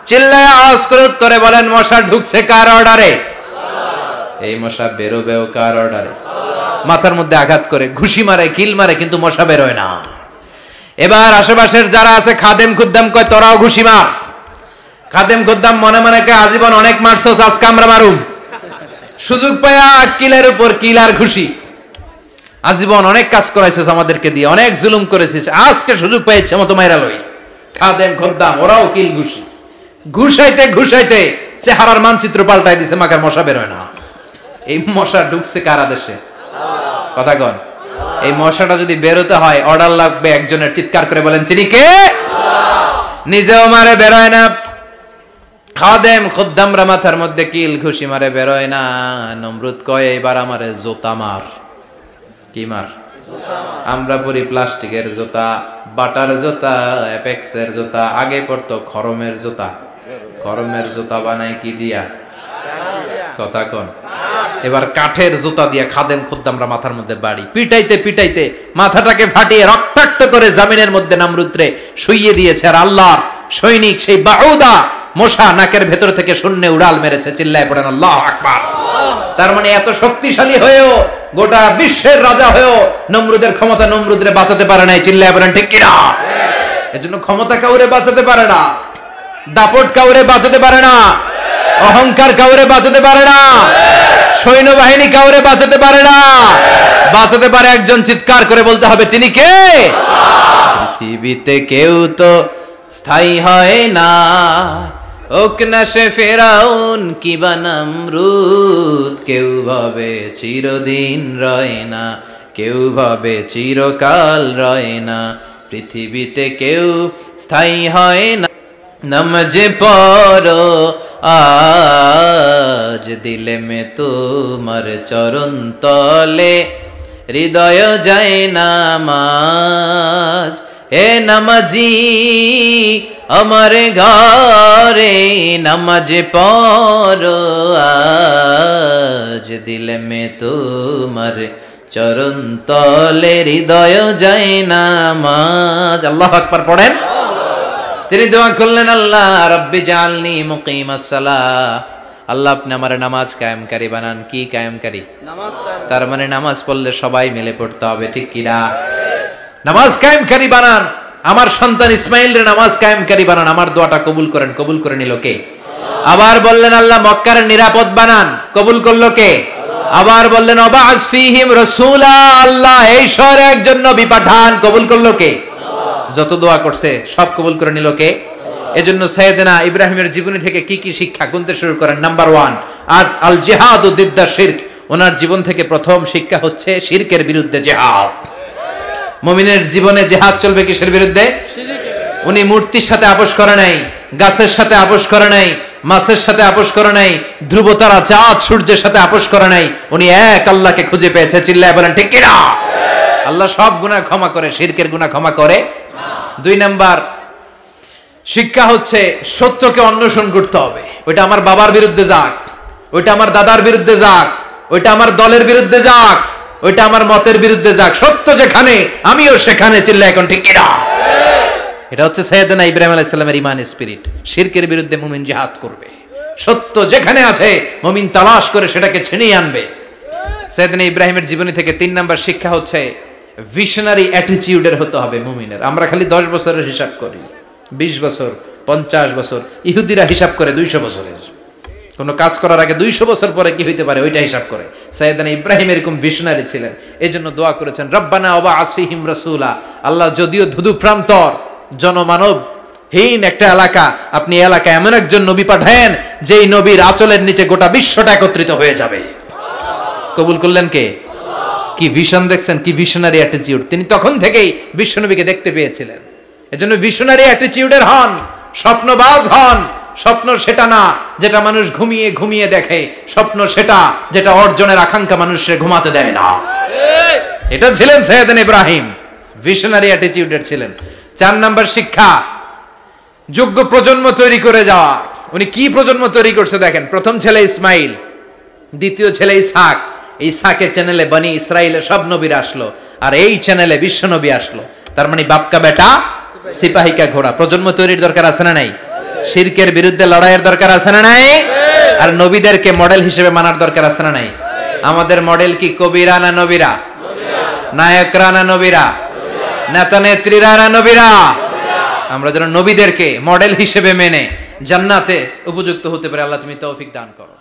চিল্লায় আওয়াজ করে উত্তরে বলেন, মশা ঢুকছে কার অর্ডারে? এই মশা বেরোবেও কার অর্ডারে? মাথার মধ্যে আঘাত করে ঘুষি মারে, কিল মারে, কিন্তু মশা বের হয় না। এবার আশেপাশের যারা আছে খাদেম খুদ্দাম কয়, তোরাও ঘুষি মার। খাদেম খুদ্দাম মনে মনে কয়, আজীবন অনেক মারছস, আজকে আমরা মারুম। সুযোগ পায়া কিলের উপর কিল আর ঘুষি। আজীবন অনেক কাজ করাইছিস আমাদেরকে দিয়ে, অনেক জুলুম করেছিস, আজকে সুযোগ পাইছে মতো মাইরা লই। খাদেম খুদ্দাম ওরাও কিল ঘুষি। ঘুষাইতে ঘুষাইতে চেহারার মানচিত্র পাল্টাই দিছে, মাকার মশা বের হয় না। এই মশা ঢুকছে কার আদেশে? কথা কন। এই মশাটা যদি বেরোতে হয়, অর্ডার লাগবে একজনের। চিৎকার করে বলেন, তিনি কে? নিজেও মারে, বেরোয় না। খাদেম খুদ্দামরা মাথার মধ্যে কিল ঘুষি মারে, বেরোয় না। নমরুদ কয়, এবার আমারে জুতা মার। কি মার? আমরা পরি প্লাস্টিকের জুতা, বাটার জুতা, অ্যাপেক্সের জুতা। আগে পড়তো খরমের জুতা। খরমের জুতা বানায় কি দিয়া? কথা কন। এবার কাঠের জুতা দিয়ে খাদেম খুদ্দামরা মাথার মধ্যে বাড়ি। পিটাইতে পিটাইতে মাথাটাকে ফাটিয়ে রক্তাক্ত করে জামিনের মধ্যে নমরুদরে শুইয়ে দিয়েছে। আর আল্লাহর সৈনিক সেই বাউদা মশা নাকের ভেতর থেকে শূন্যে উড়াল মেরেছে। চিল্লায় পড়েন আল্লাহু আকবার। তার মানে এত শক্তিশালী হয়েও, গোটা বিশ্বের রাজা হয়েও নমরুদের ক্ষমতা নমরুদরে বাঁচাতে পারে নাই। চিল্লায় পড়েন ঠিক কিনা? এজন্য ক্ষমতা কাউরে বাঁচাতে পারে না, দাপট কাউরে বাঁচাতে পারে না, অহংকার কাউরে বাঁচাতে পারে না, সৈন্যবাহিনী কাউরে বাঁচাতে পারে না। বাঁচাতে পারে একজন। চিৎকার করে বলতে হবে, তিনি কে? পৃথিবীতে কেউ তো স্থায়ী হয় না, হোক না সে ফেরাউন কিবা নমরুদ। কেউ ভাবে চিরদিন রয় না, কেউ ভাবে চিরকাল রয় না। পৃথিবীতে কেউ স্থায়ী হয় না। নমজে পড়ো আজ দিলে মে তোমার চরণ তলে, হৃদয় যায় নামাজ। হে নামাজি আমার ঘরে, নামাজে পড়ো আজ দিলে মে তোমার চরণ তলে, হৃদয় যায় নামাজ। আল্লাহু আকবার পড়েন। তিনি দোয়া করলেন, আল্লাহ রব্বি জাআলনি মুকিমাস সালাহ। আল্লাহ আপনি আমার নামাজ কায়েমকারী বানান। কি কায়েমকারী? নামাজ। তার মানে নামাজ পড়লে সবাই মিলে পড়তে হবে, ঠিক কি না? নামাজ কায়েমকারী বানান, আমার সন্তান ইসমাইলের নামাজ কায়েমকারী বানান, আমার দোয়াটা কবুল করেন। কবুল করে নিল কে? আবার বললেন আল্লাহ মক্কার নিরাপদ বানান, কবুল করলো কে? আবার বললেন ওয়াবা'আস ফীহিম রাসূলা, আল্লাহ এই শহরে একজন নবী পাঠান, কবুল করলো কে? যত দোয়া করছে সব কবুল করে নিল কে? এজন্য সাইয়েদনা ইব্রাহিমের জীবনী থেকে কি কি শিক্ষা গুনতে শুরু করেন। নাম্বার 1, আল জিহাদু দিদ্দা শিরক। ওনার জীবন থেকে প্রথম শিক্ষা হচ্ছে শিরকের বিরুদ্ধে জিহাদ। মুমিনের জীবনে জিহাদ চলবে কিসের বিরুদ্ধে? উনি মূর্তির সাথে আপোষ করে নাই, গাছের সাথে আপোষ করে নাই, মাছের সাথে আপোষ করে নাই, ধ্রুবতারা চাঁদ সূর্যের সাথে আপোষ করে নাই। উনি এক আল্লাহকে খুঁজে পেয়েছে। চিল্লায় বলেন ঠিক কিনা? আল্লাহ সব গুনাহ ক্ষমা করে, শিরকের গুনাহ ক্ষমা করে না। 2 নাম্বার শিক্ষা হচ্ছে সত্যকে অন্বেষণ করতে হবে। ওইটা আমার বাবার বিরুদ্ধে যাক, ওইটা আমার দাদার বিরুদ্ধে যাক, ওইটা আমার দলের বিরুদ্ধে যাক, ওইটা আমার মতের বিরুদ্ধে যাক, সত্য যেখানে আমিও সেখানে। চিল্লায় এখন ঠিক কিনা? এটা হচ্ছে সাইয়েদনা ইব্রাহিম আলাইহিস সালামের ঈমান স্পিরিট। শিরকের বিরুদ্ধে মুমিন জিহাদ করবে। সত্য যেখানে আছে মুমিন তালাশ করে সেটাকে ছিনিয়ে আনবে। সাইয়েদনা ইব্রাহিমের জীবনী থেকে 3 নাম্বার শিক্ষা হচ্ছে ভিশনারি অ্যাটিটিউডের হতে হবে মুমিনের। আমরা খালি 10 বছরের হিসাব করি, 20 বছর, 50 বছর। ইহুদিরা হিসাব করে 200 বছরের। কোন কাজ করার আগে 200 বছর পরে কি হইতে পারে ওইটা হিসাব করে। সাইয়েদনা ইব্রাহিম এরকম ভিশনারি ছিলেন। এজন্য দোয়া করেছেন রব্বানা ওয়াবা'আস ফীহিম রাসূলা। আল্লাহ যদিও ধুধু প্রান্তর জনমানব হীন একটা এলাকা, আপনি এলাকায় এমন একজন নবী পাঠায়েন যেই নবীর আঁচলের নিচে গোটা বিশ্বটা একত্রিত হয়ে যাবে। কবুল করলেন কে? কি ভিশন দেখছেন, কি ভিশনারি অ্যাটিটিউড। তিনি তখন থেকেই বিশ্বনবীকে দেখতে পেয়েছিলেন। এজন্য ভিশনারি অ্যাটিটিউডের হন, স্বপ্নবাজ হন। স্বপ্ন সেটা না যেটা মানুষ ঘুমিয়ে ঘুমিয়ে দেখে, স্বপ্ন সেটা যেটা অর্জনের আকাঙ্ক্ষা মানুষকে ঘুমাতে দেয় না। এটা ছিলেন সাইয়েদনা ইব্রাহিম, ভিশনারি অ্যাটিটিউডের ছিলেন। 4 নাম্বার শিক্ষা যোগ্য প্রজন্ম তৈরি করে যাওয়া। উনি কি প্রজন্ম তৈরি করছে দেখেন। প্রথম ছেলে ইসমাইল, দ্বিতীয় ছেলে ইসহাক। ইসহাকের চ্যানেলে বনি ইসরাইলের সব নবীরা আসলো, আর এই চ্যানেলে বিশ্ব নবী আসলো। তার মানে বাপকা বেটা সিপাহিকা ঘোড়া। প্রজন্ম তৈরির দরকার আছে না নাই? শিরকের বিরুদ্ধে লড়াইয়ের দরকার আছে না নাই? আর নবীদেরকে মডেল হিসেবে মানার দরকার আছে না নাই? আমাদের মডেল কি কবিরা না নবীরা? নায়করা না নবীরা? নেতা নেত্রীরা না নবীরা? আমরা যেন নবীদেরকে মডেল হিসেবে মেনে জান্নাতে উপযুক্ত হতে পারে। আল্লাহ তুমি তৌফিক দান করো।